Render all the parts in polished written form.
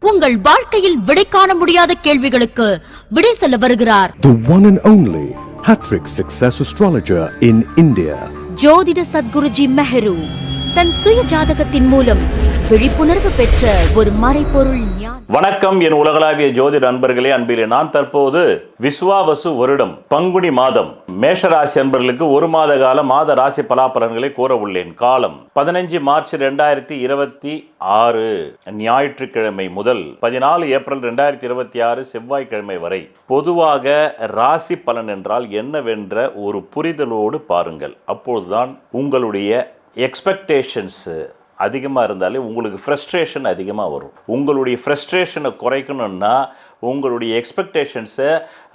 உங்கள் வாழ்க்கையில் விடை காண முடியாத கேள்விகளுக்கு விடை சொல்ல வருகிறார். The one and only Hattrick Success Astrologer in India. ஜோதிட சத்குருஜி மெஹரு தன் சுய ஜாதகத்தின் மூலம் விழிப்புணர்வு பெற்ற ஒரு மறைபொருள் ஞானி. வணக்கம் என் உலகளாவிய ஜோதிட அன்பர்களே, அன்பிலே நான் தற்போது விஸ்வாவசு வருடம் பங்குனி மாதம் மேஷராசி அன்பர்களுக்கு ஒரு மாத கால மாத ராசி பலாபலன்களை கூற உள்ளேன். காலம் 15 மார்ச் 2026 ஞாயிற்றுக்கிழமை முதல் 14 ஏப்ரல் 2026 செவ்வாய்க்கிழமை வரை. பொதுவாக ராசி பலன் என்றால் என்னவென்ற ஒரு புரிதலோடு பாருங்கள். அப்பொழுதுதான் உங்களுடைய எக்ஸ்பெக்டேஷன்ஸ் அதிகமாக இருந்தாலே உங்களுக்கு ஃப்ரஸ்ட்ரேஷன் அதிகமாக வரும். உங்களுடைய ஃப்ரஸ்ட்ரேஷனை குறைக்கணும்னா உங்களுடைய எக்ஸ்பெக்டேஷன்ஸை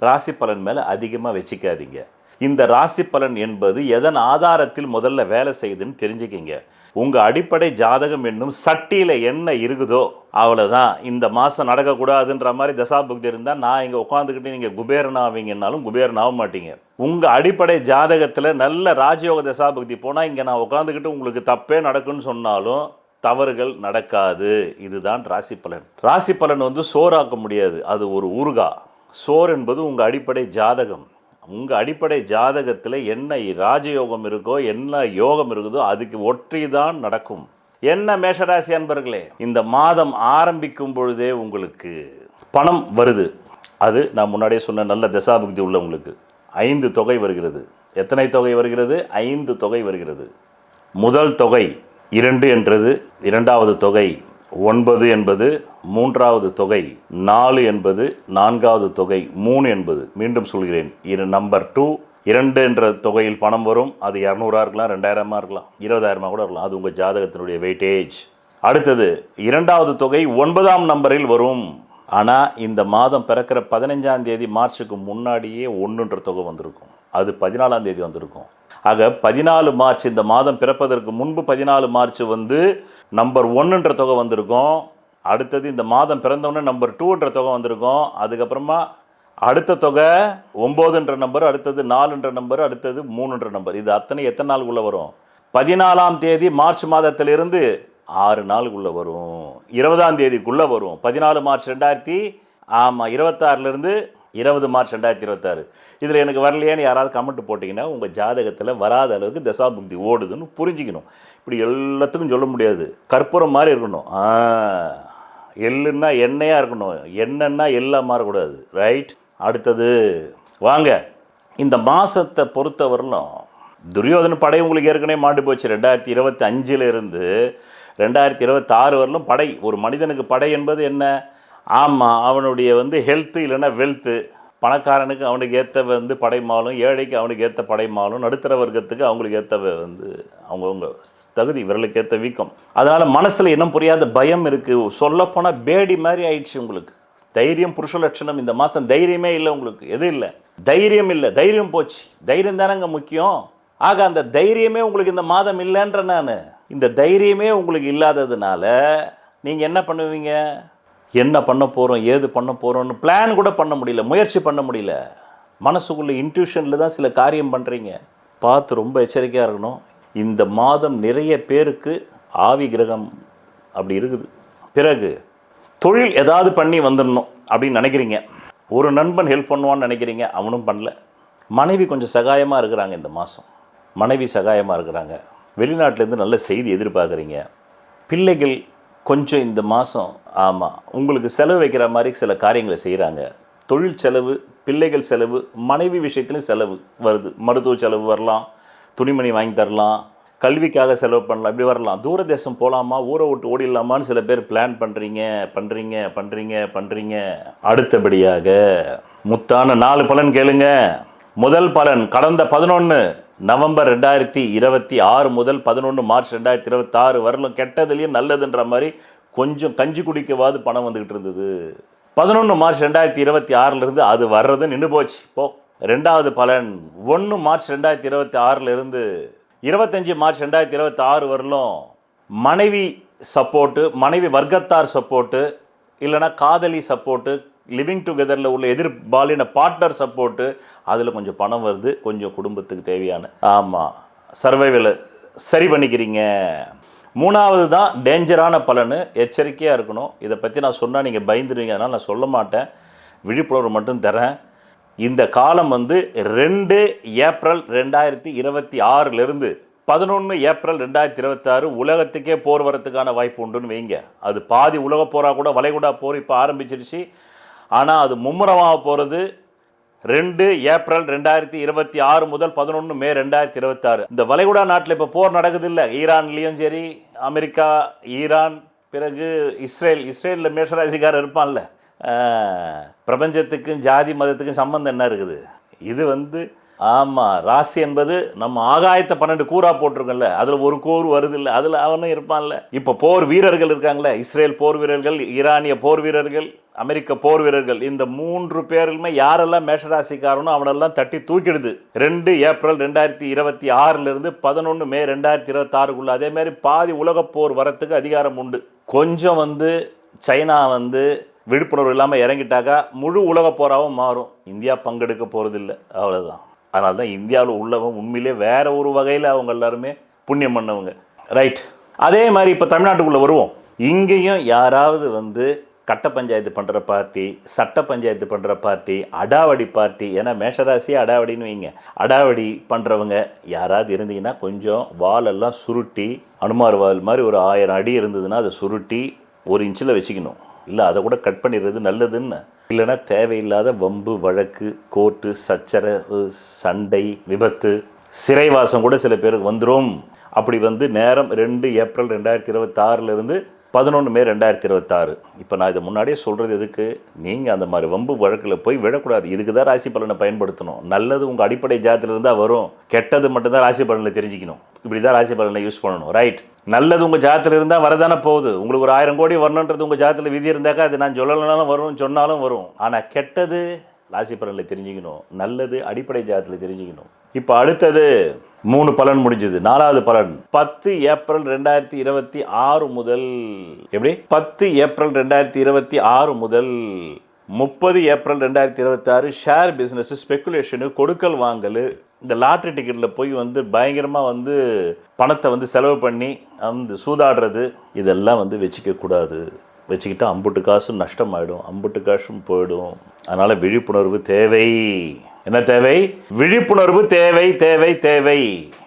ராசி பலன் மேலே அதிகமாக வச்சுக்காதீங்க. இந்த ராசி பலன் என்பது எதன் ஆதாரத்தில் முதல்ல வேலை செய்யுதுன்னு தெரிஞ்சுக்கிங்க. உங்கள் அடிப்படை ஜாதகம் என்னும் சட்டியில் என்ன இருக்குதோ அவ்வளோதான். இந்த மாதம் நடக்கக்கூடாதுன்ற மாதிரி தசாபுக்தி இருந்தால் நான் இங்கே உட்காந்துக்கிட்டு நீங்கள் குபேரன் ஆவீங்கன்னாலும் குபேரன் ஆக மாட்டீங்க. உங்கள் அடிப்படை ஜாதகத்தில் நல்ல ராஜயோக தசாபுக்தி போனால் இங்கே நான் உட்காந்துக்கிட்டு உங்களுக்கு தப்பே நடக்குன்னு சொன்னாலும் தவறுகள் நடக்காது. இதுதான் ராசி பலன். ராசி பலன் சோறாக்க முடியாது, அது ஒரு ஊறுகா. சோறு என்பது உங்கள் அடிப்படை ஜாதகம். உங்கள் அடிப்படை ஜாதகத்தில் என்ன ராஜயோகம் இருக்கோ என்ன யோகம் இருக்குதோ அதுக்கு ஒற்றி தான் நடக்கும். என்ன மேஷராசி அன்பர்களே, இந்த மாதம் ஆரம்பிக்கும் பொழுதே உங்களுக்கு பணம் வருது. அது நான் முன்னாடியே சொன்ன நல்ல தசாபுக்தி உள்ளவங்களுக்கு 5 தொகை வருகிறது. எத்தனை தொகை வருகிறது? 5 தொகை வருகிறது. முதல் தொகை 2 என்றது, இரண்டாவது தொகை 9 என்பது, மூன்றாவது தொகை 4 என்பது, நான்காவது தொகை 3 என்பது. மீண்டும் சொல்கிறேன், நம்பர் 2 2 என்ற தொகையில் பணம் வரும். அது 200 இருக்கலாம், 2000 இருக்கலாம், 20,000 கூட இருக்கலாம். அது உங்கள் ஜாதகத்தினுடைய வெயிட்டேஜ். அடுத்தது இரண்டாவது தொகை 9ஆம் நம்பரில் வரும். ஆனால் இந்த மாதம் பிறக்கிற 15ஆம் தேதி மார்ச்சுக்கு முன்னாடியே 1 தொகை வந்திருக்கும். அது 14ஆம் தேதி வந்திருக்கும். ஆக 14 மார்ச், இந்த மாதம் பிறப்பதற்கு முன்பு 14 மார்ச் நம்பர் 1 தொகை வந்திருக்கும். அடுத்தது இந்த மாதம் பிறந்தவொடனே நம்பர் 2 தொகை வந்திருக்கும். அதுக்கப்புறமா அடுத்த தொகை 9 நம்பர், அடுத்தது 4 நம்பர், அடுத்தது 3 நம்பர். இது அத்தனை எத்தனை நாளுக்குள்ளே வரும்? 14ஆம் தேதி மார்ச் மாதத்திலிருந்து 6 நாளுக்குள்ளே வரும். 20ஆம் தேதிக்குள்ளே வரும். 14 மார்ச் 2026 20 மார்ச் 2026. இதில் எனக்கு வரலையேன்னு யாராவது கமெண்ட் போட்டிங்கன்னா உங்கள் ஜாதகத்தில் வராத அளவுக்கு தசாபுக்தி ஓடுதுன்னு புரிஞ்சிக்கணும். இப்படி எல்லாத்துக்கும் சொல்ல முடியாது. கற்பூரம் மாதிரி இருக்கணும். எள்ளுன்னா எண்ணெயாக இருக்கணும், எண்ணெய்னா எல்லாம் மாறக்கூடாது. ரைட். அடுத்தது வாங்க, இந்த மாதத்தை பொறுத்தவரையிலும் துரியோதன படை உங்களுக்கு ஏற்கனவே மாண்டு போச்சு. 2025 2026 வரலும் படை. ஒரு மனிதனுக்கு படை என்பது என்ன? ஆமாம், அவனுடைய ஹெல்த்து இல்லைன்னா வெல்த்து. பணக்காரனுக்கு அவனுக்கு ஏற்ற படைமாலும், ஏழைக்கு அவனுக்கு ஏற்ற படைமாலும், நடுத்தர வர்க்கத்துக்கு அவங்களுக்கு ஏற்ற அவங்கவுங்க தகுதி, விரலுக்கு ஏற்ற வீக்கம். அதனால் மனசில் இன்னும் புரியாத பயம் இருக்குது. சொல்லப்போனால் பேடி மாதிரி ஆயிடுச்சு உங்களுக்கு. தைரியம் புருஷ லட்சணம். இந்த மாதம் தைரியமே இல்லை உங்களுக்கு. எது இல்லை? தைரியம் இல்லை. தைரியம் போச்சு. தைரியம் தானேங்க முக்கியம். ஆக அந்த தைரியமே உங்களுக்கு இந்த மாதம் இல்லைன்ற நான். இந்த தைரியமே உங்களுக்கு இல்லாததுனால நீங்கள் என்ன பண்ணுவீங்க? என்ன பண்ண போகிறோம், ஏது பண்ண போகிறோன்னு பிளான் கூட பண்ண முடியல, முயற்சி பண்ண முடியல. மனசுக்குள்ளே இன்ட்யூஷனில் தான் சில காரியம் பண்ணுறீங்க. பார்த்து ரொம்ப எச்சரிக்கையாக இருக்கணும். இந்த மாதம் நிறைய பேருக்கு ஆவி கிரகம் அப்படி இருக்குது. பிறகு தொழில் ஏதாவது பண்ணி வந்துடணும் அப்படின்னு நினைக்கிறீங்க. ஒரு நண்பன் ஹெல்ப் பண்ணுவான்னு நினைக்கிறீங்க, அவனும் பண்ணல. மனைவி கொஞ்சம் சகாயமாக இருக்கிறாங்க. இந்த மாதம் மனைவி சகாயமாக இருக்கிறாங்க. வெளிநாட்டிலேருந்து நல்ல செய்தி எதிர்பார்க்குறீங்க. பிள்ளைகள் கொஞ்சம் இந்த மாதம் உங்களுக்கு செலவு வைக்கிற மாதிரி சில காரியங்களை செய்கிறாங்க. தொழில் செலவு, பிள்ளைகள் செலவு, மனைவி விஷயத்துலையும் செலவு வருது. மருத்துவ செலவு வரலாம், துணிமணி வாங்கி தரலாம், கல்விக்காக செலவு பண்ணலாம், இப்படி வரலாம். தூர தேசம் போகலாமா, ஊரை விட்டு ஓடிடலாமான்னு சில பேர் பிளான் பண்ணுறீங்க. அடுத்தபடியாக முத்தான 4 பலன் கேளுங்க. முதல் பலன், கடந்த 11 நவம்பர் 2026 முதல் 11 மார்ச் 2026 வரலும் கெட்டதுலேயும் நல்லதுன்ற மாதிரி கொஞ்சம் கஞ்சி குடிக்கவாது பணம் வந்துக்கிட்டு இருந்தது. 11 மார்ச் 2026 அது வர்றது நின்று போச்சு. ரெண்டாவது பலன் 1 மார்ச் 2026 25 மார்ச் 2026 வரலும் மனைவி சப்போர்ட்டு, மனைவி வர்க்கத்தார் சப்போர்ட்டு, இல்லைனா காதலி சப்போர்ட்டு, லிவிங் டுகெதரில் உள்ள எதிர்பாலின பார்ட்னர் சப்போர்ட்டு, அதில் கொஞ்சம் பணம் வருது. கொஞ்சம் குடும்பத்துக்கு தேவையான சர்வைவலை சரி பண்ணிக்கிறீங்க. மூணாவது தான் டேஞ்சரான பலன், எச்சரிக்கையாக இருக்கணும். இதை பற்றி நான் சொன்னால் நீங்கள் பயந்துடுவீங்க, அதனால் நான் சொல்ல மாட்டேன், விழிப்புணர்வு மட்டும் தரேன். இந்த காலம் வந்து 2 ஏப்ரல் 2026 11 ஏப்ரல் 2026 உலகத்துக்கே போர் வரத்துக்கான வாய்ப்பு உண்டுன்னு வைங்க. அது பாதி உலக போராக கூட, வளைகுடா போர் இப்போ ஆரம்பிச்சிருச்சு. ஆனால் அது மும்முரமாக போகிறது 2 ஏப்ரல் 2026 முதல் 11 மே 2026. இந்த வளைகுடா நாட்டில் இப்போ போர் நடக்குது இல்லை, ஈரான்லேயும் சரி, அமெரிக்கா, ஈரான், பிறகு இஸ்ரேலில் மேஷராசிக்காரர் இருப்பான்ல. பிரபஞ்சத்துக்கும் ஜாதி மதத்துக்கும் சம்பந்தம் என்ன இருக்குது? இது வந்து ஆமாம், ராசி என்பது நம்ம ஆகாயத்தை 12 கூறா போட்டிருக்கோம்ல, அதில் ஒரு கூறு வருது இல்லை, அதில் அவனும் இருப்பான்ல. இப்போ போர் வீரர்கள் இருக்காங்களே, இஸ்ரேல் போர் வீரர்கள், ஈரானிய போர் வீரர்கள், அமெரிக்க போர் வீரர்கள், இந்த 3 பேருமே யாரெல்லாம் மேஷராசிக்காரனோ அவனெல்லாம் தட்டி தூக்கிடுது 2 ஏப்ரல் 2026 11 மே 2026. அதேமாதிரி பாதி உலக போர் வரத்துக்கு அதிகாரம் உண்டு. கொஞ்சம் வந்து சைனா வந்து விழிப்புணர்வு இல்லாமல் இறங்கிட்டாக்கா முழு உலக போராகவும் மாறும். இந்தியா பங்கெடுக்க போகிறதில்ல, அவ்வளோதான். அதனால தான் இந்தியாவில் உள்ளவங்க உண்மையிலே வேற ஒரு வகையில் அவங்க எல்லாருமே புண்ணியம் பண்ணவங்க, ரைட். அதே மாதிரி இப்போ தமிழ்நாட்டுக்குள்ளே வருவோம். இங்கேயும் யாராவது வந்து கட்ட பஞ்சாயத்து பண்ணுற பார்ட்டி, சட்ட பஞ்சாயத்து பண்ணுற பார்ட்டி, அடாவடி பார்ட்டி, ஏன்னா மேஷராசியே அடாவடின்னு வைங்க, அடாவடி பண்ணுறவங்க யாராவது இருந்தீங்கன்னா கொஞ்சம் வாலெல்லாம் சுருட்டி, அனுமார் வால் மாதிரி ஒரு 1000 அடி இருந்ததுன்னா அதை சுருட்டி 1 இன்ச்சில் வச்சுக்கணும். இல்லை அதை கூட கட் பண்ணிடுறது நல்லதுன்னு. இல்லைன்னா தேவையில்லாத வம்பு வழக்கு, கோர்ட்டு, சச்சரவு, சண்டை, விபத்து, சிறைவாசம் கூட சில பேருக்கு வந்துடும். அப்படி வந்து நேரம் 2 ஏப்ரல் 2026 11 மே 2026. இப்போ நான் இதை முன்னாடியே சொல்கிறது எதுக்கு? நீங்கள் அந்த மாதிரி வம்பு வழக்கில் போய் விடக்கூடாது. இதுக்கு தான் ராசி பலனை பயன்படுத்தணும். நல்லது உங்கள் அடிப்படை ஜாதத்தில் இருந்தால் வரும், கெட்டது மட்டும்தான் ராசி பலனில் தெரிஞ்சுக்கணும். இப்படி தான் ராசி பலனை யூஸ் பண்ணணும், ரைட். நல்லது உங்கள் ஜாதத்தில் இருந்தால் வரதானே போகுது. உங்களுக்கு ஒரு 1000 கோடி வரணுன்றது உங்கள் ஜாதத்தில் விதி இருந்தாக்கா அது நான் சொல்லலைனாலும் வரும், சொன்னாலும் வரும். ஆனால் கெட்டது ராசி பலனில் தெரிஞ்சுக்கணும், நல்லது அடிப்படை ஜாதத்தில் தெரிஞ்சுக்கணும். இப்போ அடுத்தது 3 பலன் முடிஞ்சது. 4வது பலன் 10 ஏப்ரல் 2026 முதல் எப்படி 10 ஏப்ரல் 2026 முதல் 30 ஏப்ரல் 2026 ஷேர் பிஸ்னஸ், ஸ்பெக்குலேஷனு, கொடுக்கல் வாங்கல், இந்த லாட்ரி டிக்கெட்டில் போய் வந்து பயங்கரமாக வந்து பணத்தை வந்து செலவு பண்ணி அந்த சூதாடுறது, இதெல்லாம் வந்து வச்சுக்கக்கூடாது. வச்சுக்கிட்டால் அம்புட்டு காசும் நஷ்டமாயிடும், அம்புட்டு காசும் போயிடும். அதனால் விழிப்புணர்வு தேவை. என்ன தேவை? விழிப்புணர்வு தேவை, தேவை, தேவை.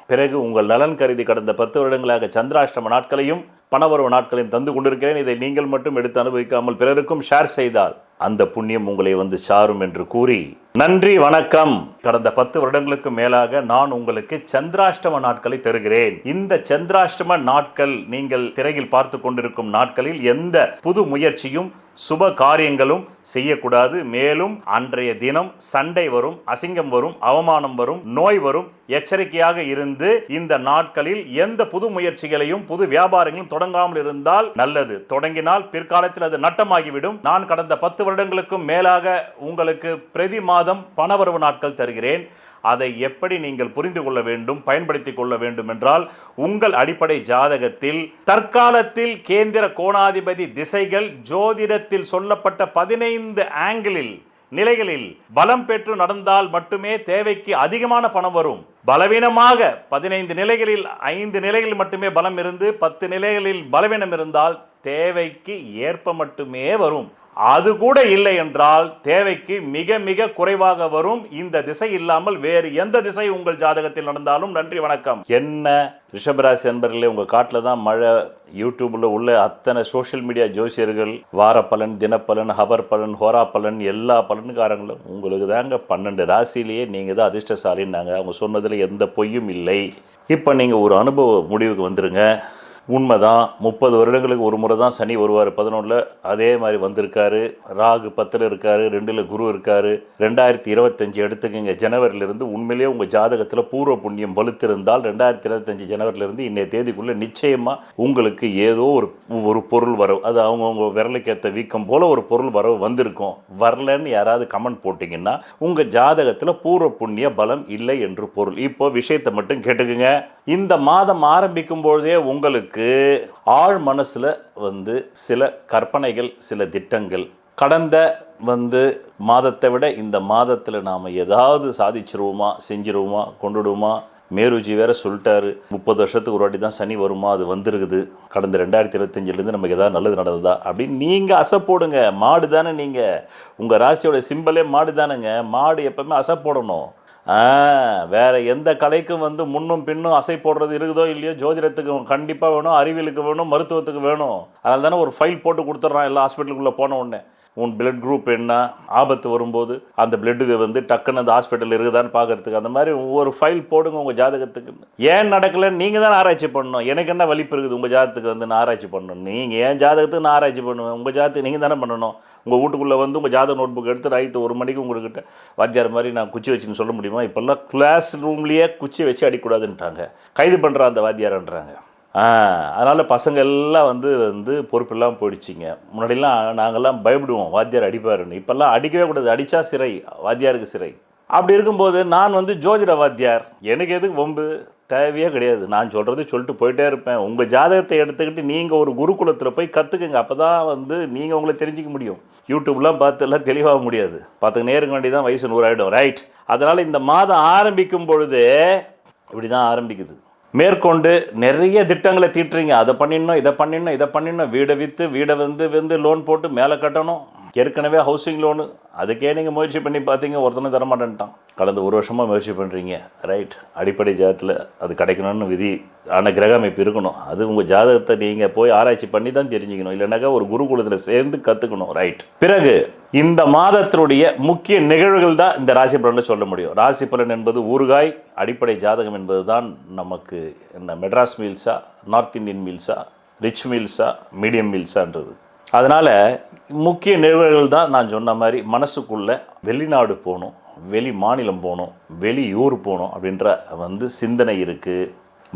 பிறகு உங்கள் நலன் கருதி கடந்த 10 வருடங்களாக சந்திராஷ்டம நாட்களையும் பணவரவு நாட்களையும் தந்து கொண்டிருக்கிறேன். இதை நீங்கள் மட்டும் எடுத்து அனுபவிக்காமல் பிறருக்கும் ஷேர் செய்தால் அந்த புண்ணியம் உங்களை வந்து சாரும் என்று கூறி நன்றி, வணக்கம். கடந்த 10 வருடங்களுக்கு மேலாக நான் உங்களுக்கு சந்திராஷ்டம நாட்களை தருகிறேன். இந்த சந்திராஷ்டம நாட்கள் நீங்கள் திரையில் பார்த்து கொண்டிருக்கும் நாட்களில் எந்த புது முயற்சியும் சுப காரியங்களும் செய்யக்கூடாது. மேலும் அன்றைய தினம் சண்டை வரும், அசிங்கம் வரும், அவமானம் வரும், நோய் வரும். எச்சரிக்கையாக இருந்து இந்த நாட்களில் எந்த புது முயற்சிகளையும் புது வியாபாரங்களும் தொடங்காமல் இருந்தால் நல்லது. தொடங்கினால் பிற்காலத்தில் அது நட்டமாகிவிடும். நான் கடந்த 10 வருடங்களுக்கும் மேலாக உங்களுக்கு பிரதி மாதம் பணவரவு நாட்கள் தருகிறேன். அதை எப்படி நீங்கள் புரிந்து கொள்ள வேண்டும், பயன்படுத்திக் கொள்ள வேண்டும் என்றால் உங்கள் அடிப்படை ஜாதகத்தில் தற்காலத்தில் கேந்திர கோணாதிபதி திசைகள் ஜோதிடத்தில் சொல்லப்பட்ட 15 ஆங்கிளில் நிலைகளில் பலம் பெற்று நடந்தால் மட்டுமே தேவைக்கு அதிகமான பணம் வரும். பலவீனமாக 15 நிலைகளில் 5 நிலைகளில் மட்டுமே பலம் இருந்து 10 நிலைகளில் பலவீனம் இருந்தால் தேவைக்கு ஏற்ப மட்டுமே வரும். அது கூட இல்லை என்றால் தேவைக்கு மிக மிக குறைவாக வரும். இந்த திசை இல்லாமல் வேறு எந்த திசை உங்கள் ஜாதகத்தில் நடந்தாலும் நன்றி, வணக்கம். என்ன ரிஷபராசி அன்பர்களே, உங்கள் காட்டில் தான் மழை. யூடியூப்பில் உள்ள அத்தனை சோஷியல் மீடியா ஜோசியர்கள் வார பலன், தினப்பலன், ஹவர் பலன், ஹோரா பலன், எல்லா பலன்காரங்களும் உங்களுக்கு தாங்க 12 ராசிலேயே நீங்கள் தான் அதிர்ஷ்டசாலின்னாங்க. அவங்க சொன்னதில் எந்த பொய்யும் இல்லை. இப்போ நீங்கள் ஒரு அனுபவ முடிவுக்கு வந்துருங்க. உண்மைதான், 30 வருடங்களுக்கு ஒரு முறை தான் சனி வருவார் 11ல். அதே மாதிரி வந்திருக்காரு. ராகு 10ல் இருக்காரு, 2ல் குரு இருக்காரு. 2025 எடுத்துக்கங்க. ஜனவரியிலிருந்து உண்மையிலேயே உங்கள் ஜாதகத்தில் பூர்வ புண்ணியம் வலுத்திருந்தால் 2025 ஜனவரியிலிருந்து இன்றைய தேதிக்குள்ளே நிச்சயமாக உங்களுக்கு ஏதோ ஒரு பொருள் வரவு, அது அவங்கவுங்க விரலுக்கு ஏற்ற வீக்கம் போல் ஒரு பொருள் வரவு வந்திருக்கும். வரலன்னு யாராவது கமெண்ட் போட்டிங்கன்னா உங்கள் ஜாதகத்தில் பூர்வ புண்ணிய பலம் இல்லை என்று பொருள். இப்போ விஷயத்தை மட்டும் கேட்டுக்குங்க. இந்த மாதம் ஆரம்பிக்கும் பொழுதே உங்களுக்கு ஆழ் மனசில் வந்து சில கற்பனைகள், சில திட்டங்கள், கடந்த மாதத்தை விட இந்த மாதத்தில் நாம் ஏதாவது சாதிச்சிருவோமா, செஞ்சிருவோமா, கொண்டுடுவோமா, மேருஜி வேற சொல்லிட்டாரு 30 வருஷத்துக்கு ஒரு வாட்டி தான் சனி வருமா, அது வந்துருக்குது. கடந்த 2025 நமக்கு ஏதாவது நல்லது நடந்ததா அப்படின்னு நீங்கள் அசை போடுங்க. மாடு தானே நீங்கள், உங்கள் ராசியோட சிம்பலே மாடு தானேங்க. மாடு எப்பவுமே அசை போடணும். வேற எந்த கலைக்கும் முன்னும் பின்னும் அசை போடுறது இருக்குதோ இல்லையோ, ஜோதிடத்துக்கு கண்டிப்பாக வேணும், அறிவியலுக்கு வேணும், மருத்துவத்துக்கு வேணும். அதனால தானே ஒரு ஃபைல் போட்டு கொடுத்துட்றான் எல்லா ஹாஸ்பிட்டலுக்குள்ளே போன உடனே. உன் பிளட் குரூப் என்ன, ஆபத்து வரும்போது அந்த பிளட்டுக்கு டக்குன்னு அந்த ஹாஸ்பிட்டல் இருக்குதான்னு பார்க்கறதுக்கு அந்த மாதிரி ஒரு ஃபைல் போடுங்க உங்கள் ஜாதகத்துக்கு. ஏன் நடக்கலைன்னு நீங்கள் தான் ஆராய்ச்சி பண்ணணும். எனக்கு என்ன வலிப்பு இருக்குது உங்கள் ஜாதகத்துக்கு நான் ஆராய்ச்சி பண்ணணும்? நீங்கள் ஏன் ஜாதகத்துக்கு நான் ஆராய்ச்சி பண்ணுவேன்? உங்கள் ஜாதகத்துக்கு நீங்கள் தானே பண்ணணும். உங்கள் வீட்டுக்குள்ளே உங்கள் ஜாதக நோட் புக் எடுத்து நைட்டு 1 மணிக்கு உங்கள்கிட்ட வாத்தியார் மாதிரி நான் குச்சி வச்சுன்னு சொல்ல முடியுமா? இப்போல்லாம் கிளாஸ் ரூம்லேயே குச்சி வச்சு அடிக்கூடாதுன்ட்டாங்க, கைது பண்ணுற அந்த வாத்தியார்ன்றாங்க. அதனால் பசங்க எல்லாம் பொறுப்பில்லாமல் போயிடுச்சிங்க. முன்னாடிலாம் நாங்கள்லாம் பயப்படுவோம் வாத்தியார் அடிப்பாருன்னு. இப்போல்லாம் அடிக்கவே கூடாது, அடித்தா சிறை, வாத்தியாருக்கு சிறை. அப்படி இருக்கும்போது நான் ஜோதிட வாத்தியார், எனக்கு எதுக்கு வம்பு தேவையே கிடையாது. நான் சொல்கிறது சொல்லிட்டு போயிட்டே இருப்பேன். உங்கள் ஜாதகத்தை எடுத்துக்கிட்டு நீங்கள் ஒரு குருகுலத்தில் போய் கற்றுக்குங்க. அப்போ தான் நீங்கள் உங்களை தெரிஞ்சிக்க முடியும். யூடியூப்லாம் பார்த்து எல்லாம் தெளிவாக முடியாது. பார்த்துக்கு நேருக்கு வேண்டி தான் வயசு 100 ஆகிடும், ரைட்? அதனால் இந்த மாதம் ஆரம்பிக்கும் பொழுது இப்படி தான் ஆரம்பிக்குது. மேற்கொண்டு நிறைய திட்டங்களை தீட்டுறீங்க. அதை பண்ணிடணும், இதை பண்ணிடணும், இதை பண்ணிடணும். வீடை விற்று வீடை லோன் போட்டு மேலே கட்டணும். ஏற்கனவே ஹவுசிங் லோனு, அதுக்கே நீங்கள் முயற்சி பண்ணி பார்த்தீங்க, ஒருத்தனை தரமாட்டேன்ட்டான். கடந்த 1 வருஷமாக முயற்சி பண்ணுறீங்க, ரைட்? அடிப்படை ஜாதகத்தில் அது கிடைக்கணும்னு விதி ஆன கிரக அமைப்பு இருக்கணும். அது உங்கள் ஜாதகத்தை நீங்கள் போய் ஆராய்ச்சி பண்ணி தான் தெரிஞ்சுக்கணும். இல்லைனாக்கா ஒரு குருகுலத்தில் சேர்ந்து கற்றுக்கணும், ரைட்? பிறகு இந்த மாதத்தினுடைய முக்கிய நிகழ்வுகள் தான் இந்த ராசி பலனை சொல்ல முடியும். ராசி பலன் என்பது ஊறுகாய், அடிப்படை ஜாதகம் என்பது தான் நமக்கு என்ன மெட்ராஸ் மீல்ஸா, நார்த் இந்தியன் மீல்ஸா, ரிச் மீல்ஸா, மீடியம் மீல்ஸான்றது. அதனால் முக்கிய நிகழ்வுகள் தான் நான் சொன்ன மாதிரி மனசுக்குள்ளே வெளிநாடு போகணும், வெளி மாநிலம் போகணும், வெளியூர் போகணும் அப்படின்ற சிந்தனை இருக்குது.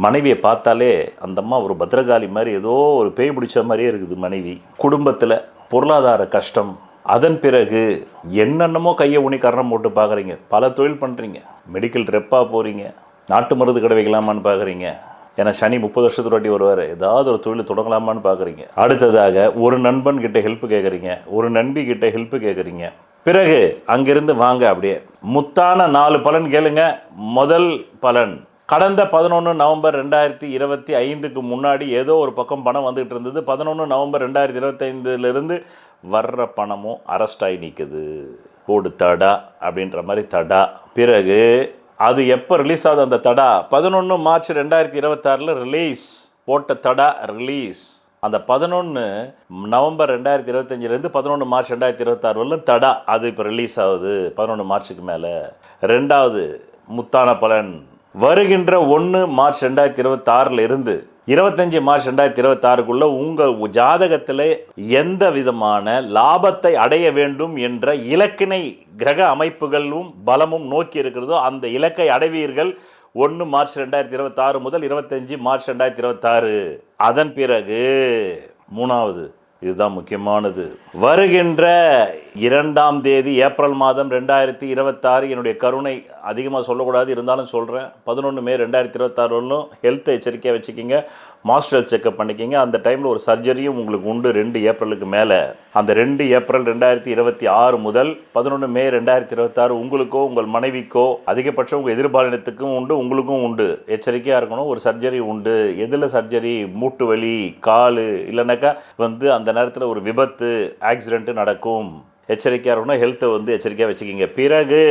மனைவியை பார்த்தாலே அந்த அம்மா ஒரு பத்திரகாளி மாதிரி, ஏதோ ஒரு பேய் பிடிச்ச மாதிரியே இருக்குது மனைவி. குடும்பத்தில் பொருளாதார கஷ்டம். அதன் பிறகு என்னென்னமோ கையை ஊனி கரணம் போட்டு பார்க்குறீங்க. பல தொழில் பண்ணுறீங்க. மெடிக்கல் ரெப்பாக போகிறீங்க, நாட்டு மருந்து கடை வைக்கலாமான்னு பார்க்குறீங்க. ஏன்னா சனி 30 வருஷத்துக்கு வாட்டி வருவார். ஏதாவது ஒரு தொழில் தொடங்கலாமான்னு பார்க்குறீங்க. அடுத்ததாக ஒரு நண்பன் கிட்ட ஹெல்ப் கேட்குறீங்க, ஒரு நண்பி கிட்ட ஹெல்ப் கேட்குறீங்க. பிறகு அங்கிருந்து வாங்க அப்படியே முத்தான 4 பலன் கேளுங்க. முதல் பலன், கடந்த 11 நவம்பர் 2025க்கு முன்னாடி ஏதோ ஒரு பக்கம் பணம் வந்துகிட்டு இருந்தது. 11 நவம்பர் 2025 வர்ற பணமும் அரெஸ்ட் ஆகி நிற்குது. போடு தடா அப்படின்ற மாதிரி தடா. பிறகு அது எப்போ ரிலீஸ் ஆகுது அந்த தடா? 11 மார்ச் 2026 ரிலீஸ். போட்ட தடா ரிலீஸ். அந்த 11 நவம்பர் 2025 11 மார்ச் 2026 தடா, அது இப்போ ரிலீஸ் ஆகுது 11 மார்ச்சுக்கு மேலே. ரெண்டாவது முத்தான பலன், வருகின்ற 1 மார்ச் 2026 25 மார்ச் 2026 உங்கள் ஜாதகத்தில் எந்த விதமான லாபத்தை அடைய வேண்டும் என்ற இலக்கினை கிரக அமைப்புகளும் பலமும் நோக்கி இருக்கிறதோ அந்த இலக்கை அடைவீர்கள் 1 மார்ச் 2026 முதல் 25 மார்ச் 2026. அதன் பிறகு மூணாவது, இதுதான் முக்கியமானது, வருகின்ற 2ஆம் தேதி ஏப்ரல் மாதம் 2026, என்னுடைய கருணை அதிகமாக சொல்லக்கூடாது இருந்தாலும் சொல்கிறேன், 11 மே 2026 ஹெல்த்தை எச்சரிக்கையாக வச்சுக்கிங்க. மாஸ்டர் ஹெல்த் செக்அப் பண்ணிக்கிங்க. அந்த டைமில் ஒரு சர்ஜரியும் உங்களுக்கு உண்டு 2 ஏப்ரலுக்கு மேலே. அந்த 2 ஏப்ரல் 2026 முதல் 11 மே 2026 உங்களுக்கோ உங்கள் மனைவிக்கோ அதிகபட்சம் உங்கள் எதிர்பாலினத்துக்கும் உண்டு, உங்களுக்கும் உண்டு. எச்சரிக்கையாக இருக்கணும். ஒரு சர்ஜரி உண்டு. எதில் சர்ஜரி? மூட்டு வலி, கால், இல்லைனாக்கா அந்த நேரத்தில் ஒரு விபத்து, ஆக்சிடென்ட் நடக்கும். எச்சரிக்கையாக இருக்கணும். ஹெல்த்தை எச்சரிக்கையாக வச்சுக்கிங்க. பிறகு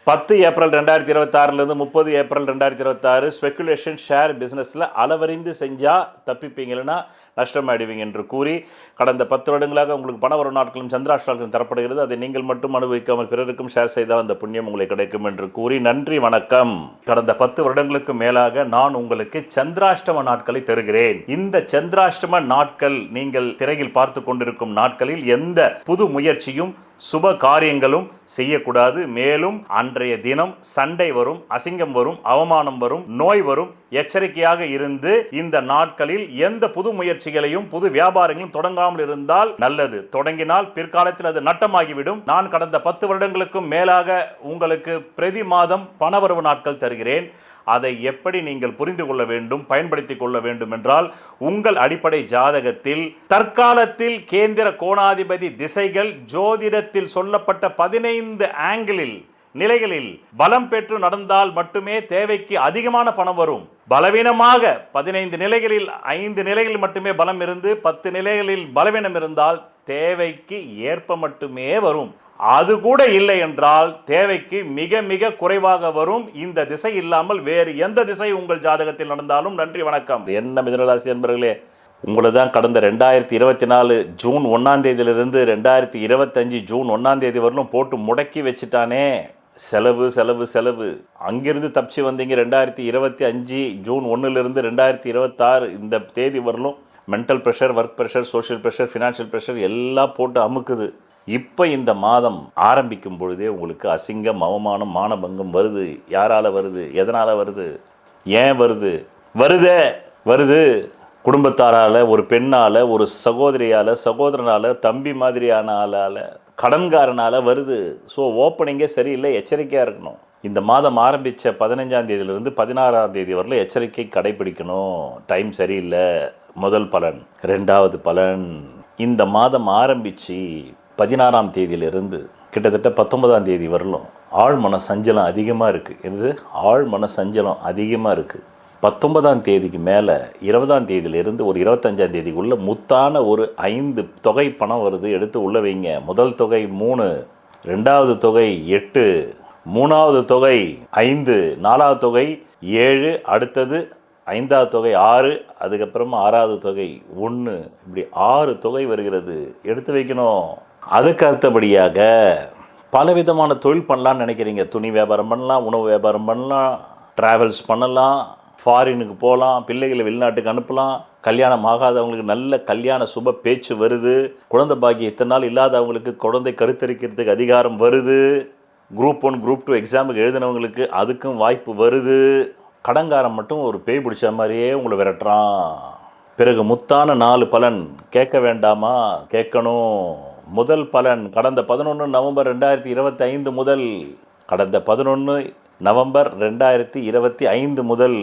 10 ஏப்ரல் 2026 30 ஏப்ரல் 2026 ஸ்பெக்குலேஷன் ஷேர் பிஸ்னஸில் அளவறிந்து செஞ்சால் தப்பிப்பீங்க, இல்லைன்னா நஷ்டமாயிடுவீங்க என்று கூறி, கடந்த 10 வருடங்களாக உங்களுக்கு பண வரும் நாட்களும் சந்திராஷ்டங்களும் தரப்படுகிறது. அதை நீங்கள் மட்டும் அனுபவிக்காமல் பிறருக்கும் ஷேர் செய்தால் அந்த புண்ணியம் உங்களுக்கு கிடைக்கும் என்று கூறி நன்றி, வணக்கம். கடந்த 10 வருடங்களுக்கு மேலாக நான் உங்களுக்கு சந்திராஷ்டம நாட்களை தருகிறேன். இந்த சந்திராஷ்டம நாட்கள் நீங்கள் திரையில் பார்த்து கொண்டிருக்கும் நாட்களில் எந்த புது முயற்சியும் சுப காரியங்களும் செய்யக்கூடாது. மேலும் அன்றைய தினம் சண்டை வரும், அசிங்கம் வரும், அவமானம் வரும், நோய் வரும். எச்சரிக்கையாக இருந்து இந்த நாட்களில் எந்த புது முயற்சிகளையும் புது வியாபாரங்களும் தொடங்காமல் இருந்தால் நல்லது. தொடங்கினால் பிற்காலத்தில் அது நட்டமாகிவிடும். நான் கடந்த 10 வருடங்களுக்கும் மேலாக உங்களுக்கு பிரதி மாதம் பணவரவு நாட்கள் தருகிறேன். அதை எப்படி நீங்கள் புரிந்து கொள்ள வேண்டும், பயன்படுத்திக் கொள்ள வேண்டும் என்றால், உங்கள் அடிப்படை ஜாதகத்தில் தற்காலத்தில் கேந்திர கோணாதிபதி திசைகள் ஜோதிடத்தில் சொல்லப்பட்ட 15 ஆங்கிளில் நிலைகளில் பலம் பெற்று நடந்தால் மட்டுமே தேவைக்கு அதிகமான பணம் வரும். பலவீனமாக 15 நிலைகளில் 5 நிலைகளில் மட்டுமே பலம் இருந்து 10 நிலைகளில் பலவீனம் இருந்தால் தேவைக்கு ஏற்ப மட்டுமே வரும். அது கூட இல்லை என்றால் தேவைக்கு மிக மிக குறைவாக வரும். இந்த திசை இல்லாமல் வேறு எந்த திசை உங்கள் ஜாதகத்தில் நடந்தாலும் நன்றி வணக்கம். என்ன மிதுனராசி என்பர்களே, உங்களை தான் கடந்த 2024 ஜூன் 1ஆம் தேதியிலிருந்து 2025 ஜூன் 1ஆம் தேதி வரலும் போட்டு முடக்கி வச்சுட்டானே. செலவு செலவு செலவு. அங்கிருந்து தப்பிச்சு வந்தீங்க 2025 ஜூன் 1லிருந்து 2026 இந்த தேதி வரலும் mental pressure, work pressure, social pressure, financial pressure எல்லாம் போட்டு அமுக்குது. இப்போ இந்த மாதம் ஆரம்பிக்கும் பொழுதே உங்களுக்கு அசிங்கம், அவமானம், மானபங்கம் வருது. யாரால் வருது? எதனால் வருது? ஏன் வருது? வருது குடும்பத்தாரால், ஒரு பெண்ணால், ஒரு சகோதரியால், சகோதரனால், தம்பி மாதிரியான ஆளால், கடன்காரனால் வருது. ஸோ ஓப்பனிங்கே சரியில்லை, எச்சரிக்கையாக இருக்கணும். இந்த மாதம் ஆரம்பித்த 15ஆம் தேதியிலிருந்து 16ஆம் தேதி வரல எச்சரிக்கை கடைபிடிக்கணும். டைம் சரியில்லை. முதல் பலன். 2வது பலன், இந்த மாதம் ஆரம்பித்து 16ஆம் தேதியிலிருந்து கிட்டத்தட்ட 19ஆம் தேதி வரலும் ஆழ்மன சஞ்சலம் அதிகமாக இருக்குது. என்னது? ஆழ்மன சஞ்சலம் அதிகமாக இருக்குது. 19ஆம் தேதிக்கு மேலே 20ஆம் தேதியிலிருந்து ஒரு 25ஆம் தேதிக்குள்ளே முத்தான ஒரு 5 தொகை பணம் வருது. எடுத்து உள்ள வைங்க. முதல் தொகை 3, 2வது தொகை 8, 3வது தொகை 5, 4வது தொகை 7, அடுத்தது 5வது தொகை 6, அதுக்கப்புறமா 6வது தொகை 1, இப்படி 6 தொகை வருகிறது. எடுத்து வைக்கணும். அதுக்கு அடுத்தபடியாக பலவிதமான தொழில் பண்ணலான்னு நினைக்கிறீங்க. துணி வியாபாரம் பண்ணலாம், உணவு வியாபாரம் பண்ணலாம், ட்ராவல்ஸ் பண்ணலாம், ஃபாரினுக்கு போகலாம், பிள்ளைகளை வெளிநாட்டுக்கு அனுப்பலாம். கல்யாணம் ஆகாதவங்களுக்கு நல்ல கல்யாண சுப பேச்சு வருது. குழந்தை பாக்கியம் இத்தனை நாள் இல்லாதவங்களுக்கு குழந்தை கருத்தரிக்கிறதுக்கு அதிகாரம் வருது. குரூப் 1 குரூப் 2 எக்ஸாமுக்கு எழுதினவங்களுக்கு அதுக்கும் வாய்ப்பு வருது. கடங்காரம் மட்டும் ஒரு பேய் பிடிச்ச மாதிரியே உங்களை விரட்டுறான். பிறகு முத்தான 4 பலன் கேட்க வேண்டாமா? கேட்கணும். முதல் பலன், கடந்த 11 நவம்பர் 2025 முதல், கடந்த 11 நவம்பர் 2025 முதல்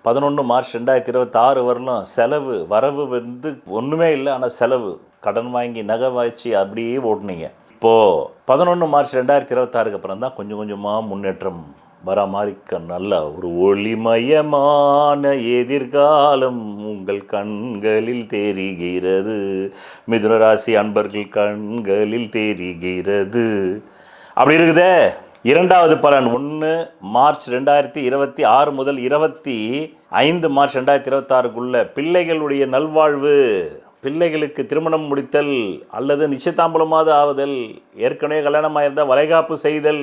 11 மார்ச் 2026 வரலும் செலவு வரவு வந்து ஒன்றுமே இல்லை. ஆனால் செலவு, கடன் வாங்கி நகை வாய்ச்சி அப்படியே ஓட்டுனீங்க. இப்போது 11 மார்ச் 2026 அப்புறம் தான் கொஞ்சம் கொஞ்சமாக முன்னேற்றம் வர மாதிரி நல்ல ஒரு ஒளிமயமான எதிர்காலம் உங்கள் கண்களில் தெரிகிறது. மிதுனராசி அன்பர்கள் கண்களில் தெரிகிறது. அப்படி இருக்குதே. 2வது பலன் 1 மார்ச் 2026 முதல் 25 மார்ச் 2026க்குள்ள பிள்ளைகளுடைய நல்வாழ்வு, பிள்ளைகளுக்கு திருமணம் முடித்தல் அல்லது நிச்சயதாம்பூலமாவது ஆகுதல், ஏற்கனவே கல்யாணமாக இருந்தால் வளைகாப்பு செய்தல்,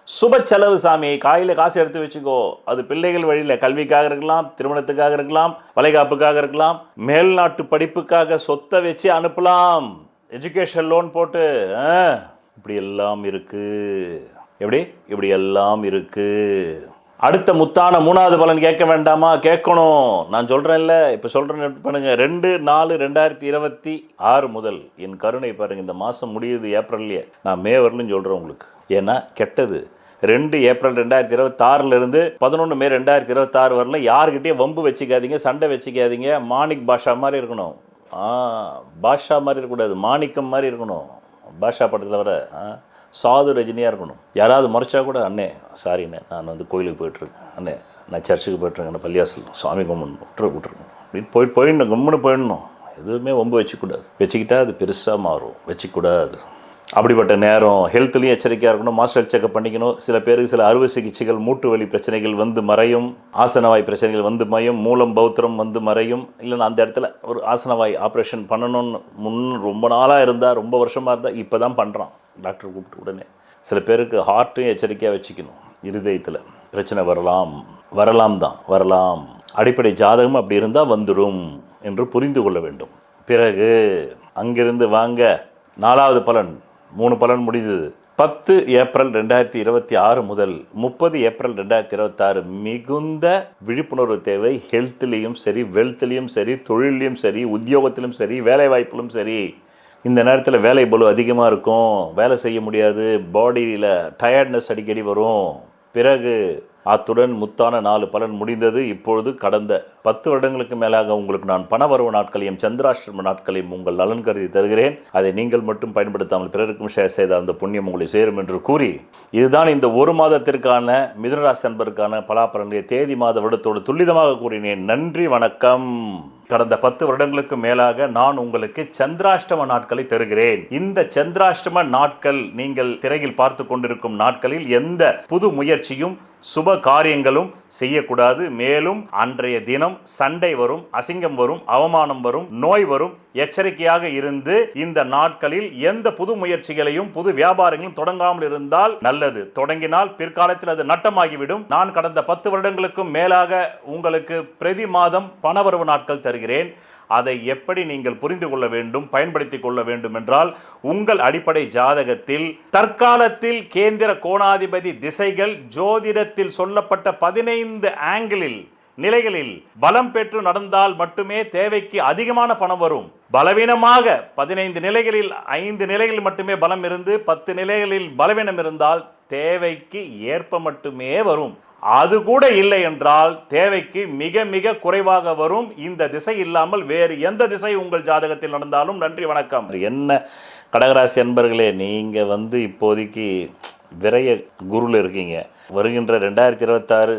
சுப செலவு. சாமி காயில் காசு எடுத்து வச்சுக்கோ. அது பிள்ளைகள் வழியில் கல்விக்காக இருக்கலாம், திருமணத்துக்காக இருக்கலாம், வளைகாப்புக்காக இருக்கலாம், மேல்நாட்டு படிப்புக்காக சொத்தை வச்சு அனுப்பலாம், எஜுகேஷன் லோன் போட்டு. இப்படி எல்லாம் இருக்குது. இப்படி எல்லாம் இருக்குது. அடுத்த முத்தான 3வது பலன் கேட்க வேண்டாமா? கேட்கணும். நான் சொல்கிறேன்ல, இப்போ சொல்கிறேன் பண்ணுங்க. 2/4/2026 முதல் என் கருணை பாருங்கள். இந்த மாதம் முடியுது ஏப்ரல்லையே. நான் மே வரலும் சொல்கிறேன் உங்களுக்கு. ஏன்னா கெட்டது 2 ஏப்ரல் 2026 11 மே 2026 வரலும் யாருக்கிட்டேயும் வம்பு வச்சுக்காதீங்க, சண்டை வச்சுக்காதீங்க. மாணிக் பாஷா மாதிரி இருக்கணும். பாஷா மாதிரி இருக்கக்கூடாது, மாணிக்கம் மாதிரி இருக்கணும். பாஷா படத்தில் வர சாது ரஜினியாக இருக்கணும். யாராவது முறைச்சா கூட, அண்ணே சாரிண்ணே, நான் வந்து கோயிலுக்கு போய்ட்டுருக்கேன், அண்ணே நான் சர்ச்சுக்கு போய்ட்டுருக்கேன், பள்ளியாசல் சாமி கும்பிடணும், விட்டுருக்கேன் அப்படின்னு போயிடணும். கம்முன்னு போயிடணும். எதுவுமே வம்பு வச்சுக்கிட்டா அது பெருசாக மாறும். வச்சுக்கூடாது. அப்படிப்பட்ட நேரம். ஹெல்த்லேயும் எச்சரிக்கையாக இருக்கணும். மாஸ்டர் செக்அப் பண்ணிக்கணும். சில பேருக்கு சில அறுவை சிகிச்சைகள், மூட்டு வலி பிரச்சனைகள் வந்து மறையும், ஆசனவாய் பிரச்சனைகள் வந்து மறையும், மூலம் பௌத்திரம் வந்து மறையும். இல்லைன்னா அந்த இடத்துல ஒரு ஆசனவாய் ஆப்ரேஷன் பண்ணணும்னு ரொம்ப நாளாக இருந்தால், ரொம்ப வருஷமாக இருந்தால், இப்போ தான் பண்ணுறான் டாக்டர் கூப்பிட்டு உடனே. சில பேருக்கு ஹார்ட்டையும் எச்சரிக்கையாக வச்சுக்கணும். இருதயத்தில் பிரச்சனை வரலாம். அடிப்படை ஜாதகம் அப்படி இருந்தால் வந்துடும் என்று புரிந்து கொள்ள வேண்டும். பிறகு அங்கிருந்து வாங்க 4வது பலன். 3 பலன் முடிந்தது. 10 ஏப்ரல் 2026 முதல் 30 ஏப்ரல் 2026 மிகுந்த விழிப்புணர்வு தேவை. ஹெல்த்லேயும் சரி, வெல்த்லேயும் சரி, தொழிலையும் சரி, உத்தியோகத்திலும் சரி, வேலை வாய்ப்பிலும் சரி. இந்த நேரத்தில் வேலை பளு அதிகமாக இருக்கும். வேலை செய்ய முடியாது. பாடியில் டயர்ட்னஸ் அடிக்கடி வரும். பிறகு அத்துடன் முத்தான 4 பலன் முடிந்தது. இப்பொழுது கடந்த 10 வருடங்களுக்கு மேலாக உங்களுக்கு நான் பணவரவு நாட்களையும் சந்திராஷ்டம நாட்களையும் உங்கள் நலன் கருதி தருகிறேன். அதை நீங்கள் மட்டும் பயன்படுத்தாமல் பிறருக்கும் ஷேர் செய்தால் அந்த புண்ணியம் உங்களை சேரும் என்று கூறி, இதுதான் இந்த ஒரு மாதத்திற்கான மிதுனராசி அன்பருக்கான பலாபலன்களை தேதி மாத வருடத்தோடு துல்லிதமாக கூறினேன். நன்றி, வணக்கம். கடந்த 10 வருடங்களுக்கு மேலாக நான் உங்களுக்கு சந்திராஷ்டம நாட்களை தருகிறேன். இந்த சந்திராஷ்டம நாட்கள் நீங்கள் திரையில் பார்த்து கொண்டிருக்கும் நாட்களில் எந்த புது முயற்சியும் சுப காரியங்களும் செய்யக்கூடாது. மேலும் அன்றைய தினம் சண்டை வரும், அசிங்கம் வரும், அவமானம் வரும், நோய் வரும். எச்சரிக்கையாக இருந்து இந்த நாட்களில் எந்த புது முயற்சிகளையும் புது வியாபாரங்களும் தொடங்காமல் இருந்தால் நல்லது. தொடங்கினால் பிற்காலத்தில் அது நட்டமாகிவிடும். நான் கடந்த 10 வருடங்களுக்கும் மேலாக உங்களுக்கு பிரதி மாதம் பணவரவு நாட்கள் தருகிறேன். அதை எப்படி நீங்கள் புரிந்து கொள்ள வேண்டும், பயன்படுத்திக் கொள்ள வேண்டும் என்றால், உங்கள் அடிப்படை ஜாதகத்தில் தற்காலத்தில் கேந்திர கோணாதிபதி திசைகள் ஜோதிடத்தில் சொல்லப்பட்ட 15 ஆங்கிளில் நிலைகளில் பலம் பெற்று நடந்தால் மட்டுமே தேவைக்கு அதிகமான பணம் வரும். பலவீனமாக 15 நிலைகளில் 5 நிலைகளில் மட்டுமே பலம் இருந்து 10 நிலைகளில் பலவீனம் இருந்தால் தேவைக்கு ஏற்ப மட்டுமே வரும். அது கூட இல்லை என்றால் தேவைக்கு மிக மிக குறைவாக வரும். இந்த திசை இல்லாமல் வேறு எந்த திசை உங்கள் ஜாதகத்தில் நடந்தாலும். நன்றி, வணக்கம். என்ன கடகராசி அன்பர்களே, நீங்கள் இப்போதைக்கு விரைய குருவில் இருக்கீங்க. வருகின்ற 2026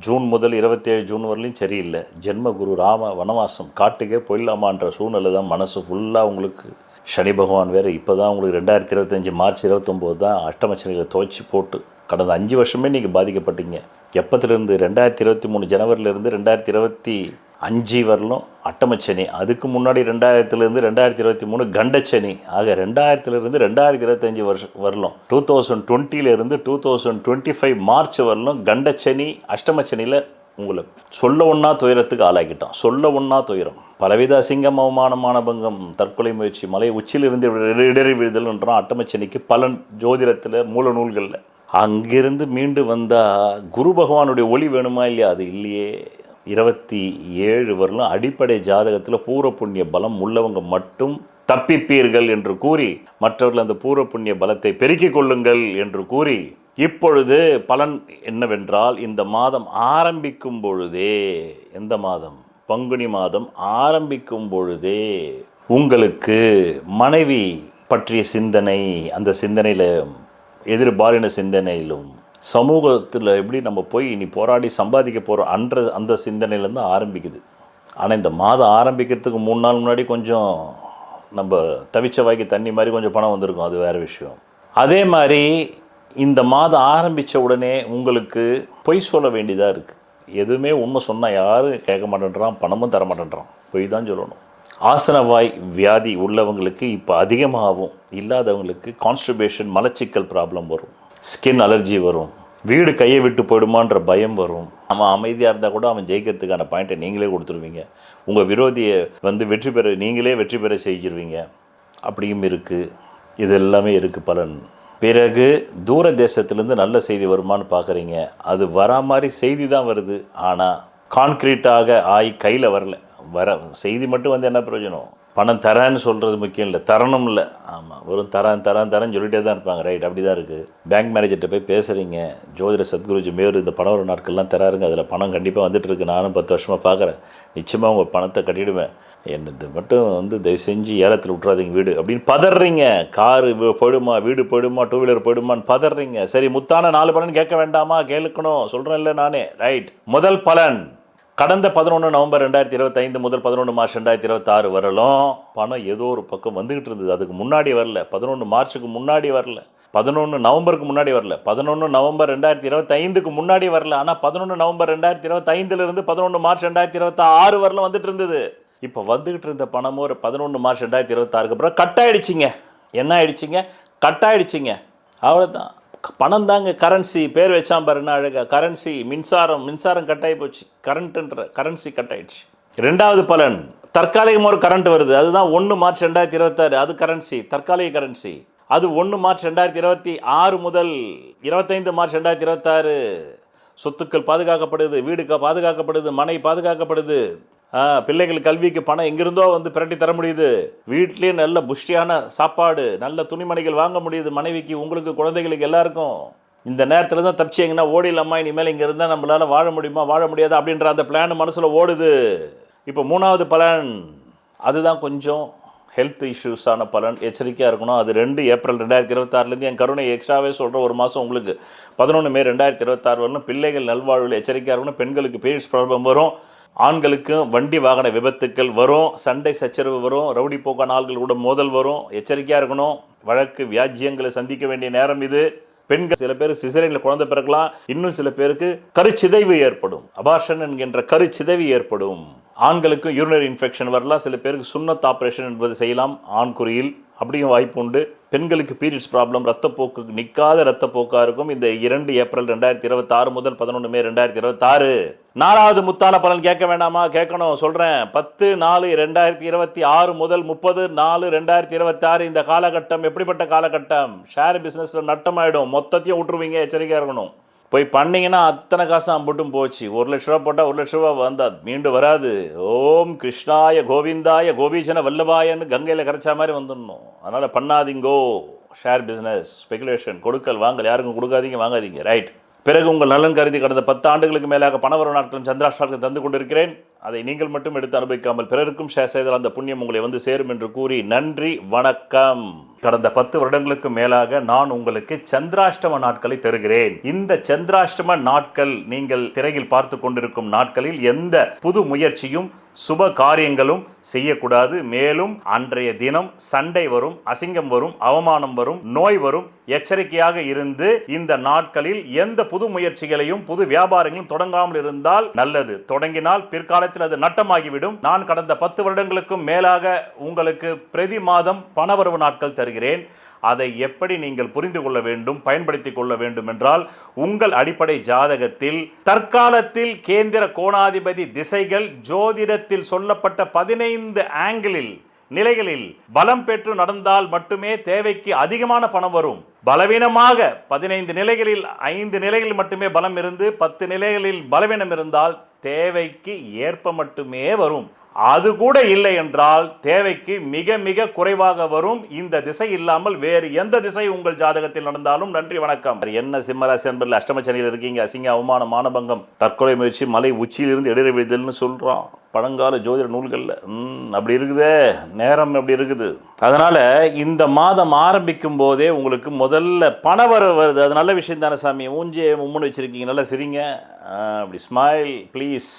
ஜூன் முதல் 27 ஜூன் வரலையும் சரியில்லை. ஜென்ம குரு ராம வனவாசம் காட்டுக்கே போயிடலாமான்ற சூழ்நிலை தான். மனசு ஃபுல்லாக உங்களுக்கு சனி பகவான் வேறு இப்போ தான் உங்களுக்கு 2025 மார்ச் 29 தான் அஷ்டமச்சனியில் துவச்சி போட்டு கடந்த 5 வருஷமே நீங்கள் பாதிக்கப்பட்டீங்க. எப்போத்துலேருந்து 2023 ஜனவரியிலேருந்து 2025 வரலும் அட்டமச்சனி, அதுக்கு முன்னாடி 2000லேருந்து 2023 கண்டச்சனி. ஆக 2000லேருந்து 2025 வருஷம் வரலும் 2020லேருந்து 2025 மார்ச் வரலும் கண்டச்சனி அஷ்டமச்சனியில் உங்களை சொல்ல ஒன்றா துயரத்துக்கு ஆளாக்கிட்டோம். சொல்ல ஒன்றா துயரம், பலவித அசிங்கம், அவமானமான பங்கம், தற்கொலை முயற்சி, மலை உச்சியிலிருந்து இடறி விழுதல்ன்றான் அட்டமச்சனிக்கு பலன் ஜோதிடத்தில் மூல நூல்களில். அங்கிருந்து மீண்டு வந்தால் குரு பகவானுடைய ஒளி வேணுமா இல்லையா? அது இல்லையே. 27 வரலும் அடிப்படை ஜாதகத்தில் பூர்வ புண்ணிய பலம் உள்ளவங்க மட்டும் தப்பிப்பீர்கள் என்று கூறி, மற்றவர்கள் அந்த பூர்வ புண்ணிய பலத்தை பெருக்கிக் கொள்ளுங்கள் என்று கூறி, இப்பொழுது பலன் என்னவென்றால், இந்த மாதம் ஆரம்பிக்கும் பொழுதே, எந்த மாதம்? பங்குனி மாதம் ஆரம்பிக்கும் பொழுதே உங்களுக்கு மனைவி பற்றிய சிந்தனை, அந்த சிந்தனையில் எதிர்பாலின சிந்தனையிலும் சமூகத்தில் எப்படி நம்ம போய் இனி போராடி சம்பாதிக்க போகிறோம் அந்த சிந்தனையிலேருந்து ஆரம்பிக்குது. ஆனால் இந்த மாதம் ஆரம்பிக்கிறதுக்கு 3 நாள் முன்னாடி கொஞ்சம் நம்ம தவிச்ச வாய்க்கு தண்ணி மாதிரி கொஞ்சம் பணம் வந்திருக்கும், அது வேறு விஷயம். அதே மாதிரி இந்த மாதம் ஆரம்பித்த உடனே உங்களுக்கு பொய் சொல்ல வேண்டியதாக இருக்குது. எதுவுமே உண்மை சொன்னால் யாரும் கேட்க மாட்டேன்றான், பணமும் தர மாட்டேன்றான், பொய் தான் சொல்லணும். ஆசனவாய் வியாதி உள்ளவங்களுக்கு இப்போ அதிகமாகவும், இல்லாதவங்களுக்கு கான்ஸ்டிபேஷன் மலச்சிக்கல் ப்ராப்ளம் வரும், ஸ்கின் அலர்ஜி வரும், வீடு கையை விட்டு போயிடுமான்ற பயம் வரும். அவன் அமைதியாக இருந்தால் கூட அவன் ஜெயிக்கிறதுக்கான பாயிண்ட்டை நீங்களே கொடுத்துருவீங்க. உங்கள் விரோதியை நீங்களே வெற்றி பெற செஞ்சிருவீங்க. அப்படியும் இருக்குது. இது எல்லாமே இருக்குது பலன். பிறகு தூர தேசத்துலேருந்து நல்ல செய்தி வருமானு பார்க்குறீங்க. அது வரா மாதிரி செய்தி தான் வருது, ஆனால் கான்க்ரீட்டாக ஆகி கையில் வரல. செய்தி மட்டும் என்ன பிரயோஜனம்? பணம் தரேன்னு சொல்கிறது முக்கியம் இல்லை, தரணும் இல்லை. ஆமாம், வெறும் தரேன்னு சொல்லிகிட்டே தான் இருப்பாங்க. ரைட், அப்படி தான் இருக்குது. பேங்க் மேனேஜர்கிட்ட போய் பேசுகிறீங்க, ஜோதிட சத்குருஜி மேரு இந்த பணம் ஒரு நாட்கள்லாம் தராருங்க, அதில் பணம் கண்டிப்பாக வந்துட்டுருக்கு, நானும் 10 வருஷமாக பார்க்குறேன், நிச்சயமாக உங்கள் பணத்தை கட்டிவிடுவேன், என்னது மட்டும் தயவு செஞ்சு ஏலத்தில் விட்றாதீங்க வீடு அப்படின்னு பதறீங்க. காரு போயிடுமா, வீடு போயிடுமா, 2 வீலர் போயிடுமான்னு பதறீங்க. சரி, முத்தான 4 பலன் கேட்க வேண்டாமா? கேட்கணும், சொல்கிறேன் இல்லை நானே. ரைட், முதல் பலன், கடந்த 11 நவம்பர் 2025 முதல் 11 மார்ச் 2026 வரலும் பணம் ஏதோ ஒரு பக்கம் வந்துக்கிட்டு இருந்தது. அதுக்கு முன்னாடி வரல, 11 மார்ச்சுக்கு முன்னாடி வரல, 11 நவம்பருக்கு முன்னாடி வரல, 11 நவம்பர் 2025க்கு முன்னாடி வரல. ஆனால் 11 நவம்பர் 2025லேருந்து 11 மார்ச் 2026 வரலும் வந்துட்டு இருந்தது. இப்போ வந்துக்கிட்டு இருந்த பணமும் ஒரு 11 மார்ச் 2026க்கு அப்புறம் கட் ஆகிடுச்சிங்க. என்ன ஆகிடுச்சிங்க? கட் ஆகிடுச்சிங்க. அவ்வளோதான். பணம் தாங்க கரன்சி. பேர் வச்சான் பாருன்னா அழகா, கரன்சி. மின்சாரம் கட் ஆகி போச்சு, கரண்ட்டுன்ற கரன்சி கட் ஆகிடுச்சு. 2வது பலன், தற்காலிகமாக ஒரு கரண்ட் வருது. அதுதான் 1 மார்ச் 2026. அது கரன்சி, தற்காலிக கரன்சி. அது 1 மார்ச் 2026 முதல் 25 மார்ச் 2026 சொத்துக்கள் பாதுகாக்கப்படுது, வீடு பாதுகாக்கப்படுது, மனை பாதுகாக்கப்படுது, பிள்ளைகள் கல்விக்கு பணம் எங்கிருந்தோ பிரட்டி தர முடியுது, வீட்லேயே நல்ல புஷ்டியான சாப்பாடு, நல்ல துணிமணிகள் வாங்க முடியுது, மனைவிக்கு, உங்களுக்கு, குழந்தைகளுக்கு எல்லாருக்கும். இந்த நேரத்தில் தான் தப்பிச்சிங்கன்னா ஓடிடலாமா, இனிமேல் இங்கே இருந்தால் நம்மளால் வாழ முடியுமா வாழ முடியாது அப்படின்ற அந்த பிளான் மனசில் ஓடுது. இப்போ 3வது பலன், அதுதான் கொஞ்சம் ஹெல்த் இஷ்யூஸான பலன். எச்சரிக்கையாக இருக்கணும். அது 2 ஏப்ரல் 2026 என் கருணை எக்ஸ்ட்ராவே சொல்கிற ஒரு மாதம் உங்களுக்கு 11 மே 2026 வரணும். பிள்ளைகள் நல்வாழ்வில் எச்சரிக்கையாக இருக்கணும். பெண்களுக்கு பீரியட்ஸ் ப்ராப்ளம் வரும். ஆண்களுக்கும் வண்டி வாகன விபத்துக்கள் வரும். சண்டை சச்சரவு வரும். ரவுடி போக்கான ஆள்கள் கூட மோதல் வரும். எச்சரிக்கையாக இருக்கணும். வழக்கு வியாஜ்யங்களை சந்திக்க வேண்டிய நேரம் இது. பெண்கள் சில பேர் சிசேரியனில் குழந்தை பிறக்கலாம். இன்னும் சில பேருக்கு கருச்சிதைவு ஏற்படும். அபார்ஷன் என்கின்ற கருச்சிதைவு ஏற்படும். ஆண்களுக்கும் யூரினரி இன்ஃபெக்ஷன் வரலாம். சில பேருக்கு சுன்னத் ஆப்ரேஷன் என்பது செய்யலாம் ஆண்குறியில், அப்படியும் வாய்ப்பு உண்டு. பெண்களுக்கு பீரியட்ஸ் ப்ராப்ளம், ரத்தப்போக்கு நிற்காத ரத்தப்போக்காக இருக்கும். இந்த 2 ஏப்ரல் 2026 முதல் 11 மே 2026. 4வது முத்தான பலன் கேட்க வேண்டாமா? கேட்கணும், சொல்கிறேன். 10/4/2026 முதல் 30/4/2026 இந்த காலகட்டம் எப்படிப்பட்ட காலகட்டம்? ஷேர் பிஸ்னஸில் நட்டமாயிடும். மொத்தத்தையும் விட்டுருவீங்க. எச்சரிக்கையாக இருக்கணும். போய் பண்ணிங்கன்னா அத்தனை காசு அம்புட்டும் போச்சு. 1 லட்ச ரூபா போட்டால் 1 லட்ச ரூபா வந்தால் மீண்டு வராது. ஓம் கிருஷ்ணாய கோவிந்தாய கோபீஜன வல்லபாயன்னு கங்கையில் கரைச்சா மாதிரி வந்துடணும். அதனால் பண்ணாதீங்கோ. ஷேர் பிஸ்னஸ், ஸ்பெகுலேஷன், கொடுக்கல் வாங்கல் யாருக்கும் கொடுக்காதீங்க, வாங்காதீங்க. ரைட். பிறகு உங்கள் நலன் கருதி கடந்த 10 ஆண்டுகளுக்கு மேலாக பணவரவு நாட்களும் சந்திராஷ்டர்கள் தந்து கொண்டிருக்கிறேன். அதை நீங்கள் மட்டும் எடுத்து அனுபவிக்காமல் பிறருக்கும் ஷேர் செய்தால் அந்த புண்ணியம் உங்களை வந்து சேரும் என்று கூறி நன்றி, வணக்கம். கடந்த 10 வருடங்களுக்கு மேலாக நான் உங்களுக்கு சந்திராஷ்டம நாட்களை தருகிறேன். இந்த சந்திராஷ்டம நாட்கள் நீங்கள் திரையில் பார்த்து கொண்டிருக்கும் நாட்களில் எந்த புது முயற்சியும் சுப காரியங்களும் செய்யக்கூடாது. மேலும் அன்றைய தினம் சண்டை வரும், அசிங்கம் வரும், அவமானம் வரும், நோய் வரும். எச்சரிக்கையாக இருந்து இந்த நாட்களில் எந்த புது முயற்சிகளையும் புது வியாபாரங்களும் தொடங்காமல் இருந்தால் நல்லது. தொடங்கினால் பிற்காலத்தில் அது நட்டமாகிவிடும். நான் கடந்த 10 வருடங்களுக்கும் மேலாக உங்களுக்கு பிரதி மாதம் பணவரவு நாட்கள் தருகிறேன். அதை எப்படி நீங்கள் புரிந்து கொள்ள வேண்டும், பயன்படுத்திக் கொள்ள வேண்டும் என்றால், உங்கள் அடிப்படை ஜாதகத்தில் தற்காலத்தில் கேந்திர கோணாதிபதி திசைகள் ஜோதிடத்தில் சொல்லப்பட்ட 15 ஆங்கிளில் நிலைகளில் பலம் பெற்று நடந்தால் மட்டுமே தேவைக்கு அதிகமான பணம் வரும். பலவீனமாக 15 நிலைகளில் 5 நிலைகளில் மட்டுமே பலம் இருந்து 10 நிலைகளில் பலவீனம் இருந்தால் தேவைக்கு ஏற்ப மட்டுமே வரும். அது கூட இல்லை என்றால் தேவைக்கு மிக மிக குறைவாக வரும். இந்த திசை இல்லாமல் வேறு எந்த திசை உங்கள் ஜாதகத்தில் நடந்தாலும் நன்றி, வணக்கம். என்ன சிம்மராசி என்பதில் அஷ்டமச்சனியில் இருக்கீங்க. அசிங்க, அவமானம், மானபங்கம், தற்கொலை முயற்சி, மலை உச்சியிலிருந்து இடற விழுதல்னு சொல்கிறான் பழங்கால ஜோதிட நூல்களில். அப்படி இருக்குதே, நேரம் அப்படி இருக்குது. அதனால் இந்த மாதம் ஆரம்பிக்கும் போதே உங்களுக்கு முதல்ல பணவரவு வருது. அது நல்ல விஷயம் தானே சாமி. ஊஞ்சி மும்முன்னு வச்சுருக்கீங்க, நல்லா சிரிங்க. அப்படி ஸ்மைல் ப்ளீஸ்.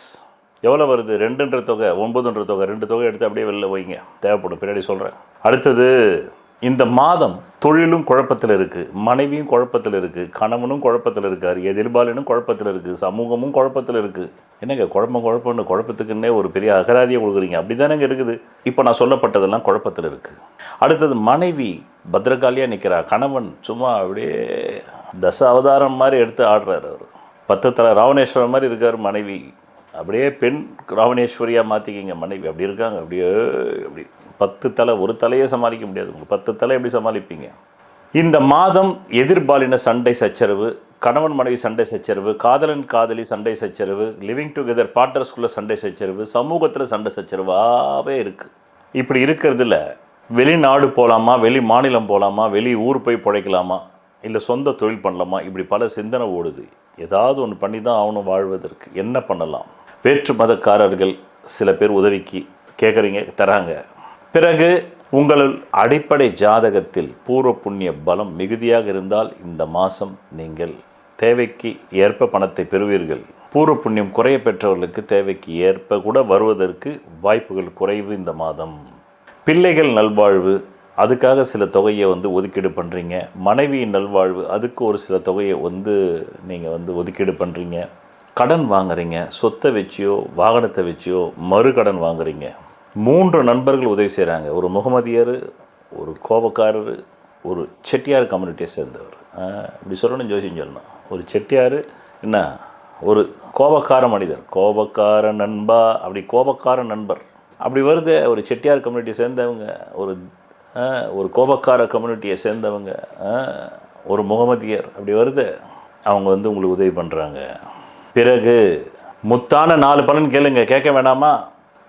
எவ்வளோ வருது? 2ன்ற தொகை, 9ன்ற தொகை, 2 தொகை எடுத்து அப்படியே வெளில வைங்க. தேவைப்படும், பின்னாடி சொல்கிறேன். அடுத்தது, இந்த மாதம் தொழிலும் குழப்பத்தில் இருக்குது, மனைவியும் குழப்பத்தில் இருக்குது, கணவனும் குழப்பத்தில் இருக்கார், எதிர்பாலினும் குழப்பத்தில் இருக்குது, சமூகமும் குழப்பத்தில் இருக்குது. என்னங்க குழப்பம்னு குழப்பத்துக்குன்னே ஒரு பெரிய அகராதியை கொடுக்குறீங்க. அப்படி தானேங்க இருக்குது. இப்போ நான் சொல்லப்பட்டதெல்லாம் குழப்பத்தில் இருக்குது. அடுத்தது, மனைவி பத்ரகாலியாக நிற்கிறா, கணவன் சும்மா அப்படியே தச அவதாரம் மாதிரி எடுத்து ஆடுறார். அவர் 10 தலை ராவணேஸ்வரர் மாதிரி இருக்கார். மனைவி அப்படியே பெண் ராவணேஸ்வரியாக மாற்றிக்கிங்க. மனைவி அப்படி இருக்காங்க. அப்படியே அப்படி 10 தலை, ஒரு தலையே சமாளிக்க முடியாது. உங்களுக்கு 10 தலை எப்படி சமாளிப்பீங்க? இந்த மாதம் எதிர்பாலின சண்டை சச்சரவு, கணவன் மனைவி சண்டை சச்சரவு, காதலன் காதலி சண்டை சச்சரவு, லிவிங் டுகெதர் பார்ட்னர்ஸ்குள்ளே சண்டை சச்சரவு, சமூகத்தில் சண்டை சச்சரவாகவே இருக்குது. இப்படி இருக்கிறதுல வெளிநாடு போகலாமா, வெளி மாநிலம் போகலாமா, வெளி ஊர் போய் பிழைக்கலாமா, இல்லை சொந்த தொழில் பண்ணலாமா, இப்படி பல சிந்தனை ஓடுது. ஏதாவது ஒன்று பண்ணி தான் ஆகணும் வாழ்வதற்கு. என்ன பண்ணலாம்? வேற்று மதக்காரர்கள் சில பேர் உதவிக்கு கேட்குறீங்க, தராங்க. பிறகு உங்கள் அடிப்படை ஜாதகத்தில் பூர்வ புண்ணிய பலம் மிகுதியாக இருந்தால் இந்த மாதம் நீங்கள் தேவைக்கு ஏற்ப பணத்தை பெறுவீர்கள். பூர்வ புண்ணியம் குறைய பெற்றவர்களுக்கு தேவைக்கு ஏற்ப கூட வருவதற்கு வாய்ப்புகள் குறைவு இந்த மாதம். பிள்ளைகள் நல்வாழ்வு, அதுக்காக சில தொகையை ஒதுக்கீடு பண்ணுறீங்க. மனைவியின் நல்வாழ்வு, அதுக்கு ஒரு சில தொகையை நீங்கள் ஒதுக்கீடு பண்ணுறீங்க. கடன் வாங்குறீங்க, சொத்தை வச்சியோ வாகனத்தை வச்சியோ மறு கடன் வாங்குறீங்க. 3 நண்பர்கள் உதவி செய்கிறாங்க. ஒரு முகமதியர், ஒரு கோபக்காரர், ஒரு செட்டியார் கம்யூனிட்டியை சேர்ந்தவர். இப்படி சொல்லணும், ஜோசியம் சொல்லணும். ஒரு செட்டியார், என்ன ஒரு கோபக்கார மனிதர், கோபக்கார நண்பா, அப்படி கோபக்கார நண்பர் அப்படி வருது. ஒரு செட்டியார் கம்யூனிட்டியை சேர்ந்தவங்க, ஒரு கோபக்கார கம்யூனிட்டியை சேர்ந்தவங்க, ஒரு முகமதியர் அப்படி வருது. அவங்க உங்களுக்கு உதவி பண்ணுறாங்க. பிறகு முத்தான 4 பலன் கேளுங்க, கேட்க வேணாமா?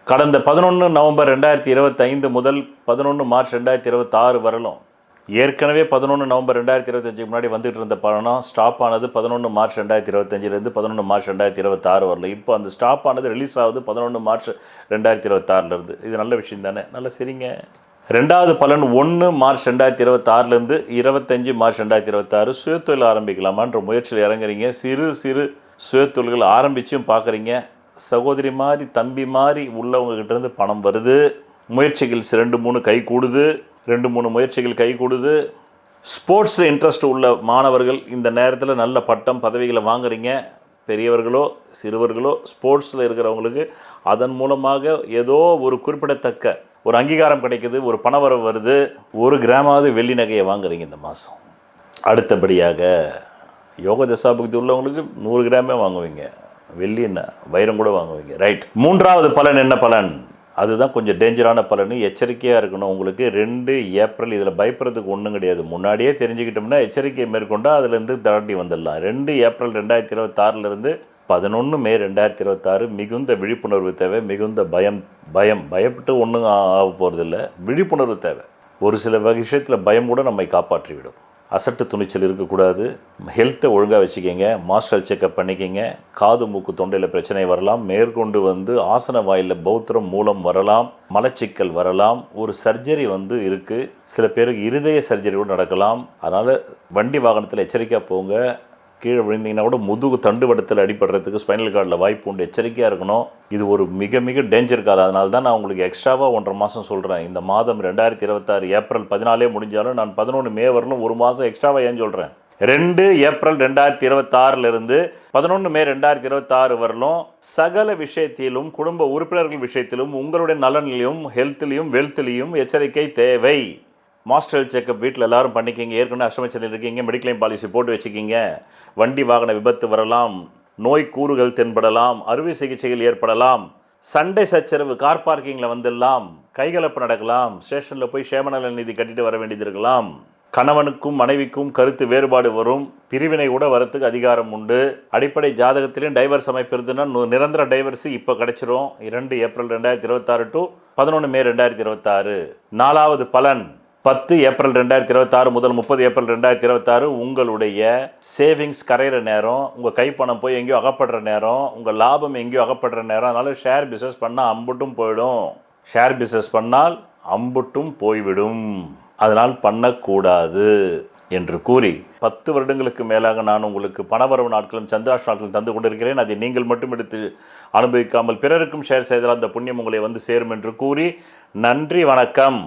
கடந்த 11 நவம்பர் 2025 முதல் 11 மார்ச் 2026 வரலும் ஏற்கனவே 11 நவம்பர் 2025 முன்னாடி வந்துட்டு இருந்த படம் ஸ்டாப் ஆனது 11 மார்ச் 2025 11 மார்ச் 2026 வரல. இப்போ அந்த ஸ்டாப் ஆனது ரிலீஸ் ஆகுது 11 மார்ச் 2026 இது நல்ல விஷயம் தானே? நல்ல சரிங்க. ரெண்டாவது பலன் 1 மார்ச் 2026 25 மார்ச் 2026 சுயத்தொழில் ஆரம்பிக்கலாமான்ற முயற்சியில் இறங்குறீங்க. சிறு சிறு சுயத்தொழில்கள் ஆரம்பிச்சும் பார்க்குறீங்க. சகோதரி மாதிரி தம்பி மாதிரி உள்ளவங்ககிட்ட இருந்து பணம் வருது. முயற்சிகள் 2-3 கை கூடுது. 2-3 முயற்சிகள் கை கூடுது. ஸ்போர்ட்ஸில் இன்ட்ரெஸ்ட் உள்ள மாணவர்கள் இந்த நேரத்தில் நல்ல பட்டம் பதவிகளை வாங்குறீங்க. பெரியவர்களோ சிறுவர்களோ ஸ்போர்ட்ஸில் இருக்கிறவங்களுக்கு அதன் மூலமாக ஏதோ ஒரு குறிப்பிடத்தக்க ஒரு அங்கீகாரம் கிடைக்குது, ஒரு பணவரவு வருது. 1 கிராமாவது வெள்ளி நகையை வாங்குறீங்க இந்த மாதம். அடுத்தபடியாக யோக தசாபுக்தி உள்ளவங்களுக்கு 100 கிராமே வாங்குவீங்க. வெள்ளி என்ன வைரம் கூட வாங்குவீங்க. ரைட். 3வது பலன் என்ன பலன்? அதுதான் கொஞ்சம் டேஞ்சரான பலன். எச்சரிக்கையாக இருக்கணும். உங்களுக்கு 2 ஏப்ரல் இதில் பயப்படுறதுக்கு ஒன்றும் கிடையாது. முன்னாடியே தெரிஞ்சுக்கிட்டோம்னா எச்சரிக்கை மேற்கொண்டால் அதுலேருந்து தாண்டி வந்துடலாம். 2 ஏப்ரல் 2026 11 மே 2026 மிகுந்த விழிப்புணர்வு தேவை. மிகுந்த பயப்பட்டு ஒன்றும் ஆக போகிறதில்ல. விழிப்புணர்வு தேவை. ஒரு சில விஷயத்தில் பயம் கூட நம்மை காப்பாற்றிவிடும். அசட்டு துணிச்சல் இருக்கக்கூடாது. ஹெல்த்தை ஒழுங்காக வச்சுக்கிங்க. மாஸ்டர் செக்கப் பண்ணிக்கிங்க. காது மூக்கு தொண்டையில் பிரச்சனை வரலாம். மேற்கொண்டு ஆசன வாயில் பௌத்திரம் மூலம் வரலாம். மலச்சிக்கல் வரலாம். ஒரு சர்ஜரி இருக்குது. சில பேருக்கு இருதய சர்ஜரி கூட நடக்கலாம். அதனால் வண்டி வாகனத்தில் எச்சரிக்கையாக போங்க. கீழே விழுந்தீங்கன்னா கூட முதுகு தண்டுவடத்தில் அடிபடுறதுக்கு ஸ்பைனல் கார்டில் வாய்ப்பு உண்டு. எச்சரிக்கையாக இருக்கணும். இது ஒரு மிக மிக டேஞ்சர் காலம். அதனால தான் நான் உங்களுக்கு எக்ஸ்ட்ராவாக 1.5 மாதம் சொல்கிறேன். இந்த மாதம் 2026 ஏப்ரல் 14 முடிஞ்சாலும் நான் 11 மே வரலும் 1 மாதம் எக்ஸ்ட்ராவாக ஏன் சொல்கிறேன்? 2 ஏப்ரல் 2026 11 மே 2026 வரலும் சகல விஷயத்திலும் குடும்ப உறுப்பினர்கள் விஷயத்திலும் உங்களுடைய நலனிலையும் ஹெல்த்லையும் வெல்த்லையும் எச்சரிக்கை தேவை. மாஸ்டர் ஹெல்த் செக்கப் வீட்டில் எல்லோரும் பண்ணிக்கிங்க. ஏற்கனவே அஷ்டமச்சனில் இருக்கீங்க, மெடிக்ளைம் பாலிசி போட்டு வச்சுக்கிங்க. வண்டி வாகன விபத்து வரலாம். நோய் கூறுகள் தென்படலாம். அறுவை சிகிச்சைகள் ஏற்படலாம். சண்டை சச்சரவு கார் பார்க்கிங்கில் வந்துடலாம். கைகலப்பு நடக்கலாம். ஸ்டேஷனில் போய் சேமநல நிதி கட்டிட்டு வர வேண்டியது இருக்கலாம். கணவனுக்கும் மனைவிக்கும் கருத்து வேறுபாடு வரும். பிரிவினை கூட வரத்துக்கு அதிகாரம் உண்டு. அடிப்படை ஜாதகத்திலையும் டைவர்ஸ் அமைப்பு இருந்துன்னா நிரந்தர டைவர்ஸு இப்போ கிடச்சிரும். 2 ஏப்ரல் 2026 to 11 மே 2026. 4வது பலன் 10 ஏப்ரல் 2026 முதல் 30 ஏப்ரல் 2026 உங்களுடைய சேவிங்ஸ் கரையிற நேரம். உங்கள் கைப்பணம் போய் எங்கேயோ அகப்படுற நேரம். உங்கள் லாபம் எங்கேயோ அகப்படுற நேரம். அதனால் ஷேர் பிஸ்னஸ் பண்ணால் அம்புட்டும் போயிடும். ஷேர் பிஸ்னஸ் பண்ணால் அம்புட்டும் போய்விடும். அதனால் பண்ணக்கூடாது என்று கூறி 10 வருடங்களுக்கு மேலாக நான் உங்களுக்கு பணவரவு நாட்களும் சந்திராஷ்ட நாட்களும் தந்து கொண்டிருக்கிறேன். அதை நீங்கள் மட்டும் எடுத்து அனுபவிக்காமல் பிறருக்கும் ஷேர் செய்தால் அந்த புண்ணியம் உங்களை வந்து சேரும் என்று கூறி நன்றி, வணக்கம்.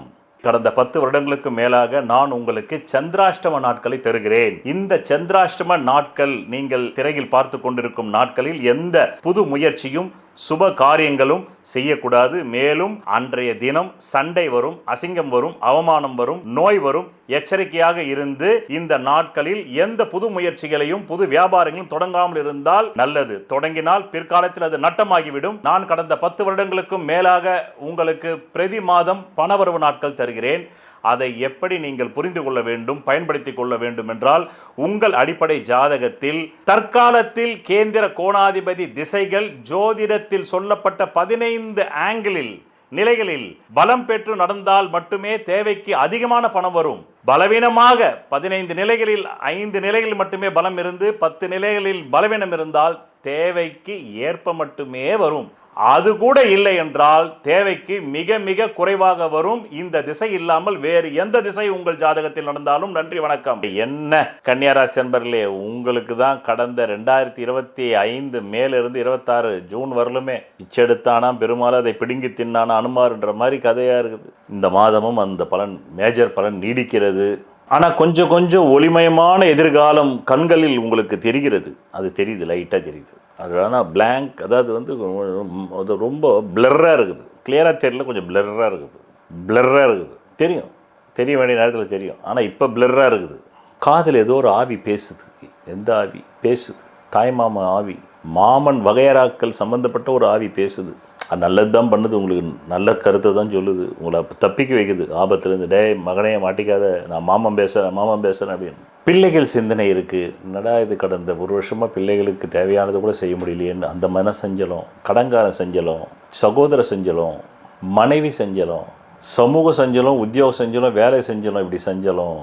கடந்த 10 வருடங்களுக்கு மேலாக நான் உங்களுக்கு சந்திராஷ்டம நாட்களை தருகிறேன். இந்த சந்திராஷ்டம நாட்கள் நீங்கள் திரையில் பார்த்து கொண்டிருக்கும் நாட்களில் எந்த புது முயற்சியும் சுப காரியங்களும் செய்யக்கூடாது. மேலும் அன்றைய தினம் சண்டை வரும், அசிங்கம் வரும், அவமானம் வரும், நோய் வரும். எச்சரிக்கையாக இருந்து இந்த நாட்களில் எந்த புது முயற்சிகளையும் புது வியாபாரங்களும் தொடங்காமல் இருந்தால் நல்லது. தொடங்கினால் பிற்காலத்தில் அது நட்டமாகிவிடும். நான் கடந்த 10 வருடங்களுக்கும் மேலாக உங்களுக்கு பிரதி மாதம் பணவரவு நாட்கள் தருகிறேன். அதை எப்படி நீங்கள் புரிந்து கொள்ள வேண்டும், பயன்படுத்திக் கொள்ள வேண்டும் என்றால் உங்கள் அடிப்படை ஜாதகத்தில் தற்காலத்தில் கேந்திர கோணாதிபதி திசைகள் ஜோதிடத்தில் சொல்லப்பட்ட 15 ஆங்கிளில் நிலைகளில் பலம் பெற்று நடந்தால் மட்டுமே தேவைக்கு அதிகமான பணம் வரும். பலவீனமாக 15 நிலைகளில் 5 நிலைகளில் மட்டுமே பலம் இருந்து 10 நிலைகளில் பலவீனம் இருந்தால் தேவைக்கு ஏற்ப மட்டுமே வரும். அது கூட இல்லை என்றால் தேவைக்கு மிக மிக குறைவாக வரும். இந்த திசை இல்லாமல் வேறு எந்த திசை உங்கள் ஜாதகத்தில் நடந்தாலும் நன்றி, வணக்கம். என்ன கன்னியாராசி அன்பர்களே, உங்களுக்கு தான் கடந்த 2025 மேலிருந்து 26 ஜூன் வரலுமே பிச்செடுத்தானா பெருமாள் அதை பிடுங்கி தின்னானா அனுமார்ன்ற மாதிரி கதையாக இருக்குது. இந்த மாதமும் அந்த பலன் மேஜர் பலன் நீடிக்கிறது. ஆனால் கொஞ்சம் கொஞ்சம் ஒளிமயமான எதிர்காலம் கண்களில் உங்களுக்கு தெரிகிறது. அது தெரியுது, லைட்டாக தெரியுது. அது ஆனால் பிளாங்க், அதாவது அது ரொம்ப பிளர்ராக இருக்குது. கிளியராக தெரியல, கொஞ்சம் பிளர்ராக இருக்குது. தெரியும், தெரிய வேண்டிய நேரத்தில் தெரியும். ஆனால் இப்போ பிளர்ராக இருக்குது. காதில் ஏதோ ஒரு ஆவி பேசுது. எந்த ஆவி பேசுது? தாய்மாமா ஆவி, மாமன் வகையறாக்கள் சம்மந்தப்பட்ட ஒரு ஆவி பேசுது. அது நல்லது தான் பண்ணுது. உங்களுக்கு நல்ல கருத்தை தான் சொல்லுது. உங்களை தப்பிக்க வைக்குது ஆபத்துலேருந்து. டே மகனையே மாட்டிக்காத, நான் மாமன் பேசுகிறேன் அப்படின்னு. பிள்ளைகள் சிந்தனை இருக்குது. என்னடா இது கடந்த 1 வருஷமாக பிள்ளைகளுக்கு தேவையானது கூட செய்ய முடியலையேன்னு அந்த மன சஞ்சலம், கடங்கார சஞ்சலம், சகோதர சஞ்சலம், மனைவி சஞ்சலம், சமூக சஞ்சலம், உத்தியோக சஞ்சலம், வேலை சஞ்சலம், இப்படி சஞ்சலம்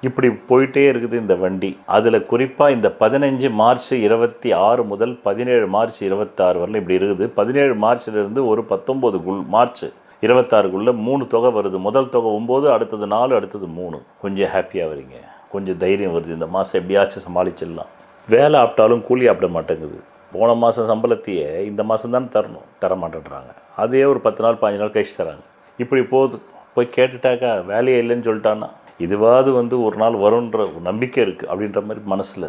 இப்படி போயிட்டே இருக்குது இந்த வண்டி. அதில் குறிப்பாக இந்த 15 மார்ச் 26 முதல் 17 மார்ச் 26 வரல இப்படி இருக்குது. 17 மார்ச்லேருந்து ஒரு 19 மார்ச் 26க்குள்ளே 3 தொகை வருது. முதல் தொகை 9, அடுத்தது 4, அடுத்தது 3. கொஞ்சம் ஹாப்பியாக வரீங்க, கொஞ்சம் தைரியம் வருது. இந்த மாதம் எப்படியாச்சும் சமாளிச்சிடலாம். வேலை ஆப்டாலும் கூலி ஆப்பிட மாட்டேங்குது. போன மாதம் சம்பளத்தையே இந்த மாதம் தான் தரணும், தர மாட்டேன்றாங்க. அதே ஒரு 10 நாள் 15 நாள் கழிச்சு தராங்க. இப்படி போகுது. போய் கேட்டுட்டாக்கா வேலையே இல்லைன்னு சொல்லிட்டான்னா இதுவாது ஒரு நாள் வரும்ன்ற நம்பிக்கை இருக்குது அப்படின்ற மாதிரி மனசில்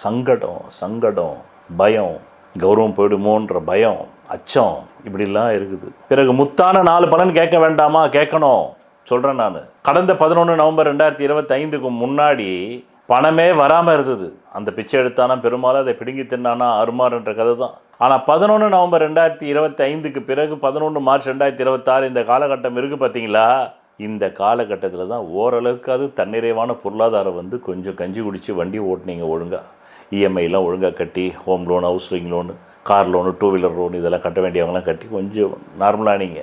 சங்கடம், பயம், கௌரவம் போயிடுமோன்ற பயம், அச்சம் இப்படிலாம் இருக்குது. பிறகு முத்தான 4 பலன் கேட்க வேண்டாமா? கேட்கணும், சொல்கிறேன் நான். கடந்த 11 நவம்பர் 2025க்கு முன்னாடி பணமே வராமல் இருந்தது. அந்த பிச்சை எடுத்தானா பெரும்பாலும் அதை பிடுங்கி தின்னானா அருமாறுன்ற கதை தான். ஆனால் 11 நவம்பர் 2025க்கு பிறகு 11 மார்ச் 2026 இந்த காலகட்டம் இருக்குது பார்த்தீங்களா? இந்த காலகட்டத்தில் தான் ஓரளவுக்கு அது தன்னிறைவான பொருளாதாரம் கொஞ்சம் கஞ்சி குடித்து வண்டி ஓட்டுனீங்க ஒழுங்காக, இஎம்ஐலாம் ஒழுங்காக கட்டி, ஹோம் லோன், ஹவுஸ்லிங் loan, car loan, 2 wheeler loan இதெல்லாம் கட்ட வேண்டியவங்களாம் கட்டி கொஞ்சம் நார்மலானீங்க.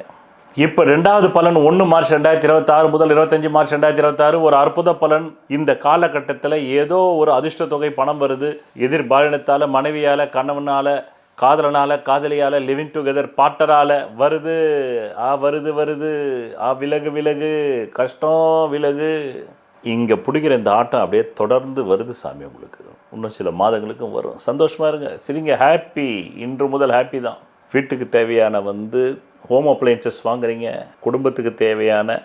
இப்போ 2வது பலன் 1 மார்ச் 2026 முதல் 25 மார்ச் 2026 ஒரு அற்புத பலன். இந்த காலகட்டத்தில் ஏதோ ஒரு அதிர்ஷ்ட தொகை பணம் வருது. எதிர்பாலினத்தால், மனைவியால், கணவனால், காதலனால், காதலியால், லிவிங் டுகெதர் பார்ட்னரால் வருது. வருது விலகு கஷ்டம் விலகு. இங்கே பிடிக்கிற இந்த ஆட்டம் அப்படியே தொடர்ந்து வருது சாமி. உங்களுக்கு இன்னும் சில மாதங்களுக்கும் வரும். சந்தோஷமாக இருங்க, சரிங்க, ஹாப்பி. இன்று முதல் ஹாப்பி தான். வீட்டுக்கு தேவையான ஹோம் அப்ளையன்சஸ் வாங்குறீங்க. குடும்பத்துக்கு தேவையான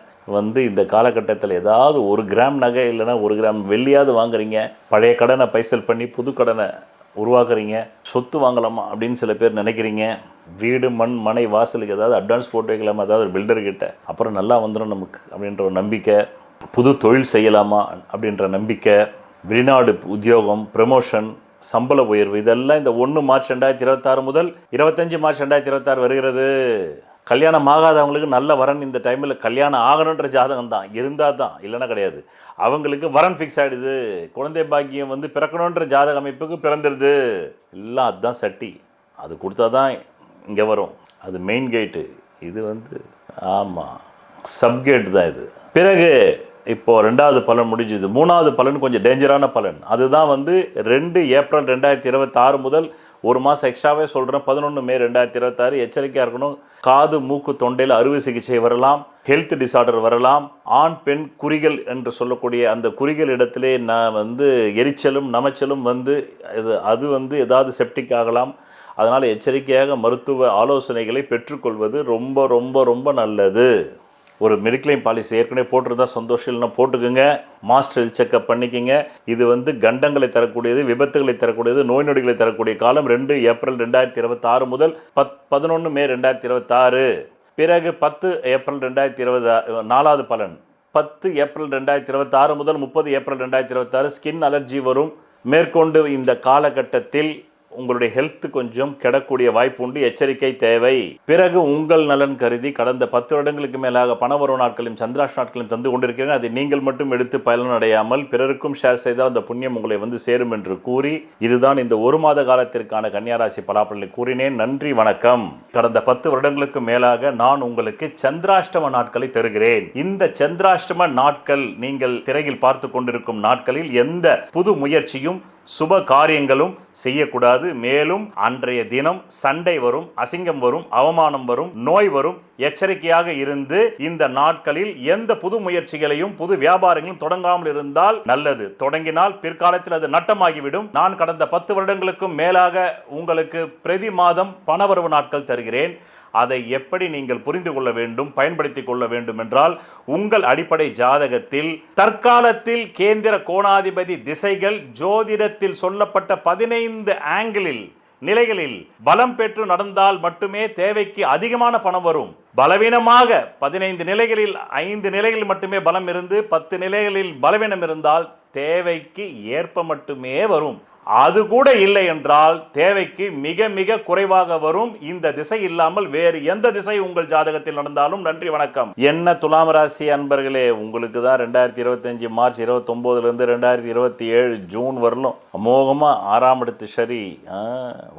இந்த காலகட்டத்தில் ஏதாவது 1 கிராம் நகை இல்லைன்னா 1 கிராம் வெள்ளியாவது வாங்குறீங்க. பழைய கடனை பைசல் பண்ணி புது கடனை உருவாக்குறீங்க. சொத்து வாங்கலாமா அப்படின்னு சில பேர் நினைக்கிறீங்க. வீடு, மண், மனை, வாசலுக்கு ஏதாவது அட்வான்ஸ் போட்டு வைக்கலாமா ஏதாவது ஒரு பில்டர்கிட்ட, அப்புறம் நல்லா வந்துடும் நமக்கு அப்படின்ற ஒரு நம்பிக்கை. புது தொழில் செய்யலாமா அப்படின்ற நம்பிக்கை. வெளிநாடு உத்தியோகம், ப்ரமோஷன், சம்பள உயர்வு, இதெல்லாம் இந்த 1 மார்ச் 2026 முதல் 25 மார்ச் 2026 வருகிறது. கல்யாணம் ஆகாதவங்களுக்கு நல்ல வரன் இந்த டைமில் கல்யாணம் ஆகணுன்ற ஜாதகம் தான் இருந்தால் தான், இல்லைன்னா கிடையாது. அவங்களுக்கு வரன் ஃபிக்ஸ் ஆகிடுது. குழந்தை பாக்கியம் பிறக்கணுன்ற ஜாதக அமைப்புக்கு பிறந்துடுது. எல்லாம் அதுதான் சட்டி. அது கொடுத்தா தான் இங்கே வரும். அது மெயின் கேட்டு. இது ஆமாம் சப்கேட் தான் இது. பிறகு இப்போது 2வது பலன் முடிஞ்சுது. 3வது பலன் கொஞ்சம் டேஞ்சரான பலன். அதுதான் 2 ஏப்ரல் 2026 முதல் 1 மாதம் எக்ஸ்ட்ராவே சொல்கிறேன். 11 மே 2026 எச்சரிக்கையாக இருக்கணும். காது, மூக்கு, தொண்டையில் அறுவை சிகிச்சை வரலாம். ஹெல்த் டிசார்டர் வரலாம். ஆண் பெண் குறிகள் என்று சொல்லக்கூடிய அந்த குறிகள் இடத்திலே நான் எரிச்சலும் நமைச்சலும் அது ஏதாவது செப்டிக் ஆகலாம். அதனால் எச்சரிக்கையாக மருத்துவ ஆலோசனைகளை பெற்றுக்கொள்வது ரொம்ப ரொம்ப ரொம்ப நல்லது. ஒரு மெடிக்ளைம் பாலிசி ஏற்கனவே போட்டிருந்தா சந்தோஷம், இல்லைன்னா போட்டுக்குங்க. மாஸ்டர் ஹெல்த் செக்அப் பண்ணிக்கங்க. இது கண்டங்களை தரக்கூடியது, விபத்துகளை தரக்கூடியது, நோய் நொடிகளை தரக்கூடிய காலம் 2 ஏப்ரல் 2026 முதல் 11 மே 2026. பிறகு 10 ஏப்ரல் 2020 4வது பலன். 10 ஏப்ரல் 2026 முதல் 30 ஏப்ரல் 2026 ஸ்கின் அலர்ஜி வரும். மேற்கொண்டு இந்த காலகட்டத்தில் உங்களுடைய ஹெல்த் கொஞ்சம் கெடக்கூடிய வாய்ப்பு உண்டு. எச்சரிக்கை தேவை. பிறகு உங்கள் நலன் கருதி கடந்த 10 வருடங்களுக்கு மேலாக பணவரவு நாட்களையும் சந்திராஷ் நாட்களையும் தந்து கொண்டிருக்கிறேன். அதை நீங்கள் மட்டும் எடுத்து பலனடையாமல் பிறருக்கும் ஷேர் செய்தால் அந்த புண்ணியம் உங்களை சேரும் என்று கூறி, இதுதான் இந்த 1 மாத காலத்திற்கான கன்னியாராசி பலாபலனை கூறினேன். நன்றி, வணக்கம். கடந்த 10 வருடங்களுக்கு மேலாக நான் உங்களுக்கு சந்திராஷ்டம நாட்களை தருகிறேன். இந்த சந்திராஷ்டம நாட்கள் நீங்கள் திரையில் பார்த்து கொண்டிருக்கும் நாட்களில் எந்த புது முயற்சியும் சுப காரியங்களும் செய்யக்கூடாது. மேலும் அன்றைய தினம் சண்டை வரும், அசிங்கம் வரும், அவமானம் வரும், நோய் வரும். எச்சரிக்கையாக இருந்து இந்த நாட்களில் எந்த புது முயற்சிகளையும் புது வியாபாரங்களும் தொடங்காமல் இருந்தால் நல்லது. தொடங்கினால் பிற்காலத்தில் அது நட்டமாகிவிடும். நான் கடந்த 10 வருடங்களுக்கும் மேலாக உங்களுக்கு பிரதி மாதம் பணவரவு நாட்கள் தருகிறேன். அதை எப்படி நீங்கள் புரிந்து கொள்ள வேண்டும், பயன்படுத்திக் கொள்ள வேண்டும் என்றால், உங்கள் அடிப்படை ஜாதகத்தில் தற்காலத்தில் கேந்திர கோணாதிபதி திசைகள் ஜோதிடத்தில் சொல்லப்பட்ட 15 ஆங்கிளில் நிலைகளில் பலம் பெற்று நடந்தால் மட்டுமே தேவைக்கு அதிகமான பணம் வரும். பலவீனமாக 15 நிலைகளில் 5 நிலைகளில் மட்டுமே பலம் இருந்து 10 நிலைகளில் பலவீனம் இருந்தால் தேவைக்கு ஏற்ப மட்டுமே வரும். அது கூட இல்லை என்றால் தேவைக்கு மிக மிக குறைவாக வரும். இந்த திசை இல்லாமல் வேறு எந்த திசை உங்கள் ஜாதகத்தில் நடந்தாலும். நன்றி, வணக்கம். என்ன துலாம் ராசி அன்பர்களே, உங்களுக்கு தான் 2025 மார்ச் 29லேருந்து 2027 ஜூன் வரலும் அமோகமாக 6ஆம் இடத்து சரி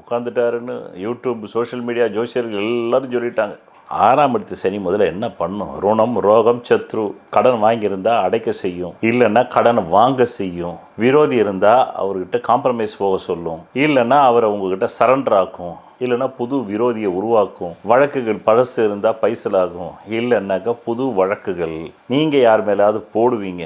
உட்காந்துட்டாருன்னு யூடியூப், சோஷியல் மீடியா, ஜோசியர்கள் எல்லாரும் சொல்லிட்டாங்க. 6ஆம் இடத்து சனி முதல்ல என்ன பண்ணும்? ருணம், ரோகம், சத்ரு. கடன் வாங்கியிருந்தா அடைக்க செய்யும், இல்லைன்னா கடனை வாங்க செய்யும். விரோதி இருந்தால் அவர்கிட்ட காம்ப்ரமைஸ் போக சொல்லும், இல்லைன்னா அவரை உங்ககிட்ட சரண்டர் ஆக்கும், இல்லைன்னா புது விரோதியை உருவாக்கும். வழக்குகள் பழசு இருந்தால் பைசலாகும், இல்லைன்னாக்கா புது வழக்குகள் நீங்கள் யார் மேலாவது போடுவீங்க.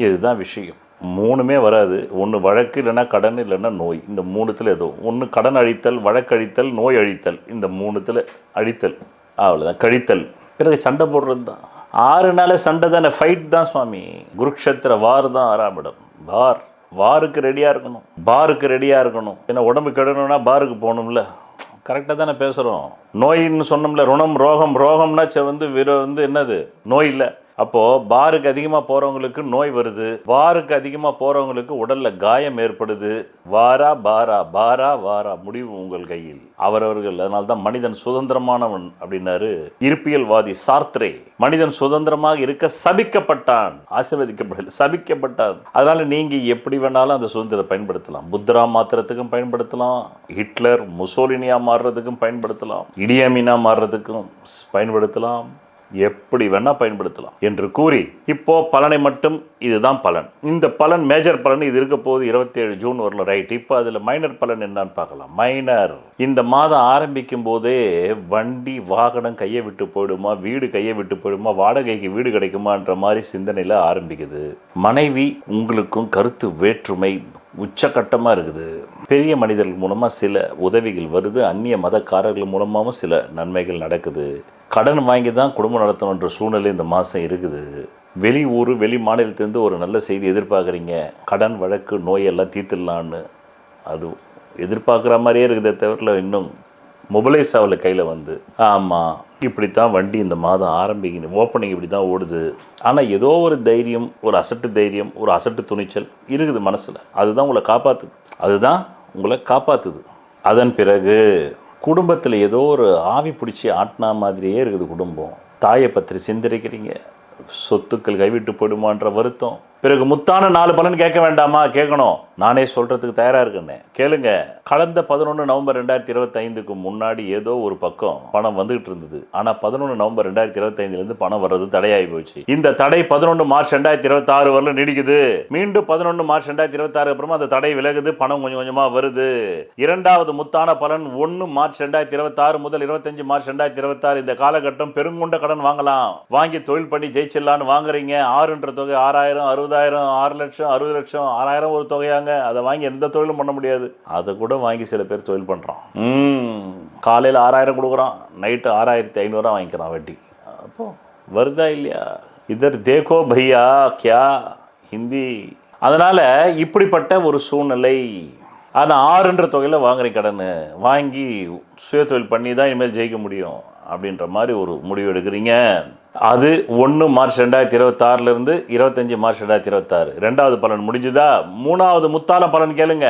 இதுதான் விஷயம். 3மே வராது. ஒன்று வழக்கு, இல்லைன்னா கடன், இல்லைன்னா நோய். இந்த 3த்தில் ஏதோ ஒன்று. கடன் அழித்தல், வழக்கு அழித்தல், நோய் அழித்தல். இந்த 3த்தில் அழித்தல், அவ்வளோதான். கழித்தல். பிறகு சண்டை போடுறது தான். 6 நாள் சண்டை தானே, ஃபைட் தான் சுவாமி. குருக்ஷேத்திர வார் தான் 6ஆம் இடம். வாருக்கு ரெடியாக இருக்கணும், பாருக்கு ரெடியாக இருக்கணும். ஏன்னா உடம்பு கெடணும்னா பாருக்கு போகணும்ல. கரெக்டாக தானே பேசுகிறோம். நோயின்னு சொன்னோம்ல, ருணம், ரோகம்னா வந்து என்னது? நோய் இல்லை. அப்போது பாருக்கு அதிகமாக போகிறவங்களுக்கு நோய் வருது, வாருக்கு அதிகமாக போகிறவங்களுக்கு உடலில் காயம் ஏற்படுது. வாரா முடிவு உங்கள் கையில். அவரவர்கள். அதனால தான் மனிதன் சுதந்திரமானவன் அப்படின்னாரு இருப்பியல்வாதி சார்த்ரே. மனிதன் சுதந்திரமாக இருக்க சபிக்கப்பட்டான், ஆசீர்வதிக்கப்படல, சபிக்கப்பட்டான். அதனால நீங்கள் எப்படி வேணாலும் அந்த சுதந்திரத்தை பயன்படுத்தலாம். புத்தரா மாத்திரத்துக்கும் பயன்படுத்தலாம், ஹிட்லர் முசோலினியா மாறுறதுக்கும் பயன்படுத்தலாம், இடியமினா மாறுறதுக்கும் பயன்படுத்தலாம், எப்படி வேணா பயன்படுத்தலாம் என்று கூறி, இப்போ பலனை மட்டும் இதுதான் பலன். இந்த பலன் மேஜர் பலன் இது இருக்க போது 27 ஜூன் வரலாம், ரைட்? இப்போ அதில் மைனர் பலன் என்னன்னு பார்க்கலாம். மைனர், இந்த மாதம் ஆரம்பிக்கும் போதே வண்டி வாகனம் கையை விட்டு போயிடுமா, வீடு கையை விட்டு போயிடுமா, வாடகைக்கு வீடு கிடைக்குமான்ற மாதிரி சிந்தனையில் ஆரம்பிக்குது. மனைவி உங்களுக்கும் கருத்து வேற்றுமை உச்சக்கட்டமாக இருக்குது. பெரிய மனிதர்கள் மூலமாக சில உதவிகள் வருது, அந்நிய மதக்காரர்கள் மூலமாகவும் சில நன்மைகள் நடக்குது. கடன் வாங்கி தான் குடும்பம் நடத்தணுன்ற சூழ்நிலை இந்த மாதம் இருக்குது. வெளி ஊர், வெளி மாநிலத்திலேருந்து ஒரு நல்ல செய்தி எதிர்பார்க்குறீங்க. கடன், வழக்கு, நோயெல்லாம் தீர்த்துடலான்னு அது எதிர்பார்க்குற மாதிரியே இருக்குதே தவிர இன்னும் மொபைலைஸ் ஆகல கையில் வந்து. ஆமாம், இப்படி தான் வண்டி இந்த மாதம் ஆரம்பிக்கணும், ஓப்பனிங் இப்படி தான் ஓடுது. ஆனால் ஏதோ ஒரு தைரியம், ஒரு அசட்டு தைரியம், ஒரு அசட்டு துணிச்சல் இருக்குது மனசில். அதுதான் உங்களை காப்பாற்றுது. அதன் பிறகு குடும்பத்தில் ஏதோ ஒரு ஆவி பிடிச்சி ஆட்டினா மாதிரியே இருக்குது குடும்பம். தாயை பற்றி சிந்தரிக்கிறீங்க, சொத்துக்கள் கைவிட்டு போயிடுமான்ற வருத்தம். பிறகு முத்தான 4 பலன் கேட்க வேண்டாமா? கேட்கணும். நானே சொல்கிறதுக்கு தயாராக இருக்கேன்னு கேளுங்க. கடந்த 11 நவம்பர் 2025க்கு முன்னாடி ஏதோ ஒரு பக்கம் பணம் வந்துகிட்டு இருந்தது. ஆனால் 11 நவம்பர் 2025லேருந்து பணம் வர்றது தடையாகி போச்சு. இந்த தடை 11 மார்ச் 2026 வரல நீடிக்குது. மீண்டும் 11 மார்ச் 2026 அப்புறமா அந்த தடை விலகுது, பணம் கொஞ்சம் கொஞ்சமாக வருது. இரண்டாவது முத்தான பலன் 1 மார்ச் 2026 முதல் 25 மார்ச் 2026 இந்த காலகட்டம் பெருங்கொண்ட கடன் வாங்கலாம். வாங்கி தொழில் பண்ணி ஜெயிச்சிடலான்னு வாங்குறீங்க. 6ன்ற தொகை 6000, 60,000, 6 லட்சம், 60 லட்சம், 6000 ஒரு தொகையாங்க. அதை வாங்கி எந்த தொழிலும் பண்ண முடியாது. அதை கூட வாங்கி சில பேர் தொழில் பண்ணுறான். காலையில் 6000 கொடுக்குறான், நைட்டு 6500 வாங்கிக்கிறான் வட்டி. அப்போ வருதா இல்லையா? இதர் தேக்கோ பையா கியா ஹிந்தி. அதனால் இப்படிப்பட்ட ஒரு சூழ்நிலை. ஆனால் 6ன்ற தொகையில் வாங்குற கடன் வாங்கி சுய தொழில் பண்ணி தான் இனிமேல் ஜெயிக்க முடியும் அப்படின்ற மாதிரி ஒரு முடிவு எடுக்கிறீங்க. அது 1 மார்ச் 2026 25 மார்ச் 2026 ரெண்டாவது பலன் முடிஞ்சுதா? மூணாவது முத்தான பலன் கேளுங்க.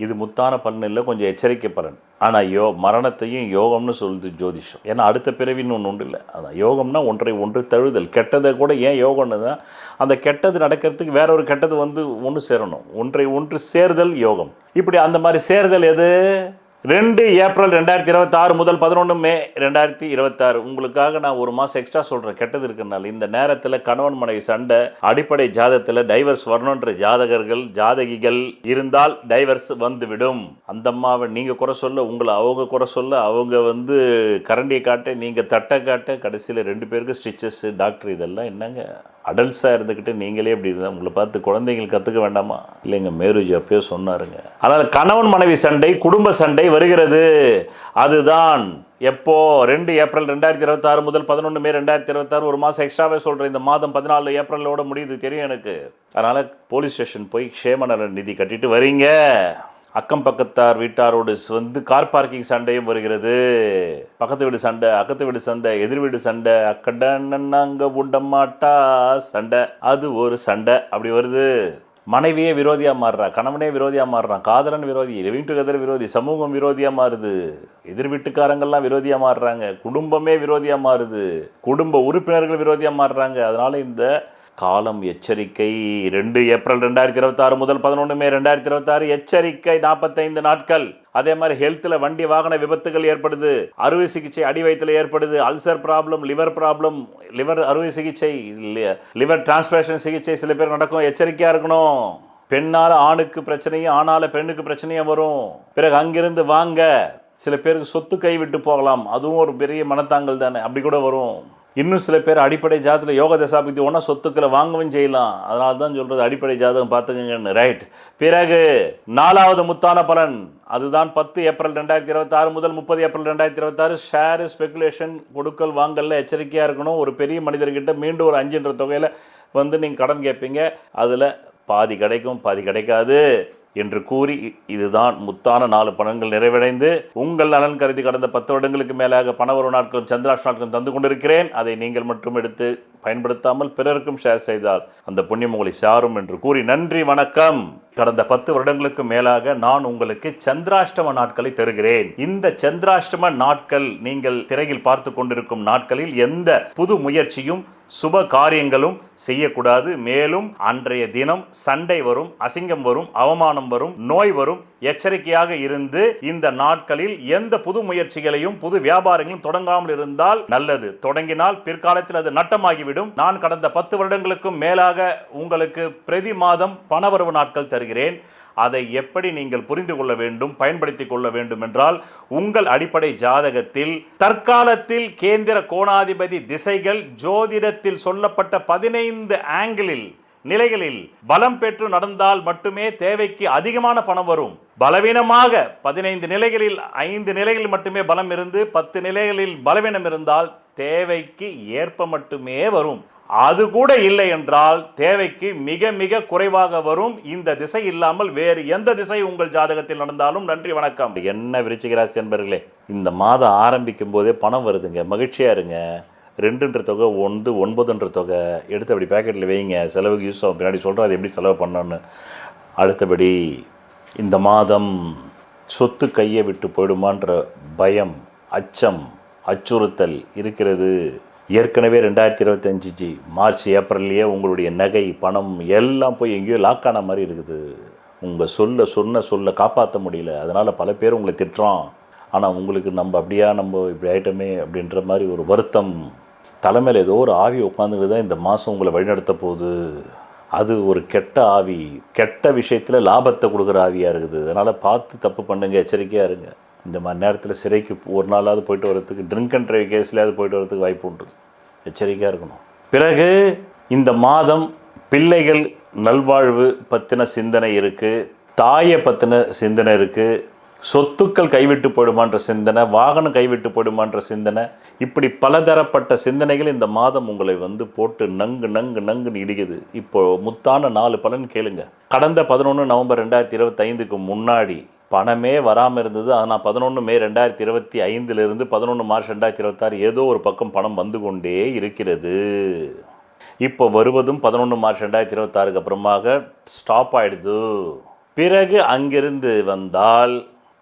இது முத்தான பலன் இல்லை, கொஞ்சம் எச்சரிக்கை பலன். ஆனால் மரணத்தையும் யோகம்னு சொல்லுது ஜோதிஷம். ஏன்னா அடுத்த பிறவின்னு ஒன்று இல்லை. அதான் யோகம்னா ஒன்றை ஒன்று தழுதல். கெட்டதை கூட ஏன் யோகம்னு தான், அந்த கெட்டது நடக்கிறதுக்கு வேற ஒரு கெட்டது ஒன்று சேரணும். ஒன்றை ஒன்று சேர்தல் யோகம். இப்படி அந்த மாதிரி சேர்தல் எது? 2 ஏப்ரல் 2026 முதல் 11 மே 2026. உங்களுக்காக நான் ஒரு மாதம் எக்ஸ்ட்ரா சொல்கிறேன், கெட்டது இருக்கிறனால. இந்த நேரத்தில் கணவன் மனைவி சண்டை, அடிப்படை ஜாதகத்தில் டைவர்ஸ் வரணுன்ற ஜாதகிகள் இருந்தால் டைவர்ஸ் வந்துவிடும். அந்த அம்மாவை நீங்கள் குறை சொல்ல, உங்களை அவங்க குறை சொல்ல, அவங்க கரண்டியை காட்ட, நீங்கள் தட்டை காட்ட, கடைசியில் 2 பேருக்கு ஸ்டிச்சஸ், டாக்டர். இதெல்லாம் என்னங்க அடல்ட்ஸாக இருந்துக்கிட்டு நீங்களே இப்படி இருந்தால் உங்களை பார்த்து குழந்தைகள் கற்றுக்க வேண்டாமா? இல்லைங்க, மேரேஜ் அப்பயே சொன்னாருங்க. அதனால் கணவன் மனைவி சண்டை, குடும்ப சண்டை வருகிறது. அதுதான் எப்போ? 2 ஏப்ரல் 2026 முதல் 11 மே 2026. ஒரு மாதம் எக்ஸ்ட்ராவே சொல்கிறேன். இந்த மாதம் 14 ஏப்ரலோட முடியுது, தெரியும் எனக்கு. அதனால் போலீஸ் ஸ்டேஷன் போய் க்ஷேம நல நிதி கட்டிட்டு வரீங்க. அக்கம் பக்கத்தார் வீட்டாரோடு கார் பார்க்கிங் சண்டையும் வருகிறது. பக்கத்து வீடு சண்டை, அக்கத்து வீடு சண்டை, எதிர் வீடு சண்டை, அக்கடன்னாங்க விடமாட்டா சண்டை, அது ஒரு சண்டை அப்படி வருது. மனைவியே விரோதியாக மாறுறா, கணவனே விரோதியாக மாறுறான், காதலன் விரோதி, லிவிங் டுகெதர் விரோதி, சமூகம் விரோதியாக மாறுது, எதிர் வீட்டுக்காரங்கள்லாம் விரோதியாக மாறுறாங்க, குடும்பமே விரோதியாக மாறுது, குடும்ப உறுப்பினர்கள் விரோதியாக மாறுறாங்க. அதனால் இந்த காலம் எச்சரிக்கை. 2 ஏப்ரல் 2026 முதல் 11 மே 2026 எச்சரிக்கை. 45 நாட்கள். அதே மாதிரி ஹெல்த்தில் வண்டி வாகன விபத்துகள் ஏற்படுது, அறுவை சிகிச்சை அடி வயிற்றில் ஏற்படுது, ulcer problem, liver problem, liver அறுவை சிகிச்சை, லிவர் டிரான்ஸ்பிளேஷன் சிகிச்சை சில பேர் நடக்கும். எச்சரிக்கையாக இருக்கணும். பெண்ணால் ஆணுக்கு பிரச்சனையும் ஆணால பெண்ணுக்கு பிரச்சனையும் வரும். பிறகு அங்கிருந்து வாங்க, சில பேருக்கு சொத்து கைவிட்டு போகலாம், அதுவும் ஒரு பெரிய மனத்தாங்கல் தானே, அப்படி கூட வரும். இன்னும் சில பேர் அடிப்படை ஜாதத்தில் யோக தசாபக்தி ஒன்றா சொத்துக்களை வாங்கவும் செய்யலாம். அதனால தான் சொல்கிறது அடிப்படை ஜாதகம் பார்த்துக்கங்கன்னு. ரைட். பிறகு 4வது முத்தான பலன், அதுதான் 10 ஏப்ரல் 2026 முதல் 30 ஏப்ரல் 2026. ஷேரு ஸ்பெகுலேஷன் கொடுக்கல் வாங்கல எச்சரிக்கையாக இருக்கணும். ஒரு பெரிய மனிதர்கிட்ட மீண்டும் ஒரு 5 தொகையில் நீங்கள் கடன் கேட்பீங்க, அதில் பாதி கிடைக்கும் பாதி கிடைக்காது என்று கூறி, இதுதான் முத்தான 4 பலன்கள் நிறைவடைந்து உங்கள் நலன் கருதி கடந்த 10 வருடங்களுக்கு மேலாக பணவரவு நாட்களும் சந்திராஷ்ட நாட்களும் தந்து கொண்டிருக்கிறேன். அதை நீங்கள் மட்டும் எடுத்து பயன்படுத்தாமல் பிறருக்கும் ஷேர் செய்தால் அந்த புண்ணியம் உங்களை சாரும் என்று கூறி நன்றி, வணக்கம். கடந்த 10 வருடங்களுக்கு மேலாக நான் உங்களுக்கு சந்திராஷ்டம நாட்களை தருகிறேன். இந்த சந்திராஷ்டம நாட்கள் நீங்கள் திரையில் பார்த்து கொண்டிருக்கும் நாட்களில் எந்த புது முயற்சியும் சுப காரியங்களும் செய்யக்கூடாது. மேலும் அன்றைய தினம் சண்டை வரும், அசிங்கம் வரும், அவமானம் வரும், நோய் வரும். எச்சரிக்கையாக இருந்து இந்த நாட்களில் எந்த புது முயற்சிகளையும் புது வியாபாரங்களும் தொடங்காமல் இருந்தால் நல்லது. தொடங்கினால் பிற்காலத்தில் அது நட்டமாகிவிடும். நான் கடந்த 10 வருடங்களுக்கும் மேலாக உங்களுக்கு பிரதி மாதம் பணவரவு நாட்கள் தருகிறேன். அதை எப்படி நீங்கள் புரிந்து கொள்ள வேண்டும், பயன்படுத்திக் கொள்ள வேண்டும் என்றால், உங்கள் அடிப்படை ஜாதகத்தில் தற்காலத்தில் கேந்திர கோணாதிபதி திசைகள் ஜோதிடத்தில் சொல்லப்பட்ட 15 ஆங்கிளில் நிலைகளில் பலம் பெற்று நடந்தால் மட்டுமே தேவைக்கு அதிகமான பணம் வரும். பலவீனமாக 15 நிலைகளில் 5 நிலைகளில் மட்டுமே பலம் இருந்து 10 நிலைகளில் பலவீனம் இருந்தால் தேவைக்கு ஏற்ப மட்டுமே வரும். அது கூட இல்லை என்றால் தேவைக்கு மிக மிக குறைவாக வரும். இந்த திசை இல்லாமல் வேறு எந்த திசை உங்கள் ஜாதகத்தில் நடந்தாலும் நன்றி, வணக்கம். என்ன விருச்சிக ராசி என்பர்களே, இந்த மாதம் ஆரம்பிக்கும் போதே பணம் வருதுங்க, மகிழ்ச்சியா இருங்க. 2 தொகை 9 தொகை எடுத்து அப்படி பேக்கெட்டில் வைங்க, செலவுக்கு யூஸ் ஆகும். பின்னாடி சொல்கிறேன் அது எப்படி செலவு பண்ணணும்னு. அடுத்தபடி இந்த மாதம் சொத்து கையை விட்டு போயிடுமான்ற பயம், அச்சம், அச்சுறுத்தல் இருக்கிறது. ஏற்கனவே 2025 மார்ச் ஏப்ரல்லையே உங்களுடைய நகை பணம் எல்லாம் போய் எங்கேயோ லாக் ஆன மாதிரி இருக்குது. உங்கள் சொல்ல காப்பாற்ற முடியல. அதனால் பல பேர் உங்களை திட்டுறோம். ஆனால் உங்களுக்கு நம்ம இப்படி ஆயிட்டோமே அப்படின்ற மாதிரி ஒரு வருத்தம், தலைமையில் ஏதோ ஒரு ஆவி உட்காந்துக்கிட்டு தான் இந்த மாதம் உங்களை வழிநடத்த போகுது. அது ஒரு கெட்ட ஆவி, கெட்ட விஷயத்தில் லாபத்தை கொடுக்குற ஆவியாக இருக்குது. அதனால் பார்த்து தப்பு பண்ணுங்க, எச்சரிக்கையாக இருங்க. இந்த மாதிரி நேரத்தில் சிறைக்கு ஒரு நாளாவது போயிட்டு வரதுக்கு, ட்ரிங்க் அண்ட் ட்ரைவ் கேஸ்லையாவது போயிட்டு வரதுக்கு வாய்ப்பு உண்டு. எச்சரிக்கையாக இருக்கணும். பிறகு இந்த மாதம் பிள்ளைகள் நல்வாழ்வு பற்றின சிந்தனை இருக்குது, தாயை பற்றின சிந்தனை இருக்குது, சொத்துக்கள் கைவிட்டு போயிடுமான்ற சிந்தனை, வாகனம் கைவிட்டு போயிடுமான்ற சிந்தனை, இப்படி பலதரப்பட்ட சிந்தனைகள் இந்த மாதம் உங்களை போட்டு நங்குன்னு இடிக்குது. இப்போ முத்தான 4 பலன் கேளுங்க. கடந்த 11 நவம்பர் 2025 முன்னாடி பணமே வராமல் இருந்தது. ஆனால் 11 மே 2025 11 மார்ச் 2026 ஏதோ ஒரு பக்கம் பணம் வந்து கொண்டே இருக்கிறது. இப்போ வருவதும் 11 மார்ச் 2026 அப்புறமாக ஸ்டாப் ஆயிடுது. பிறகு அங்கிருந்து வந்தால்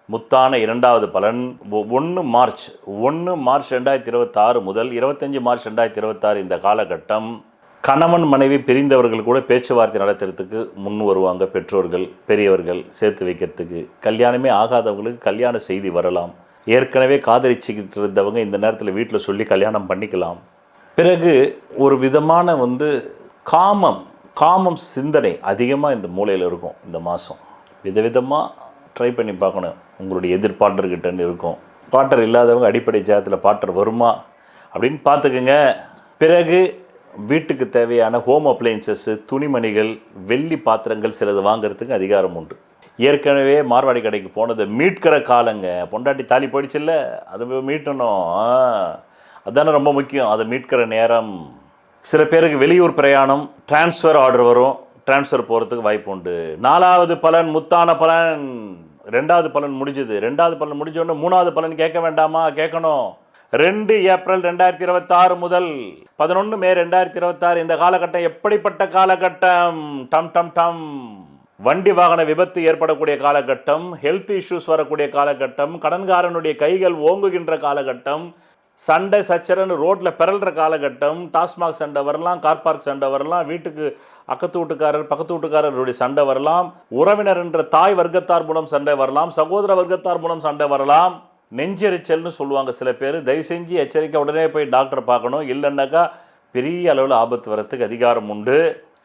முத்தான 2வது பலன் 1 மார்ச் 2026 முதல் 25 மார்ச் 2026 இந்த காலகட்டம் கணவன் மனைவி பிரிந்தவர்கள் கூட பேச்சுவார்த்தை நடத்துறதுக்கு முன் வருவாங்க. பெற்றோர்கள் பெரியவர்கள் சேர்த்து வைக்கிறதுக்கு. கல்யாணமே ஆகாதவங்களுக்கு கல்யாண செய்தி வரலாம். ஏற்கனவே காதலிச்சுக்கிட்டு இருந்தவங்க இந்த நேரத்தில் வீட்டில் சொல்லி கல்யாணம் பண்ணிக்கலாம். பிறகு ஒரு விதமான காமம் சிந்தனை அதிகமாக இந்த மூலையில் இருக்கும். இந்த மாதம் விதவிதமாக ட்ரை பண்ணி பார்க்கணும். உங்களுடைய எதிர்பார்ட்டர்கிட்டன்னு இருக்கும். பாட்டர் இல்லாதவங்க அடிப்படை ஜாதத்தில் பாட்டர் வருமா அப்படின்னு பார்த்துக்குங்க. பிறகு வீட்டுக்கு தேவையான ஹோம் அப்ளையன்சஸ், துணிமணிகள், வெள்ளி பாத்திரங்கள் சிலது வாங்கிறதுக்கு அதிகாரம் உண்டு. ஏற்கனவே மார்வாடி கடைக்கு போனதை மீட்கிற காலங்க. பொண்டாட்டி தாலி போயிடுச்சுல்ல, அதை மீட்டணும். அதுதானே ரொம்ப முக்கியம். அதை மீட்கிற நேரம். சில பேருக்கு வெளியூர் பிரயாணம், டிரான்ஸ்ஃபர் ஆர்டர் வரும். டிரான்ஸ்ஃபர் போகிறதுக்கு வாய்ப்பு உண்டு. 4வது பலன் முத்தான பலன். 2வது பலன் முடிஞ்சது. 2வது பலன் முடிஞ்சோடனே 3வது பலன் கேட்க வேண்டாமா? கேட்கணும். 2 ஏப்ரல் 2026 முதல் 11 மே 2026 இந்த காலகட்டம் எப்படிப்பட்ட காலகட்டம்? டம் வண்டி வாகன விபத்து ஏற்படக்கூடிய காலகட்டம், ஹெல்த் இஷ்யூஸ் வரக்கூடிய காலகட்டம், கடன்காரனுடைய கைகள் ஓங்குகின்ற காலகட்டம், சண்டை சச்சரன்னு ரோட்டில் பிறல்ற காலகட்டம். டாஸ்மாக் சண்டை வரலாம், கார் பார்க் சண்டை வரலாம், வீட்டுக்கு அக்கத்து வீட்டுக்காரர் பக்கத்து வீட்டுக்காரருடைய சண்டை வரலாம், உறவினர் என்ற தாய் வர்க்கத்தார் மூலம் சண்டை வரலாம், சகோதர வர்க்கத்தார் மூலம் சண்டை வரலாம். நெஞ்செரிச்சல்னு சொல்லுவாங்க சில பேர். தயவு செஞ்சு எச்சரிக்கை, உடனே போய் டாக்டரை பார்க்கணும். இல்லைன்னாக்கா பெரிய அளவில் ஆபத்து வரத்துக்கு அதிகாரம் உண்டு.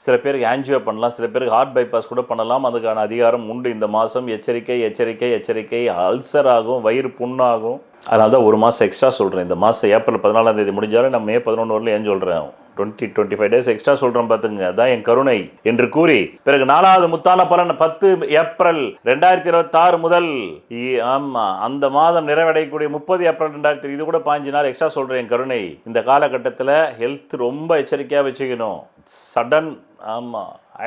சில பேருக்கு ஆன்ஜியோ பண்ணலாம், சில பேருக்கு ஹார்ட் பைபாஸ் கூட பண்ணலாம். அதுக்கான அதிகாரம் உண்டு. இந்த மாதம் எச்சரிக்கை எச்சரிக்கை எச்சரிக்கை. அல்சர் ஆகும், வயிறு புண்ணாகும். அதனால தான் ஒரு மாதம் எக்ஸ்ட்ரா சொல்கிறேன். இந்த மாதம் ஏப்ரல் 14ஆம் தேதி முடிஞ்சாலும் நான் மே 11 வரல ஏன் சொல்கிறேன், 25 டேஸ் எக்ஸ்ட்ரா சொல்கிறேன் பார்த்துங்க. அதான் என் கருணை என்று கூறி பிறகு 4வது முத்தான பலன் 10 ஏப்ரல் 2026 முதல் ஆமாம் அந்த மாதம் நிறைவடையக்கூடிய 30 ஏப்ரல் 2000, இது கூட 5 நாள் எக்ஸ்ட்ரா சொல்கிறேன் என் கருணை. இந்த காலகட்டத்தில் ஹெல்த் ரொம்ப எச்சரிக்கையாக வச்சுக்கணும். சடன்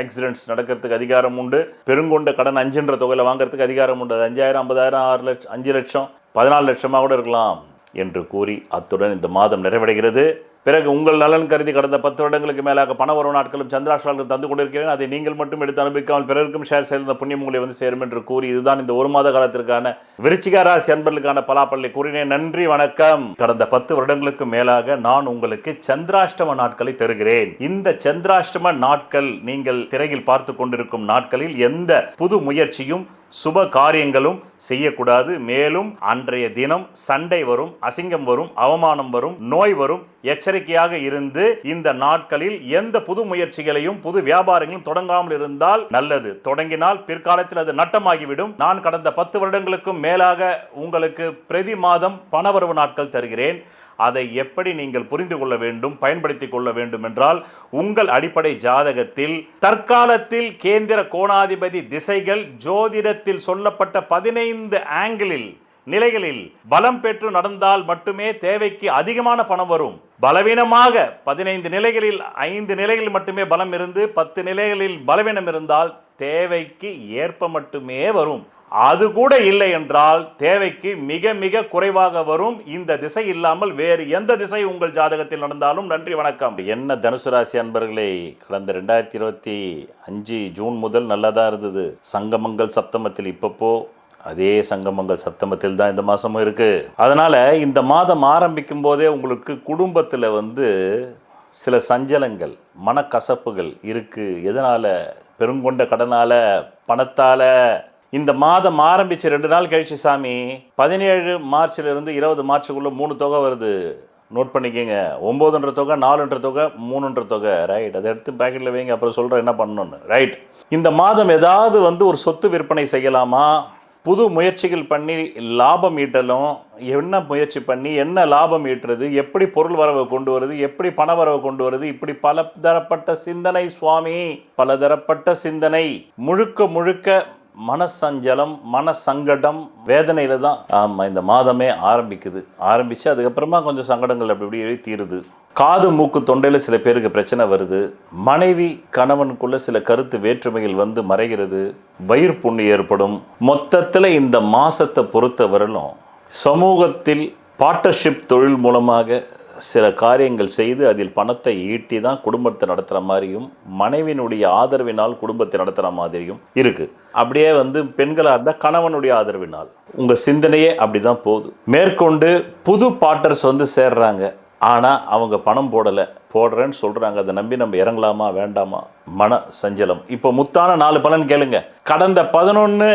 ஆக்சிடென்ட்ஸ் நடக்கிறதுக்கு அதிகாரம் உண்டு. பெருங்கொண்ட கடன் 5ன்ற தொகையில் வாங்குறதுக்கு அதிகாரம் உண்டு. அது 5000, 50,000, 6 லட்சம், 5 லட்சம், 14 லட்சமாக கூட இருக்கலாம் என்று கூறி அத்துடன் இந்த மாதம் நிறைவடைகிறது. பிறகு உங்கள் நலன் கருதி கடந்த 10 வருடங்களுக்கு மேலாக பண வரவு நாட்களும் சந்திராஷ்டிரங்களும் தந்து கொண்டிருக்கிறேன். அதை நீங்கள் மட்டும் எடுத்து அனுபவிக்காமல் பிறருக்கும் ஷேர் செய்த புண்ணியம் உங்களை வந்து சேரும் என்று கூறி இதுதான் இந்த 1 மாத காலத்திற்கான விருச்சிக ராசி அன்பர்களுக்கான பலாப்பலனை கூறினேன். நன்றி, வணக்கம். கடந்த 10 வருடங்களுக்கு மேலாக நான் உங்களுக்கு சந்திராஷ்டம நாட்களை தருகிறேன். இந்த சந்திராஷ்டம நாட்கள் நீங்கள் திரையில் பார்த்து கொண்டிருக்கும் நாட்களில் எந்த புது முயற்சியும் சுப காரியங்களும் செய்யக்கூடாது. மேலும் அன்றைய தினம் சண்டை வரும், அசிங்கம் வரும், அவமானம் வரும், நோய் வரும். எச்சரிக்கையாக இருந்து இந்த நாட்களில் எந்த புது முயற்சிகளையும் புது வியாபாரங்களும் தொடங்காமல் இருந்தால் நல்லது. தொடங்கினால் பிற்காலத்தில் அது நட்டமாகிவிடும். நான் கடந்த 10 வருடங்களுக்கும் மேலாக உங்களுக்கு பிரதி மாதம் பணவரவு நாட்கள் தருகிறேன். அதை எப்படி நீங்கள் புரிந்து கொள்ள வேண்டும், பயன்படுத்திக் கொள்ள வேண்டும் என்றால் உங்கள் அடிப்படை ஜாதகத்தில் தற்காலத்தில் கேந்திர கோணாதிபதி திசைகள் ஜோதிடத்தில் சொல்லப்பட்ட 15 ஆங்கிளில் நிலைகளில் பலம் பெற்று நடந்தால் மட்டுமே தேவைக்கு அதிகமான பணம் வரும். பலவீனமாக 15 நிலைகளில் 5 நிலைகளில் மட்டுமே பலம் இருந்து 10 நிலைகளில் பலவீனம் இருந்தால் தேவைக்கு ஏற்ப மட்டுமே வரும். அது கூட இல்லை என்றால் தேவைக்கு மிக மிக குறைவாக வரும். இந்த திசை இல்லாமல் வேறு எந்த திசை உங்கள் ஜாதகத்தில் நடந்தாலும். நன்றி, வணக்கம். என்ன தனுசு ராசி அன்பர்களே, கடந்த 2025 ஜூன் முதல் நல்லதாக இருந்தது. சங்கமங்கள் சப்தமத்தில் இப்பப்போ அதே சங்கமங்கள் சப்தமத்தில் தான் இந்த மாதமும் இருக்குது. அதனால் இந்த மாதம் ஆரம்பிக்கும் போதே உங்களுக்கு குடும்பத்தில் சில சஞ்சலங்கள், மனக்கசப்புகள் இருக்குது. எதனால்? பெருங்கொண்ட கடனால், பணத்தால். இந்த மாதம் ஆரம்பித்து 2 நாள் கழிச்சு சாமி 17 மார்ச்சிலிருந்து 20 மார்ச்சுக்குள்ளே 3 தொகை வருது. நோட் பண்ணிக்கோங்க. 9ன்ற தொகை, 4ன்ற தொகை, 3ன்ற தொகை. ரைட், அதை எடுத்து பேக்கெட்டில் வைங்க, அப்புறம் சொல்கிறேன் என்ன பண்ணணுன்னு. ரைட், இந்த மாதம் ஏதாவது ஒரு சொத்து விற்பனை செய்யலாமா, புது முயற்சிகள் பண்ணி லாபம் ஈட்டலும். என்ன முயற்சி பண்ணி என்ன லாபம் ஈட்டுறது, எப்படி பொருள் வரவை கொண்டு வருது, எப்படி பண வரவை கொண்டு வருது, இப்படி பல தரப்பட்ட சிந்தனை சுவாமி, பல தரப்பட்ட சிந்தனை. முழுக்க முழுக்க மனசஞ்சலம், மனசங்கடம், வேதனையில தான் இந்த மாதமே ஆரம்பிச்சு அதுக்கப்புறமா கொஞ்சம் சங்கடங்கள் அப்படி இப்படி தீருது. காது மூக்கு தொண்டையில் சில பேருக்கு பிரச்சனை வருது. மனைவி கணவனுக்குள்ள சில கருத்து வேற்றுமைகள் மறைகிறது. வயிறு புண்ணு ஏற்படும். மொத்தத்தில் இந்த மாசத்தை பொறுத்த வரலும் சமூகத்தில் பார்ட்னர்ஷிப் தொழில் மூலமாக சில காரியங்கள் செய்து அதில் பணத்தை ஈட்டி தான் குடும்பத்தை நடத்துகிற மாதிரியும், மனைவியினுடைய ஆதரவினால் குடும்பத்தை நடத்துகிற மாதிரியும் இருக்குது. அப்படியே பெண்களாக இருந்தால் கணவனுடைய ஆதரவினால் உங்கள் சிந்தனையே அப்படி தான் போகுது. மேற்கொண்டு புது பார்ட்னர்ஸ் சேர்றாங்க. ஆனால் அவங்க பணம் போடுறேன்னு சொல்கிறாங்க. அதை நம்பி நம்ம இறங்கலாமா வேண்டாமா? மன சஞ்சலம். இப்போ முத்தான 4 பலன் கேளுங்க. கடந்த 11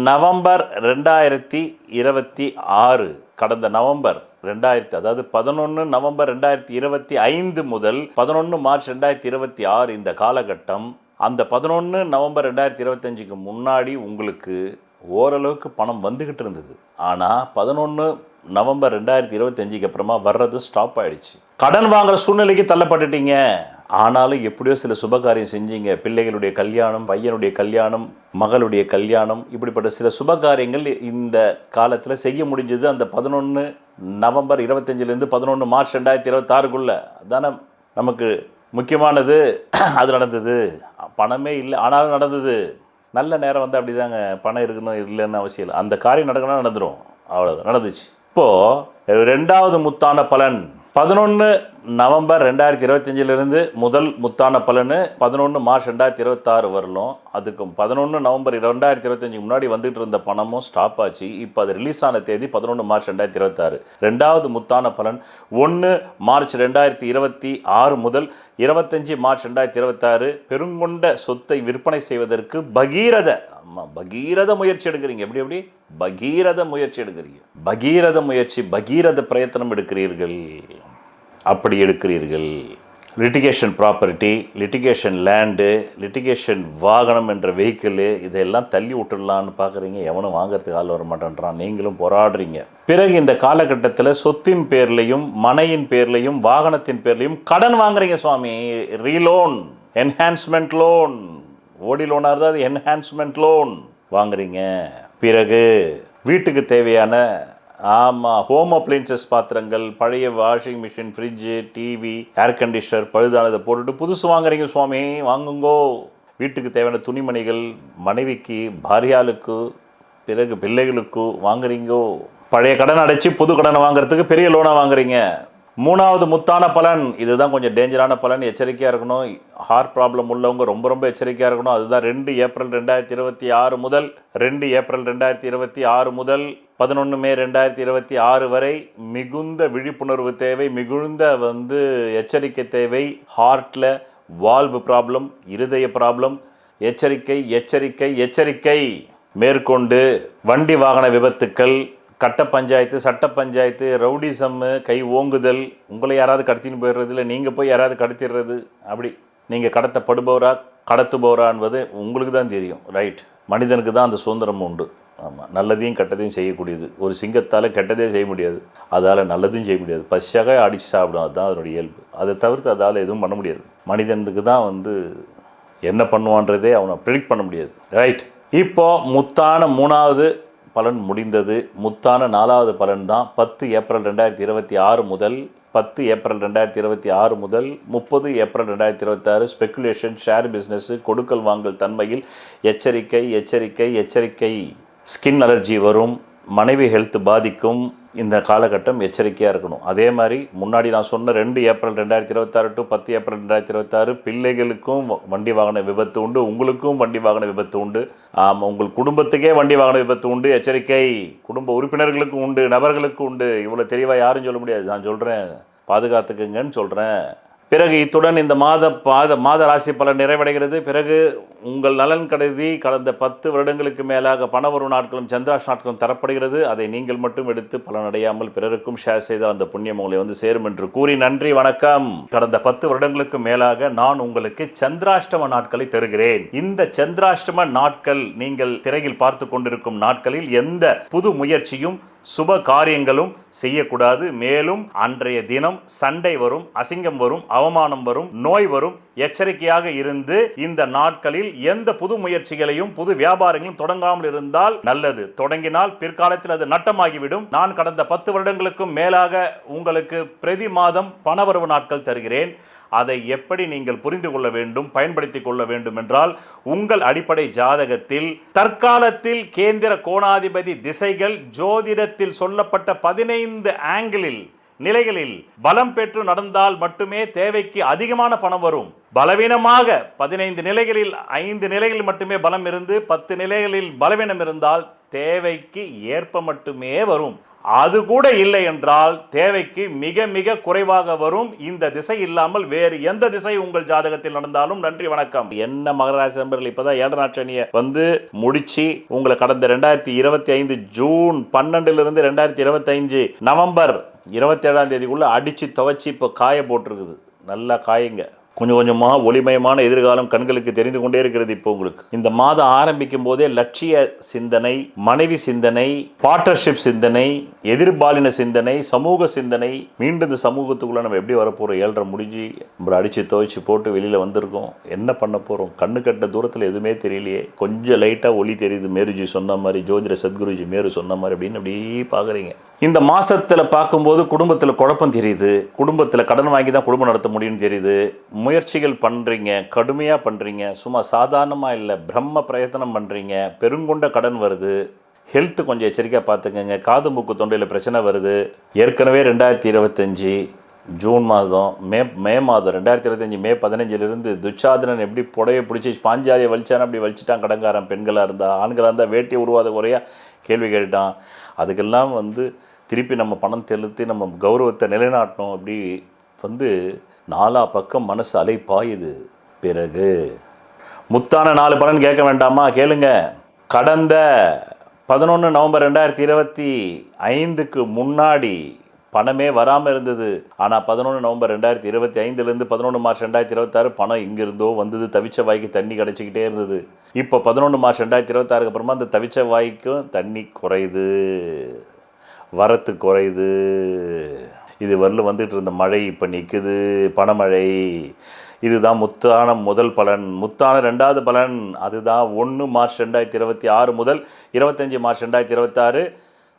நவம்பர் 2026, கடந்த நவம்பர் 2000, அதாவது 11 நவம்பர் 2025 முதல் 11 மார்ச் 2026 இந்த காலகட்டம், அந்த 11 நவம்பர் 2025க்கு முன்னாடி உங்களுக்கு ஓரளவுக்கு பணம் வந்துக்கிட்டு இருந்தது. ஆனால் 11 நவம்பர் 2025க்கு அப்புறமா வர்றது ஸ்டாப் ஆயிடுச்சு. கடன் வாங்குற சூழ்நிலைக்கு தள்ளப்பட்டுட்டீங்க. ஆனாலும் எப்படியோ சில சுபகாரியம் செஞ்சீங்க. பிள்ளைகளுடைய கல்யாணம், பையனுடைய கல்யாணம், மகளுடைய கல்யாணம், இப்படிப்பட்ட சில சுபகாரியங்கள் இந்த காலத்தில் செய்ய முடிஞ்சது. அந்த 11 நவம்பர் 25லேருந்து 11 மார்ச் 2026க்குள்ள தானே நமக்கு முக்கியமானது. அது நடந்தது. பணமே இல்லை, ஆனாலும் நடந்தது. நல்ல நேரம் அப்படி தாங்க. பணம் இருக்கணும் இல்லைன்னு அவசியம் இல்லை. அந்த காரியம் நடக்கணும், நடந்துடும். அவ்வளோதான், நடந்துச்சு. இப்போது 2வது முத்தான பலன் 11 நவம்பர் 2025 முதல் முத்தான பலன் 11 மார்ச் 2026 வரலும். அதுக்கும் 11 நவம்பர் 2025 முன்னாடி வந்துட்டு இருந்த பணமும் ஸ்டாப் ஆச்சு. இப்போ அது ரிலீஸ் ஆன தேதி 11 மார்ச் 2026. ரெண்டாவது முத்தான பலன் 1 மார்ச் 2026 முதல் 25 மார்ச் 2026. பெருங்கொண்ட சொத்தை விற்பனை செய்வதற்கு பகீரத முயற்சி எடுக்கிறீங்க. எப்படி பகீரத முயற்சி எடுக்கிறீங்க. பகீரத பிரயத்தனம் எடுக்கிறீர்கள். அப்படி எடுக்கிறீர்கள். Litigation property, litigation land, litigation வாகனம் என்ற வெஹிக்கிள், இதெல்லாம் தள்ளி விட்டுடலான்னு பார்க்குறீங்க. எவனும் வாங்கிறதுக்கு ஆள் வர மாட்டேன்றான். நீங்களும் போராடுறீங்க. பிறகு இந்த காலகட்டத்தில் சொத்தின் பேர்லையும், மனையின் பேர்லையும், வாகனத்தின் பேர்லையும் கடன் வாங்குறீங்க சுவாமி. ரீலோன், என்ஹான்ஸ்மெண்ட் லோன், ஓடி லோனாக இருந்தால் அது என்ஹான்ஸ்மெண்ட் லோன் வாங்குறீங்க. பிறகு வீட்டுக்கு தேவையான ஹோம் அப்ளைன்சஸ் பாத்திரங்கள், பழைய washing machine, fridge, TV, air conditioner பழுதானதை போட்டுட்டு புதுசு வாங்குறீங்க சுவாமி. வாங்குங்கோ. வீட்டுக்கு தேவையான துணிமணிகள், மனைவிக்கு, பாரியாளுக்கு, பிறகு பிள்ளைகளுக்கு வாங்குறீங்கோ. பழைய கடன் அடைச்சி புது கடனை வாங்குறதுக்கு பெரிய லோனாக வாங்குறீங்க. மூணாவது முத்தான பலன், இதுதான் கொஞ்சம் டேஞ்சரான பலன். எச்சரிக்கையாக இருக்கணும். ஹார்ட் ப்ராப்ளம் உள்ளவங்க ரொம்ப எச்சரிக்கையாக இருக்கணும். அதுதான் 2 ஏப்ரல் 2026 முதல் 2 ஏப்ரல் 2026 முதல் 11 மே 2026 வரை மிகுந்த விழிப்புணர்வு தேவை, மிகுந்த எச்சரிக்கை தேவை. ஹார்ட்டில் வால்வு ப்ராப்ளம், இருதய ப்ராப்ளம், எச்சரிக்கை எச்சரிக்கை எச்சரிக்கை. மேற்கொண்டு வண்டி வாகன விபத்துக்கள், கட்ட பஞ்சாயத்து, சட்ட பஞ்சாயத்து, ரவுடிசம்மு, கை ஓங்குதல், உங்களை யாராவது கடத்தின்னு போயிடுறது, இல்லை நீங்கள் போய் யாராவது கடத்திடுறது, அப்படி நீங்கள் கடத்தப்படுபவரா கடத்துபவரா என்பது உங்களுக்கு தான் தெரியும். ரைட். மனிதனுக்கு தான் அந்த சுதந்திரம் உண்டு. ஆமாம், நல்லதையும் கெட்டதையும் செய்யக்கூடியது. ஒரு சிங்கத்தால் கெட்டதே செய்ய முடியாது, அதால் நல்லதையும் செய்ய முடியாது. பசியாக அடித்து சாப்பிடும், அதுதான் அதனுடைய இயல்பு. அதை தவிர்த்து அதால் எதுவும் பண்ண முடியாது. மனிதனுக்கு தான் என்ன பண்ணுவான்றதே அவனை ப்ரிடிக்ட் பண்ண முடியாது. ரைட். இப்போது முத்தான 3வது பலன் முடிந்தது. முத்தான 4வது பலன் தான் 10 ஏப்ரல் 2026 முதல் 10 ஏப்ரல் 2026 முதல் 30 ஏப்ரல் 2026. ஸ்பெக்குலேஷன், ஷேர் பிஸ்னஸ், கொடுக்கல் வாங்கல் தன்மையில் எச்சரிக்கை எச்சரிக்கை எச்சரிக்கை. ஸ்கின் அலர்ஜி வரும், மனைவி ஹெல்த் பாதிக்கும். இந்த காலகட்டம் எச்சரிக்கையாக இருக்கணும். அதே மாதிரி முன்னாடி நான் சொன்ன 2 ஏப்ரல் 2026 டு 10 ஏப்ரல் 2026 பிள்ளைகளுக்கும் வண்டி வாகன விபத்து உண்டு, உங்களுக்கும் வண்டி வாகன விபத்து உண்டு. ஆமாம், உங்கள் குடும்பத்துக்கே வண்டி வாகன விபத்து உண்டு. எச்சரிக்கை. குடும்ப உறுப்பினர்களுக்கும் உண்டு, நபர்களுக்கு உண்டு. இவ்வளோ தெளிவாக யாரும் சொல்ல முடியாது. நான் சொல்கிறேன், பாதுகாத்துக்குங்கன்னு சொல்கிறேன். பிறகு இத்துடன் இந்த மாத ராசி பலன் நிறைவடைகிறது. பிறகு உங்கள் நலன் கருதி கடந்த 10 வருடங்களுக்கு மேலாக பணவரும் நாட்களும் சந்திராஷ் நாட்களும் தரப்படுகிறது. அதை நீங்கள் மட்டும் எடுத்து பலனடையாமல் பிறருக்கும் ஷேர் செய்தால் அந்த புண்ணியம் உங்களை சேரும் என்று கூறி நன்றி, வணக்கம். கடந்த 10 வருடங்களுக்கு மேலாக நான் உங்களுக்கு சந்திராஷ்டம நாட்களை தருகிறேன். இந்த சந்திராஷ்டம நாட்கள் நீங்கள் திரையில் பார்த்து கொண்டிருக்கும் நாட்களில் எந்த புது முயற்சியும் சுப காரியங்களும் செய்யக்கூடாது. மேலும் அன்றைய தினம் சண்டை வரும், அசிங்கம் வரும், அவமானம் வரும், நோய் வரும். எச்சரிக்கையாக இருந்து இந்த நாட்களில் எந்த புது முயற்சிகளையும் புது வியாபாரங்களும் தொடங்காமல் இருந்தால் நல்லது. தொடங்கினால் பிற்காலத்தில் அது நட்டமாகிவிடும். நான் கடந்த 10 வருடங்களுக்கும் மேலாக உங்களுக்கு பிரதி மாதம் பணவரவு நாட்கள் தருகிறேன். அதை எப்படி நீங்கள் புரிந்து கொள்ள வேண்டும், பயன்படுத்திக் கொள்ள வேண்டும் என்றால், உங்கள் அடிப்படை ஜாதகத்தில் தற்காலத்தில் கேந்திர கோணாதிபதி திசைகள் ஜோதிடத்தில் சொல்லப்பட்ட 15 ஆங்கிளில் நிலைகளில் பலம் பெற்று நடந்தால் மட்டுமே தேவைக்கு அதிகமான பணம் வரும். பலவீனமாக 15 நிலைகளில் 5 நிலைகளில் மட்டுமே பலம் இருந்து 10 நிலைகளில் பலவீனம் இருந்தால் தேவைக்கு ஏற்ப மட்டுமே வரும். அது கூட இல்லை என்றால் தேவைக்கு மிக மிக குறைவாக வரும். இந்த திசை இல்லாமல் வேறு எந்த திசை உங்கள் ஜாதகத்தில் நடந்தாலும் நன்றி, வணக்கம். என்ன மகராசி நண்பர்கள், இப்பதான் 7 நாள் சனியை முடிச்சு உங்களை கடந்த 2025 ஜூன் 12 2025 நவம்பர் 27ஆம் தேதிக்குள்ள அடிச்சு துவைச்சி இப்போ காய போட்டிருக்குது. நல்லா காயுங்க. கொஞ்சம் கொஞ்சமாக ஒளிமயமான எதிர்காலம் கண்களுக்கு தெரிந்து கொண்டே இருக்கிறது. இப்போ உங்களுக்கு இந்த மாதம் ஆரம்பிக்கும் போதே லட்சிய சிந்தனை, மனைவி சிந்தனை, பார்ட்னர்ஷிப் சிந்தனை, எதிர்பாலின சிந்தனை, சமூக சிந்தனை. மீண்டும் இந்த சமூகத்துக்குள்ள நம்ம எப்படி வரப்போகிறோம்? 7:30 முடிஞ்சு நம்மளை அடித்து துவைச்சு போட்டு வெளியில் வந்திருக்கோம். என்ன பண்ண போகிறோம்? கண்ணு கட்ட தூரத்தில் எதுவுமே தெரியலையே. கொஞ்சம் லைட்டாக ஒளி தெரியுது. மேருஜி சொன்ன மாதிரி, ஜோதிட சத்குருஜி மேரு சொன்ன மாதிரி அப்படின்னு அப்படியே பார்க்குறீங்க. இந்த மாதத்தில் பார்க்கும்போது குடும்பத்தில் குழப்பம் தெரியுது. குடும்பத்தில் கடன் வாங்கி தான் குடும்பம் நடத்த முடியும்னு தெரியுது. முயற்சிகள் பண்ணுறீங்க, கடுமையாக பண்ணுறீங்க, சும்மா சாதாரணமாக இல்லை, பிரம்ம பிரயத்தனம் பண்ணுறீங்க. பெருங்கொண்ட கடன் வருது. ஹெல்த்து கொஞ்சம் எச்சரிக்கையாக பார்த்துக்கங்க. காது மூக்கு தொண்டையில் பிரச்சனை வருது. ஏற்கனவே 2025 ஜூன் மாதம் மே மாதம் 2025 மே 15 துச்சாதனன் எப்படி புடையை பிடிச்சி பாஞ்சாலியை வலிச்சான அப்படி வலிச்சிட்டான் கடங்காரன். பெண்களாக இருந்தால் ஆண்களாக இருந்தால் வேட்டியை உருவாத குறையா கேள்வி கேட்டான். அதுக்கெல்லாம் திருப்பி நம்ம பணம் செலுத்தி நம்ம கௌரவத்தை நிலைநாட்டணும். அப்படி நாலா பக்கம் மனசு அலை பாயுது. பிறகு முத்தான 4 பலன் கேட்க வேண்டாமா? கேளுங்க. கடந்த 11 நவம்பர் 2025க்கு முன்னாடி பணமே வராமல் இருந்தது. ஆனால் 11 நவம்பர் 2025 11 மார்ச் 2026 பணம் இங்கிருந்தோ வந்தது. தவிச்ச வாய்க்கு தண்ணி கிடச்சிக்கிட்டே இருந்தது. இப்போ 11 மார்ச் 2026 அப்புறமா அந்த தவிச்ச வாய்க்கும் தண்ணி குறையுது, வரத்து குறையுது. இது வரல வந்துட்டு இருந்த மழை இப்போ நிற்குது, பணமழை. இதுதான் முத்தான முதல் பலன். முத்தான 2வது பலன் அதுதான் 1 மார்ச் 2026 முதல் 25 மார்ச் 2026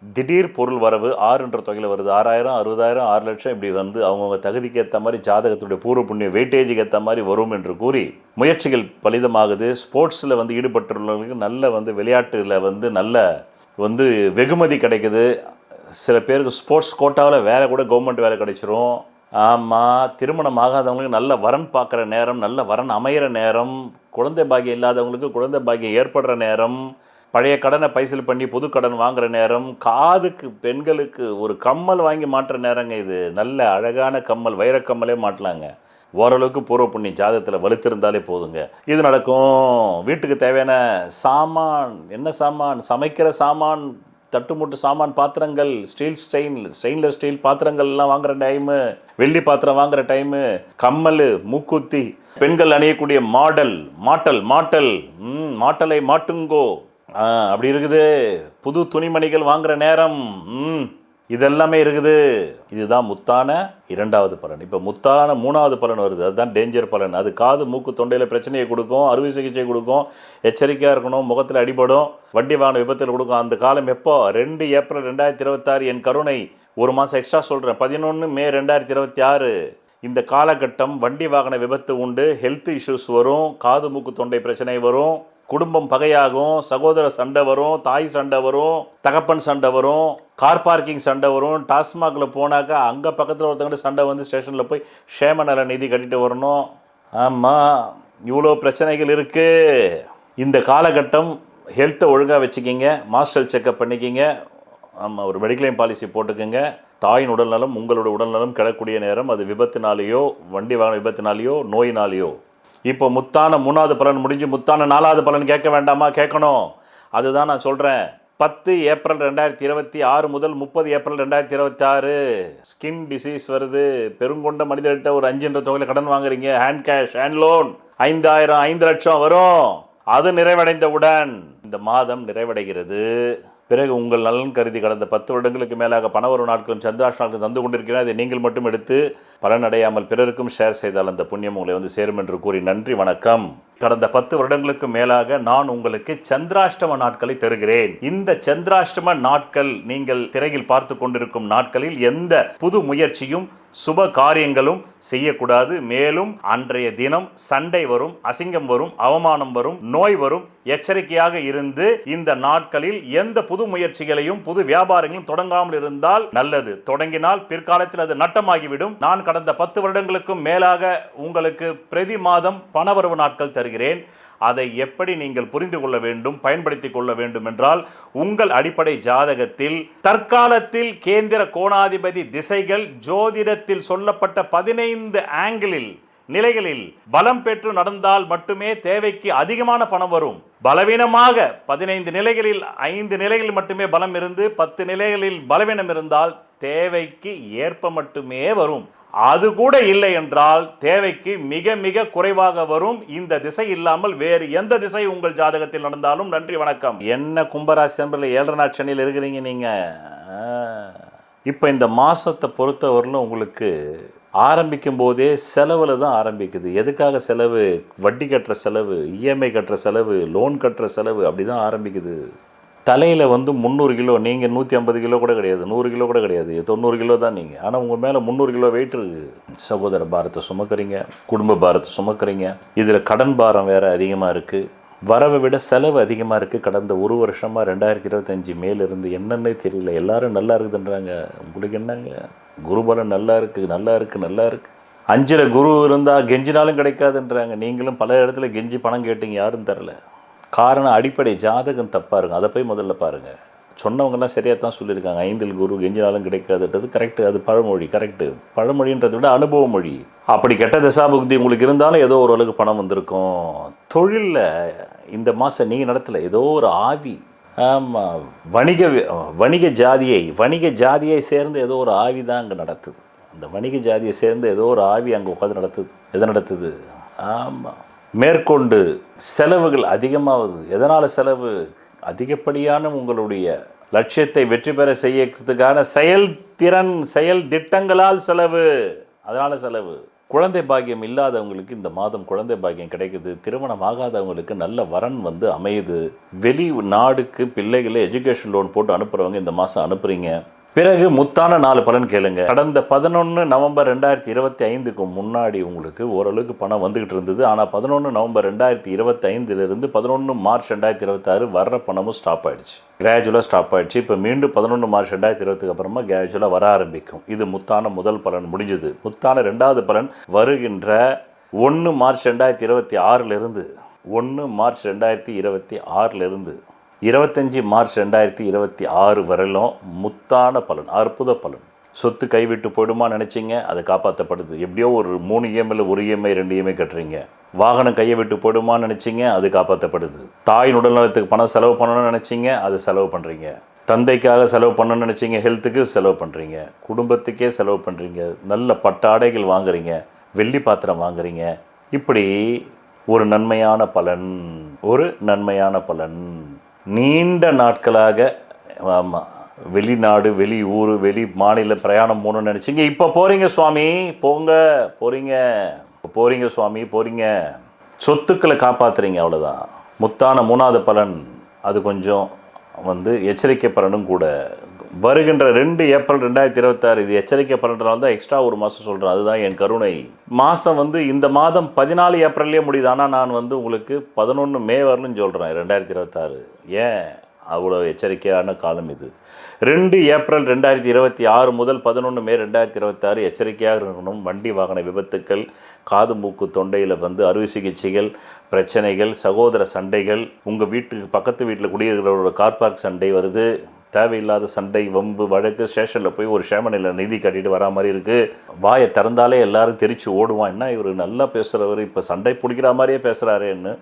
திடீர் பொருள் வரவு 6 தொகையில் வருது. 6000, 60,000, 6 லட்சம் இப்படி அவங்கவுங்க தகுதிக்கு ஏற்ற மாதிரி ஜாதகத்துடைய பூர்வ புண்ணிய வெயிட்டேஜுக்கு ஏற்ற மாதிரி வரும் என்று கூறி முயற்சிகள் பலிதமாகுது. ஸ்போர்ட்ஸில் ஈடுபட்டுள்ளவர்களுக்கு நல்ல விளையாட்டில் நல்ல வெகுமதி கிடைக்குது. சில பேருக்கு ஸ்போர்ட்ஸ் கோட்டாவில் வேலை கூட கவர்மெண்ட் வேலை கிடைச்சிரும். ஆமாம், திருமணம் ஆகாதவங்களுக்கு நல்ல வரன் பார்க்குற நேரம், நல்ல வரன் அமையிற நேரம், குழந்தை பாக்கியம் இல்லாதவங்களுக்கு குழந்தை பாக்கியம் ஏற்படுற நேரம், பழைய கடனை பைசல் பண்ணி புது கடன் வாங்குகிற நேரம், காதுக்கு பெண்களுக்கு ஒரு கம்மல் வாங்கி மாட்டுற நேரங்க இது. நல்ல அழகான கம்மல், வைரக்கம்மலே மாட்டலாங்க. ஓரளவுக்கு பூர்வ புண்ணி ஜாதகத்தில் வலுத்திருந்தாலே போதுங்க. இது நடக்கும். வீட்டுக்கு தேவையான சாமான், என்ன சாமான்? சமைக்கிற சாமான், தட்டுமுட்டு சாமான், பாத்திரங்கள், ஸ்டெயின்லெஸ் ஸ்டீல் பாத்திரங்கள்லாம் வாங்குகிற டைமு, வெள்ளி பாத்திரம் வாங்குகிற டைமு, கம்மல், மூக்குத்தி, பெண்கள் அணியக்கூடிய மாட்டலை மாட்டுங்கோ அப்படி இருக்குது. புது துணிமணிகள் வாங்குகிற நேரம், இதெல்லாமே இருக்குது. இதுதான் முத்தான 2வது பலன். இப்போ முத்தான 3வது பலன் வருது. அதுதான் டேஞ்சர் பலன். அது காது மூக்கு தொண்டையில் பிரச்சனையை கொடுக்கும், அறுவை சிகிச்சை கொடுக்கும், எச்சரிக்கையாக இருக்கணும், முகத்தில் அடிபடும், வண்டி வாகன விபத்தில் கொடுக்கும். அந்த காலம் எப்போ? 2 ஏப்ரல் 2026. என் கருணை 1 மாதம் எக்ஸ்ட்ரா சொல்கிறேன். 11 மே 2026. இந்த காலகட்டம் வண்டி வாகன விபத்து உண்டு, ஹெல்த் இஷ்யூஸ் வரும், காது மூக்கு தொண்டை பிரச்சனை வரும், குடும்பம் பகையாகும், சகோதர சண்டை வரும், தாய் சண்டை வரும், தகப்பன் சண்டை வரும், கார் பார்க்கிங் சண்டை வரும். டாஸ்மாகில் போனாக்கா அங்கே பக்கத்தில் ஒருத்தங்கிட்ட சண்டை ஸ்டேஷனில் போய் க்ஷேம நல நிதி கட்டிட்டு வரணும். ஆமாம், இவ்வளோ பிரச்சனைகள் இருக்குது. இந்த காலகட்டம் ஹெல்த்தை ஒழுங்காக வச்சுக்கிங்க, மாஸ்டர் செக்கப் பண்ணிக்கிங்க. ஆமாம், ஒரு மெடிக்ளைம் பாலிசி போட்டுக்கோங்க. தாயின் உடல்நலம், உங்களோட உடல்நலம் கிடக்கூடிய நேரம். அது விபத்தினாலேயோ, வண்டி வாகன விபத்தினாலேயோ, நோயினாலேயோ. இப்போ முத்தான 3வது பலன் முடிஞ்சு முத்தான 4வது பலன் கேட்க வேண்டாமா? கேட்கணும். அதுதான் நான் சொல்கிறேன். 10 ஏப்ரல் 2026 முதல் 30 ஏப்ரல் 2026 ஸ்கின் டிசீஸ் வருது. பெருங்கொண்ட மனிதர்கிட்ட ஒரு 5 தொகையில் கடன் வாங்குறீங்க. ஹேண்ட் கேஷ், ஹேண்ட் லோன் 5000, 5 லட்சம் வரும். அது நிறைவடைந்தவுடன் இந்த மாதம் நிறைவடைகிறது. பிறகு உங்கள் நலன் கருதி கடந்த 10 வருடங்களுக்கு மேலாக பணவரும் நாட்களும் சந்திராஷ் நாட்களும் தந்து கொண்டிருக்கிறார். அதை நீங்கள் மட்டும் எடுத்து பலனடையாமல் பிறருக்கும் ஷேர் செய்தால் அந்த புண்ணியம் உங்களை சேரும் என்று கூறி நன்றி, வணக்கம். கடந்த 10 வருடங்களுக்கு மேலாக நான் உங்களுக்கு சந்திராஷ்டம நாட்களை தருகிறேன். இந்த சந்திராஷ்டம நாட்கள் நீங்கள் திரையில் பார்த்து கொண்டிருக்கும் நாட்களில் எந்த புது முயற்சியும் சுப காரியங்களும் செய்யக்கூடாது. மேலும் அன்றைய தினம் சண்டை வரும், அசிங்கம் வரும், அவமானம் வரும், நோய் வரும். எச்சரிக்கையாக இருந்து இந்த நாட்களில் எந்த புது முயற்சிகளையும் புது வியாபாரங்களும் தொடங்காமல் இருந்தால் நல்லது. தொடங்கினால் பிற்காலத்தில் அது நட்டமாகிவிடும். நான் கடந்த 10 வருடங்களுக்கும் மேலாக உங்களுக்கு பிரதி மாதம் பணவரவு நாட்கள் தருகிறேன். அதை எப்படி நீங்கள் புரிந்து கொள்ள வேண்டும், பயன்படுத்திக் கொள்ள வேண்டும் என்றால், உங்கள் அடிப்படை ஜாதகத்தில் தற்காலத்தில் கேந்திர கோணாதிபதி திசைகள் ஜோதிடத்தில் சொல்லப்பட்ட 15 ஆங்கிளில் நிலைகளில் பலம் பெற்று நடந்தால் மட்டுமே தேவைக்கு அதிகமான பணம் வரும். பலவீனமாக 15 நிலைகளில் 5 நிலைகளில் மட்டுமே பலம் இருந்து 10 நிலைகளில் பலவீனம் இருந்தால் தேவைக்கு ஏற்ப மட்டுமே வரும். அது கூட இல்லை என்றால் தேவைக்கு மிக மிக குறைவாக வரும். இந்த திசை இல்லாமல் வேறு எந்த திசை உங்கள் ஜாதகத்தில் நடந்தாலும் நன்றி, வணக்கம். என்ன கும்பராசி நண்பர்களே, 7 நாள் சனியில் இருக்கிறீங்க நீங்க. இப்போ இந்த மாசத்தை பொறுத்தவரையிலும் உங்களுக்கு ஆரம்பிக்கும் போதே செலவில் தான் ஆரம்பிக்குது. எதுக்காக செலவு? வட்டி கட்டுற செலவு, இஎம்ஐ கட்டுற செலவு, லோன் கட்டுற செலவு, அப்படி தான் ஆரம்பிக்குது. தலையில் 300 கிலோ, நீங்கள் 150 கிலோ கூட கிடையாது, 100 கிலோ கூட கிடையாது, 90 கிலோ தான் நீங்கள். ஆனால் உங்கள் மேலே 300 கிலோ வெயிட் இருக்குது. சகோதர பாரத்தை சுமக்கிறீங்க, குடும்ப பாரத்தை சுமக்கிறீங்க. இதில் கடன் பாரம் வேறு அதிகமாக இருக்குது. வரவை விட செலவு அதிகமாக இருக்குது. கடந்த 1 வருஷமாக 2025 மேலிருந்து என்னன்னே தெரியல. எல்லோரும் நல்லா இருக்குதுன்றாங்க. உங்களுக்கு என்னங்க? குருபலன் நல்லா இருக்குது நல்லா இருக்குது நல்லா இருக்குது. 5ல் குரு இருந்தால் கெஞ்சினாலும் கிடைக்காதுன்றாங்க. நீங்களும் பல இடத்துல கெஞ்சி பணம் கேட்டீங்க, யாரும் தரல. காரணம் அடிப்படை ஜாதகம் தப்பாக இருக்கும். அதை போய் முதல்ல பாருங்கள். சொன்னவங்கலாம் சரியாக தான் சொல்லியிருக்காங்க. 5ல் குரு கெஞ்சினாலும் கிடைக்காதுன்றது கரெக்டு. அது பழமொழி, கரெக்டு. பழமொழின்றதை விட அனுபவ மொழி. அப்படி கெட்ட தசாபுக்தி உங்களுக்கு இருந்தாலும் ஏதோ ஓரளவுக்கு பணம் வந்திருக்கும். தொழிலில் இந்த மாதம் நீங்கள் நடத்தலை, ஏதோ ஒரு ஆவி, ஆமாம், வணிக ஜாதியை சேர்ந்து ஏதோ ஒரு ஆவி தான் அங்கே நடத்துது. அந்த வணிக ஜாதியை சேர்ந்து ஏதோ ஒரு ஆவி அங்கே உட்காந்து நடத்துது. எதை நடத்துது? ஆமாம், மேற்கொண்டு செலவுகள் அதிகமாகுது. எதனால் செலவு? அதிகப்படியான உங்களுடைய லட்சியத்தை வெற்றி பெற செய்யறதுக்கான செயல் திட்டங்களால் செலவு. அதனால் செலவு. குழந்தை பாக்கியம் இல்லாதவங்களுக்கு இந்த மாதம் குழந்தை பாக்கியம் கிடைக்குது. திருமணம் ஆகாதவங்களுக்கு நல்ல வரன் வந்து அமையுது. வெளி நாடுக்கு பிள்ளைகளை எஜுகேஷன் லோன் போட்டு அனுப்புகிறவங்க இந்த மாதம் அனுப்புகிறீங்க. பிறகு முத்தான 4 பலன் கேளுங்க. கடந்த 11 நவம்பர் 2025க்கு முன்னாடி உங்களுக்கு ஓரளவுக்கு பணம் வந்துகிட்டு இருந்தது. ஆனால் 11 நவம்பர் 2025 11 மார்ச் 2026 வர்ற பணமும் ஸ்டாப் ஆயிடுச்சு. கிராஜுவலாக ஸ்டாப் ஆயிடுச்சு. இப்போ மீண்டும் 11 மார்ச் 2020 அப்புறமா கிராஜுவலாக வர ஆரம்பிக்கும். இது முத்தான முதல் பலன் முடிஞ்சது. முத்தான 2வது பலன் வருகின்ற 1 மார்ச் 2026 1 மார்ச் 2026 25 மார்ச் 2026 வரையிலும் முத்தான பலன், அற்புத பலன். சொத்து கைவிட்டு போயிடுமா நினச்சிங்க, அது காப்பாற்றப்படுது. எப்படியோ ஒரு 3 EMI 1 EMI 2 EMI கட்டுறீங்க. வாகனம் கையை விட்டு போயிடுமான்னு நினச்சிங்க, அது காப்பாற்றப்படுது. தாயின் உடல்நலத்துக்கு பணம் செலவு பண்ணணும்னு நினச்சிங்க, அது செலவு பண்ணுறீங்க. தந்தைக்காக செலவு பண்ணணும்னு நினச்சிங்க, ஹெல்த்துக்கு செலவு பண்ணுறீங்க. குடும்பத்துக்கே செலவு பண்ணுறீங்க. நல்ல பட்டாடைகள் வாங்குறீங்க, வெள்ளி பாத்திரம் வாங்குறீங்க. இப்படி ஒரு நன்மையான பலன். நீண்ட நாட்களாக ஆமாம், வெளிநாடு, வெளி ஊர், வெளி மாநில பிரயாணம் போகணும்னு நினச்சிங்க, இப்போ போகிறீங்க சுவாமி, போகிறீங்க சுவாமி. சொத்துக்களை காப்பாற்றுறீங்க, அவ்வளோதான். முத்தான 3வது பலன், அது கொஞ்சம் வந்து எச்சரிக்கை பலனும் கூட. வருகின்ற 2 ஏப்ரல் 2026 இது எச்சரிக்கை பலன்றனால தான் எக்ஸ்ட்ரா ஒரு மாதம் சொல்கிறேன். அதுதான் என் கருணை. மாதம் வந்து இந்த மாதம் 14 ஏப்ரல்லே முடியுது. ஆனால் நான் வந்து உங்களுக்கு 11 மே வரலும்னு சொல்கிறேன் 2026. ஏன் அவ்வளோ எச்சரிக்கையான காலம் இது? 2 ஏப்ரல் 2026 முதல் 11 மே 2026 எச்சரிக்கையாக இருக்கணும். வண்டி வாகன விபத்துக்கள், காது மூக்கு தொண்டையில் வந்து அறுவை சிகிச்சைகள், பிரச்சனைகள், சகோதர சண்டைகள், உங்கள் வீட்டுக்கு பக்கத்து வீட்டில் குடியிருக்கிறவரோட கார் பார்க் சண்டை வருது, தேவையில்லாத சண்டை, வம்பு, வழக்கு, ஸ்டேஷனில் போய் ஒரு ஷேமனில் நிதி கட்டிட்டு வரா மாதிரி இருக்குது. வாயை திறந்தாலே எல்லாரும் தெரிச்சு ஓடுவான். என்ன இவர் நல்லா பேசுகிறவர், இப்போ சண்டை பிடிக்கிற மாதிரியே பேசுகிறாரேன்னு.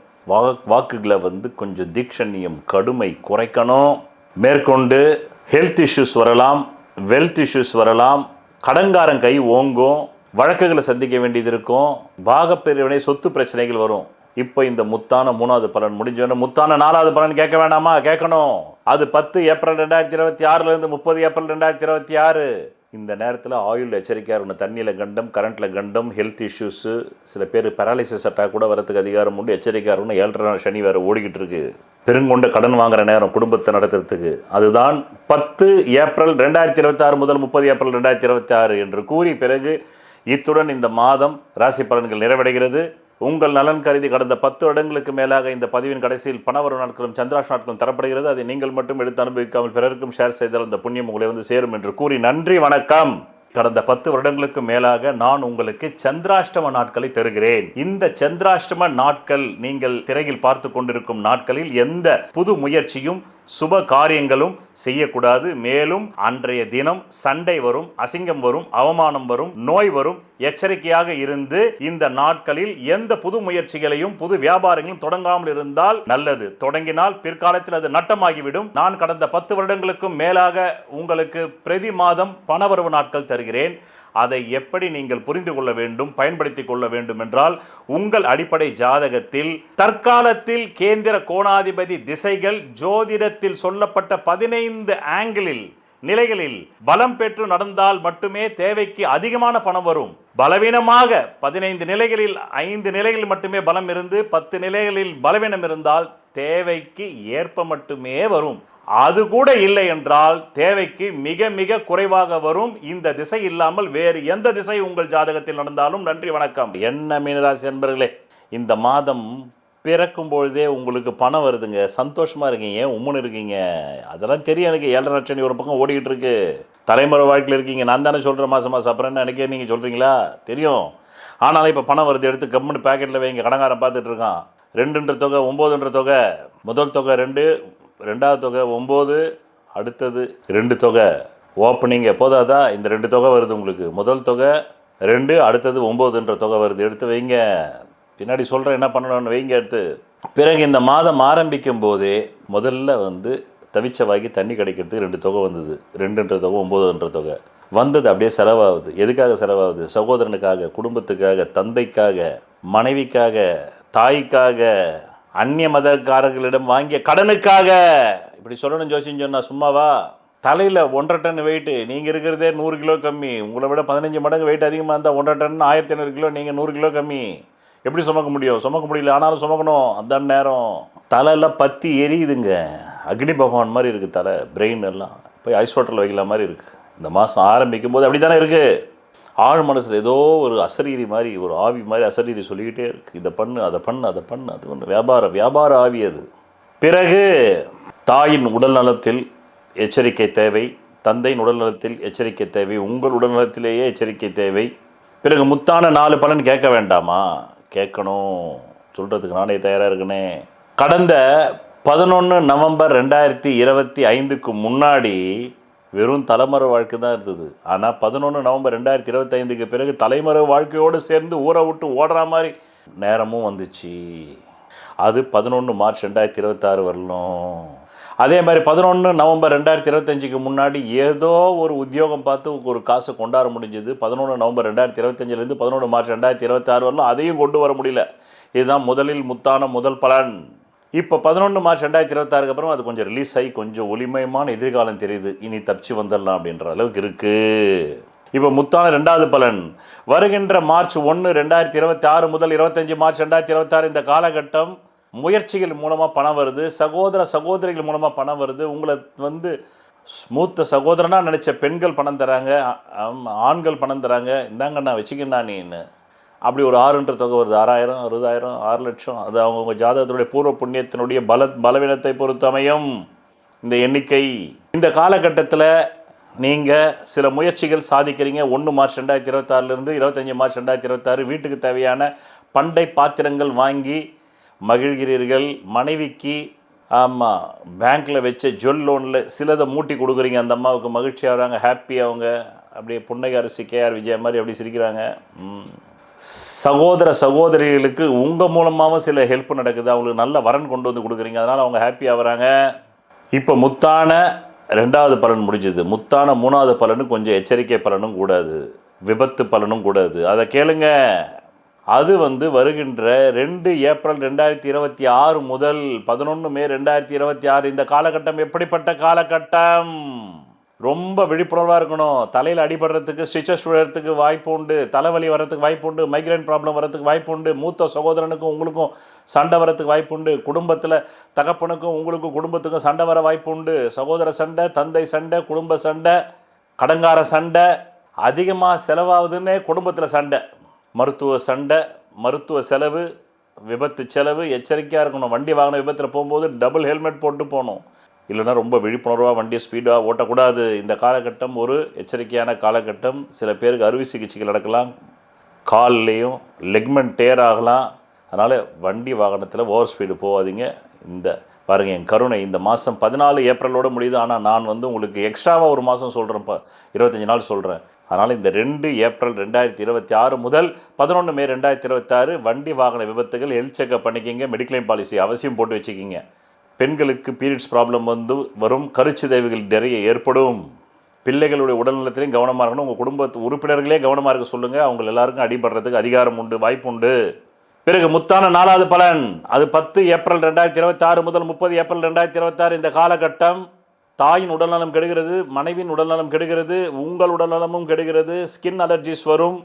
வாக்குகளை வந்து கொஞ்சம் தீக்ஷண்யம், கடுமை குறைக்கணும். மேற்கொண்டு ஹெல்த் இஷ்யூஸ் வரலாம், வெல்த் இஷ்யூஸ் வரலாம், கடன்காரன் கை ஓங்கும், வழக்குகளை சந்திக்க வேண்டியது இருக்கும், பாகப்பிரிவினை சொத்து பிரச்சனைகள் வரும். இப்போ இந்த முத்தான 3வது பலன் முடிஞ்சோன்னு முத்தான 4வது பலன் கேட்க வேண்டாமா? கேட்கணும். அது 10 ஏப்ரல் 2026 30 ஏப்ரல் 2026. இந்த நேரத்தில் ஆயுள் எச்சரிக்கையாக இருக்கணும். தண்ணியில் கண்டம், கரண்ட்டில் கண்டம், ஹெல்த் இஷ்யூஸு, சில பேர் பேராலிசிஸ் அட்டாக் கூட வரதுக்கு அதிகாரம் உண்டு. எச்சரிக்கையாக இருக்கணும். 7.5 சனி வேறு ஓடிக்கிட்டு இருக்கு. பெருங்கொண்ட கடன் வாங்குற நேரம் குடும்பத்தை நடத்துறதுக்கு. அதுதான் 10 ஏப்ரல் 2026 முதல் 30 ஏப்ரல் 2026 என்று கூறி, பிறகு இத்துடன் இந்த மாதம் ராசி பலன்கள் நிறைவடைகிறது. உங்கள் நலன் கருதி கடந்த 10 வருடங்களுக்கு மேலாக இந்த பதிவின் கடைசியில் பணவரவு நாட்களும் சந்திராஷ் நாட்களும் தரப்படுகிறது. அதை நீங்கள் மட்டும் எடுத்து அனுபவிக்காமல் பிறருக்கும் ஷேர் செய்தால் அந்த புண்ணியம் உங்களை வந்து சேரும் என்று கூறி நன்றி, வணக்கம். கடந்த 10 வருடங்களுக்கு மேலாக நான் உங்களுக்கு சந்திராஷ்டம நாட்களை தருகிறேன். இந்த சந்திராஷ்டம நாட்கள் நீங்கள் திரையில் பார்த்து கொண்டிருக்கும் நாட்களில் எந்த புது முயற்சியும் சுப காரியங்களும் செய்யக்கூடாது. மேலும் அன்றைய தினம் சண்டை வரும், அசிங்கம் வரும், அவமானம் வரும், நோய் வரும். எச்சரிக்கையாக இருந்து இந்த நாட்களில் எந்த புது முயற்சிகளையும் புது வியாபாரங்களும் தொடங்காமல் இருந்தால் நல்லது. தொடங்கினால் பிற்காலத்தில் அது நட்டமாகிவிடும். நான் கடந்த 10 வருடங்களுக்கும் மேலாக உங்களுக்கு பிரதி மாதம் பணவரவு நாட்கள் தருகிறேன். அதை எப்படி நீங்கள் புரிந்து கொள்ள வேண்டும், பயன்படுத்திக் கொள்ள வேண்டும் என்றால், உங்கள் அடிப்படை ஜாதகத்தில் தற்காலத்தில் கேந்திர கோணாதிபதி திசைகள் ஜோதிடத்தில் சொல்லப்பட்ட 15 ஆங்கிளில் நிலைகளில் பலம் பெற்று நடந்தால் மட்டுமே தேவைக்கு அதிகமான பணம் வரும். பலவீனமாக 15 நிலைகளில் 5 நிலைகளில் மட்டுமே பலம் இருந்து 10 நிலைகளில் பலவீனம் இருந்தால் தேவைக்கு ஏற்ப மட்டுமே வரும். அது கூட இல்லை என்றால் தேவைக்கு மிக மிக குறைவாக வரும். இந்த திசை இல்லாமல் வேறு எந்த திசை உங்கள் ஜாதகத்தில் நடந்தாலும் நன்றி, வணக்கம். என்ன மீனராசி என்பர்களே, இந்த மாதம் பிறக்கும் பொழுதே உங்களுக்கு பணம் வருதுங்க, சந்தோஷமாக இருக்கீங்க, உம்முன்னு இருக்கீங்க. அதெல்லாம் தெரியும் எனக்கு. 7.5 சனி ஒரு பக்கம் ஓடிக்கிட்டு இருக்கு. தலைமுறை வாழ்க்கையில் இருக்கீங்க. நான் தானே சொல்கிறேன் மாதம் அப்புறம் என்ன எனக்கே நீங்கள் சொல்கிறீங்களா? தெரியும். ஆனாலும் இப்போ பணம் வருது, எடுத்து கம்முன்னு பேக்கெட்டில் வைங்க. கடங்காரன் பார்த்துட்டு இருக்கான். 2ன்ற தொகை 9ன்ற தொகை, முதல் தொகை 2, 2வது தொகை 9, அடுத்தது 2 தொகை ஓப்பனிங் எப்போதாதா இந்த 2 தொகை வருது உங்களுக்கு. முதல் தொகை 2, அடுத்தது 9ன்ற தொகை வருது. எடுத்து வைங்க. பின்னாடி சொல்கிறேன் என்ன பண்ணணும்னு, வைங்க எடுத்து. பிறகு இந்த மாதம் ஆரம்பிக்கும் போதே முதல்ல தவிச்ச வாங்கி தண்ணி கிடைக்கிறதுக்கு 2 தொகை வந்தது. 2ன்ற தொகை 9ன்ற தொகை வந்தது. அப்படியே செலவாகுது. எதுக்காக செலவாகுது? சகோதரனுக்காக, குடும்பத்துக்காக, தந்தைக்காக, மனைவிக்காக, தாய்க்காக, அந்நிய மதக்காரர்களிடம் வாங்கிய கடனுக்காக. இப்படி சொல்லணும் ஜோசியம் சொன்னா சும்மாவா? தலையில் 1.5 டன் வெயிட்டு, நீங்கள் இருக்கிறதே 100 கிலோ கம்மி. உங்களை விட 15 மடங்கு வெயிட் அதிகமாக இருந்தால் 1.5 டன் 1500 கிலோ, நீங்கள் 100 கிலோ கம்மி. எப்படி சுமக்க முடியும்? சுமக்க முடியல, ஆனாலும் சுமக்கணும். அதான் நேரம். தலையெல்லாம் பற்றி எரியுதுங்க. அக்னி பகவான் மாதிரி இருக்குது தலை, பிரெயின் எல்லாம். போய் ஐஸ் வாட்டரில் வைக்கல மாதிரி இருக்குது. இந்த மாதம் ஆரம்பிக்கும் போது அப்படி தானே இருக்குது. ஆழ் மனசில் ஏதோ ஒரு அசரீரி மாதிரி, ஒரு ஆவி மாதிரி அசரீரி சொல்லிக்கிட்டே இருக்குது. இதை பண்ணு, அதை பண்ணு, அதை பண்ணு, அது பண்ணு. வியாபார ஆவி அது. பிறகு தாயின் உடல் நலத்தில் எச்சரிக்கை தேவை, தந்தையின் உடல் நலத்தில் எச்சரிக்கை தேவை, உங்கள் உடல் நலத்திலேயே எச்சரிக்கை தேவை. பிறகு முத்தான 4 பலன் கேட்க வேண்டாமா? கேட்கணும். சொல்கிறதுக்கு நானே தயாராக இருக்குனே. கடந்த 11 நவம்பர் 2025க்கு முன்னாடி வெறும் தலைமறை வாழ்க்கை தான் இருந்தது. ஆனால் 11 நவம்பர் 2025க்கு பிறகு தலைமறை வாழ்க்கையோடு சேர்ந்து ஊரை விட்டு ஓடுற மாதிரி நேரமும் வந்துச்சு. அது 11 மார்ச் 2026 வரலும். அதே மாதிரி 11 நவம்பர் 2025க்கு முன்னாடி ஏதோ ஒரு உத்தியோகம் பார்த்து ஒரு காசை கொண்டாட முடிஞ்சது. 11 நவம்பர் 2025லேருந்து 11 மார்ச் 2026 வரலும் அதையும் கொண்டு வர முடியல. இதுதான் முதலில் முத்தான முதல் பலன். இப்போ 11 மார்ச் 2026க்கு அப்புறம் அது கொஞ்சம் ரிலீஸ் ஆகி கொஞ்சம் ஒளிமயமான எதிர்காலம் தெரியுது. இனி தப்பிச்சு வந்துடலாம் அப்படின்ற அளவுக்கு இருக்குது. இப்போ முத்தான 2வது பலன் வருகின்ற மார்ச் 1, 2026 முதல் 25 மார்ச் 2026 இந்த காலகட்டம் முயற்சிகள் மூலமாக பணம் வருது. சகோதரிகள் மூலமாக பணம் வருது. உங்களை மூத்த சகோதரனாக நினச்ச பெண்கள் பணம் தராங்க, ஆண்கள் பணம் தராங்க. இந்தாங்கண்ணா வச்சுக்கண்ணா நீன்னு. அப்படி ஒரு 6ன்ற தொகை வருது. 6000, 60000, 6 லட்சம். அது அவங்கவுங்க ஜாதகத்தினுடைய பூர்வ புண்ணியத்தினுடைய பலவீனத்தை பொறுத்து அமையும் இந்த எண்ணிக்கை. இந்த காலகட்டத்தில் நீங்கள் சில முயற்சிகள் சாதிக்கிறீங்க. 1 மார்ச் 2026லேருந்து 25 மார்ச் 2026 வீட்டுக்கு தேவையான பண்டை பாத்திரங்கள் வாங்கி மகிழ்கிறீர்கள். மனைவிக்கு பேங்க்கில் வச்ச ஜுவல் லோனில் சிலதை மூட்டி கொடுக்குறீங்க. அந்த அம்மாவுக்கு மகிழ்ச்சி ஆகிறாங்க, ஹாப்பி. அவங்க அப்படியே புன்னகை அரசி கேஆர் விஜயா மாதிரி அப்படி சிரிக்கிறாங்க. சகோதரிகளுக்கு உங்கள் மூலமாகவும் சில ஹெல்ப் நடக்குது. அவங்களுக்கு நல்ல வரன் கொண்டு வந்து கொடுக்குறீங்க. அதனால் அவங்க ஹாப்பி ஆகிறாங்க. இப்போ முத்தான 2வது பலன் முடிஞ்சது. முத்தான 3வது பலனும் கொஞ்சம் எச்சரிக்கை பலனும் கூடாது, விபத்து பலனும் கூடாது. அதை கேளுங்க. அது வருகின்ற 2 ஏப்ரல் 2026 முதல் 11 மே 2026 இந்த காலகட்டம் எப்படிப்பட்ட காலகட்டம்? ரொம்ப விழிப்புணர்வாக இருக்கணும். தலையில் அடிபடுறதுக்கு, ஸ்டிச்சஸ் விழுறதுக்கு வாய்ப்பு உண்டு, தலைவலி வர்றதுக்கு வாய்ப்பு உண்டு, மைக்ரைன் ப்ராப்ளம் வரதுக்கு வாய்ப்பு உண்டு, மூத்த சகோதரனுக்கும் உங்களுக்கும் சண்டை வரத்துக்கு வாய்ப்பு உண்டு, குடும்பத்தில் தகப்பனுக்கும் உங்களுக்கும் குடும்பத்துக்கும் சண்டை வர வாய்ப்பு உண்டு. சகோதர சண்டை, தந்தை சண்டை, குடும்ப சண்டை, கடங்கார சண்டை, அதிகமாக செலவாகுதுன்னே குடும்பத்தில் சண்டை, மருத்துவ சண்டை, மருத்துவ செலவு, விபத்து செலவு. எச்சரிக்கையாக இருக்கணும். வண்டி வாகன விபத்தில் போகும்போது டபுள் ஹெல்மெட் போட்டு போகணும். இல்லைனா ரொம்ப விழிப்புணர்வாக வண்டியை ஸ்பீடாக ஓட்டக்கூடாது. இந்த காலகட்டம் ஒரு எச்சரிக்கையான காலகட்டம். சில பேருக்கு அறுவை சிகிச்சைகள் நடக்கலாம், கால்லேயும் லெக்மெண்ட் டேர் ஆகலாம். அதனால் வண்டி வாகனத்தில் ஓவர் ஸ்பீடு போகாதீங்க. இந்த பாருங்கள், என் கருணை இந்த மாதம் 14 ஏப்ரலோடு முடியுது. ஆனால் நான் உங்களுக்கு எக்ஸ்ட்ராவாக ஒரு மாதம் சொல்கிறேன், 25 நாள் சொல்கிறேன். அதனால் இந்த 2 ஏப்ரல் 2026 முதல் 11 மே 2026 வண்டி வாகன விபத்துகள் ஹெல்த் செக்அப் பண்ணிக்கிங்க. மெடிக்ளைம் பாலிசி அவசியம் போட்டு வச்சுக்கிங்க. பெண்களுக்கு பீரியட்ஸ் ப்ராப்ளம் வரும், கருச்சிதைவுகள் நிறைய ஏற்படும். பிள்ளைகளுடைய உடல்நலத்திலையும் கவனமாக இருக்கணும். உங்கள் குடும்பத்து உறுப்பினர்களே கவனமாக இருக்க சொல்லுங்கள். அவங்க எல்லாருக்கும் அடிபடுறதுக்கு அதிகாரம் உண்டு, வாய்ப்பு உண்டு. பிறகு முத்தான 4வது பலன் அது 10 ஏப்ரல் 2026 முதல் 30 ஏப்ரல் 2026 இந்த காலகட்டம் தாயின் உடல்நலம் கெடுகிறது, மனைவியின் உடல்நலம் கெடுகிறது, உங்கள் உடல்நலமும் கெடுகிறது. ஸ்கின் அலர்ஜிஸ் வரும்.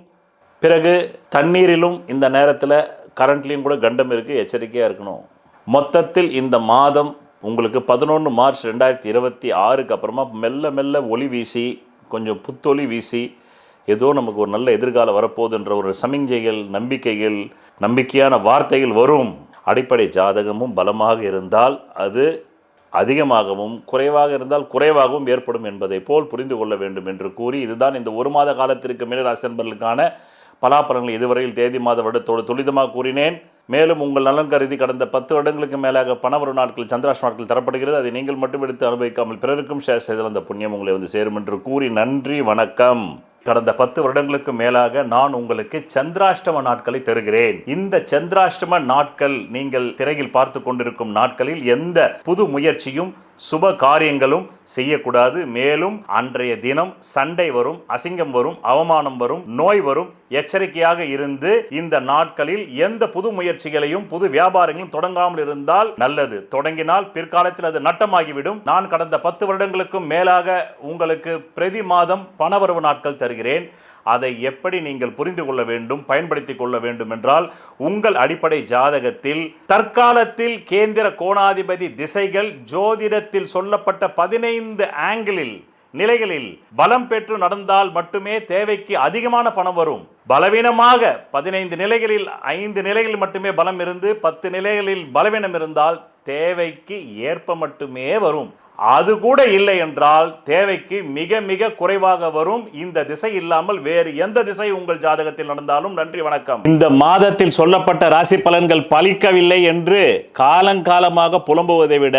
பிறகு தண்ணீரிலும் இந்த நேரத்தில் கரண்ட்லேயும் கூட கண்டம் இருக்குது, எச்சரிக்கையாக இருக்கணும். மொத்தத்தில் இந்த மாதம் உங்களுக்கு 11 மார்ச் 2026க்கு அப்புறமா மெல்ல மெல்ல ஒளி வீசி, கொஞ்சம் புத்தொளி வீசி, ஏதோ நமக்கு ஒரு நல்ல எதிர்காலம் வரப்போகுதுன்ற ஒரு சமிஞ்சைகள், நம்பிக்கைகள், நம்பிக்கையான வார்த்தைகள் வரும். அடிப்படை ஜாதகமும் பலமாக இருந்தால் அது அதிகமாகவும் குறைவாக இருந்தால் குறைவாகவும் ஏற்படும் என்பதை போல் புரிந்து கொள்ள வேண்டும் என்று கூறி, இதுதான் இந்த ஒரு மாத காலத்திற்கு மீனராசி அன்பர்களுக்கான பலாபலன்கள் இதுவரையில் தேதி மாத வருடத்தோடு துரிதமாக கூறினேன். மேலும் உங்கள் நலன் கருதி கடந்த 10 வருடங்களுக்கு மேலாக பணவரும் நாட்கள் சந்திராஷ்ட நாட்கள் தரப்படுகிறது. அதை நீங்கள் மட்டும் எடுத்து அனுபவிக்காமல் பிறருக்கும் ஷேர் செய்தால் அந்த புண்ணியம் உங்களை வந்து சேரும் என்று கூறி நன்றி, வணக்கம். கடந்த 10 வருடங்களுக்கு மேலாக நான் உங்களுக்கு சந்திராஷ்டம நாட்களை தருகிறேன். இந்த சந்திராஷ்டம நாட்கள் நீங்கள் திரையில் பார்த்து கொண்டிருக்கும் நாட்களில் எந்த புது முயற்சியும் சுப காரியங்களும் செய்யக்கூடாது. மேலும் அன்றைய தினம் சண்டை வரும், அசிங்கம் வரும், அவமானம் வரும், நோய் வரும். எச்சரிக்கையாக இருந்து இந்த நாட்களில் எந்த புது முயற்சிகளையும் புது வியாபாரங்களும் தொடங்காமல் இருந்தால் நல்லது. தொடங்கினால் பிற்காலத்தில் அது நட்டமாகிவிடும். நான் கடந்த 10 வருடங்களுக்கும் மேலாக உங்களுக்கு பிரதி மாதம் பணவரவு நாட்கள் தருகிறேன். அதை எப்படி நீங்கள் புரிந்து கொள்ள வேண்டும், பயன்படுத்திக் கொள்ள வேண்டும் என்றால், உங்கள் அடிப்படை ஜாதகத்தில் தற்காலத்தில் கேந்திர கோணாதிபதி திசைகள் ஜோதிடத்தில் சொல்லப்பட்ட 15 ஆங்கிளில் நிலைகளில் பலம் பெற்று நடந்தால் மட்டுமே தேவைக்கு அதிகமான பணம் வரும். பலவீனமாக 15 நிலைகளில் 5 நிலைகளில் மட்டுமே பலம் இருந்து 10 நிலைகளில் பலவீனம் இருந்தால் தேவைக்கு ஏற்ப மட்டுமே வரும். அது கூட இல்லை என்றால் தேவைக்கு மிக மிக குறைவாக வரும். இந்த திசை இல்லாமல் வேறு எந்த திசை உங்கள் ஜாதகத்தில் நடந்தாலும் நன்றி, வணக்கம். இந்த மாதத்தில் சொல்லப்பட்ட ராசி பலன்கள் பலிக்கவில்லை என்று காலங்காலமாக புலம்புவதை விட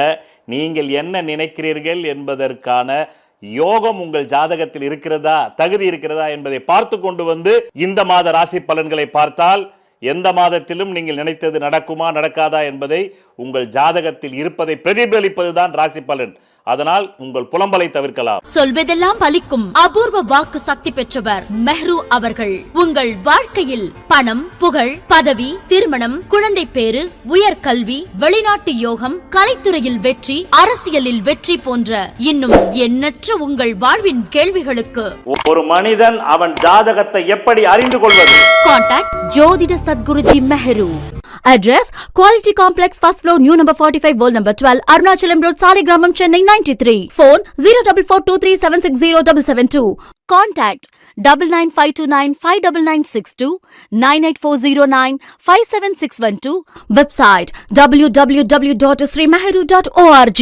நீங்கள் என்ன நினைக்கிறீர்கள் என்பதற்கான யோகம் உங்கள் ஜாதகத்தில் இருக்கிறதா, தகுதி இருக்கிறதா என்பதை பார்த்து கொண்டு வந்து இந்த மாத ராசி பலன்களை பார்த்தால் எந்த மாதத்திலும் நீங்கள் நினைத்தது நடக்குமா நடக்காதா என்பதை உங்கள் ஜாதகத்தில் இருப்பதை பிரதிபலிப்பதுதான் ராசி பலன். அதனால் உங்கள் புலம்பலை தவிர்க்கலாம். சொல்வதெல்லாம் பலிக்கும் அபூர்வ வாக்கு சக்தி பெற்றவர் மெஹ்ரு அவர்கள். உங்கள் வாழ்க்கையில் பணம், புகழ், பதவி, திருமணம், குழந்தை பேறு, உயர்கல்வி, வெளிநாட்டு யோகம், கலைத்துறையில் வெற்றி, அரசியலில் வெற்றி போன்ற இன்னும் எண்ணற்ற உங்கள் வாழ்வின் கேள்விகளுக்கு ஒரு மனிதன் அவன் ஜாதகத்தை எப்படி அறிந்து கொள்வது? கான்டாக்ட் ஜோதிட Sadguruji Mehru. Address Quality Complex, first floor, new number 45, wall number 12, Arunachalam Road, Saligramam, Chennai 93. Phone 044237607772. Contact 995295962, 98409 57612. Website www.srimeheru.org.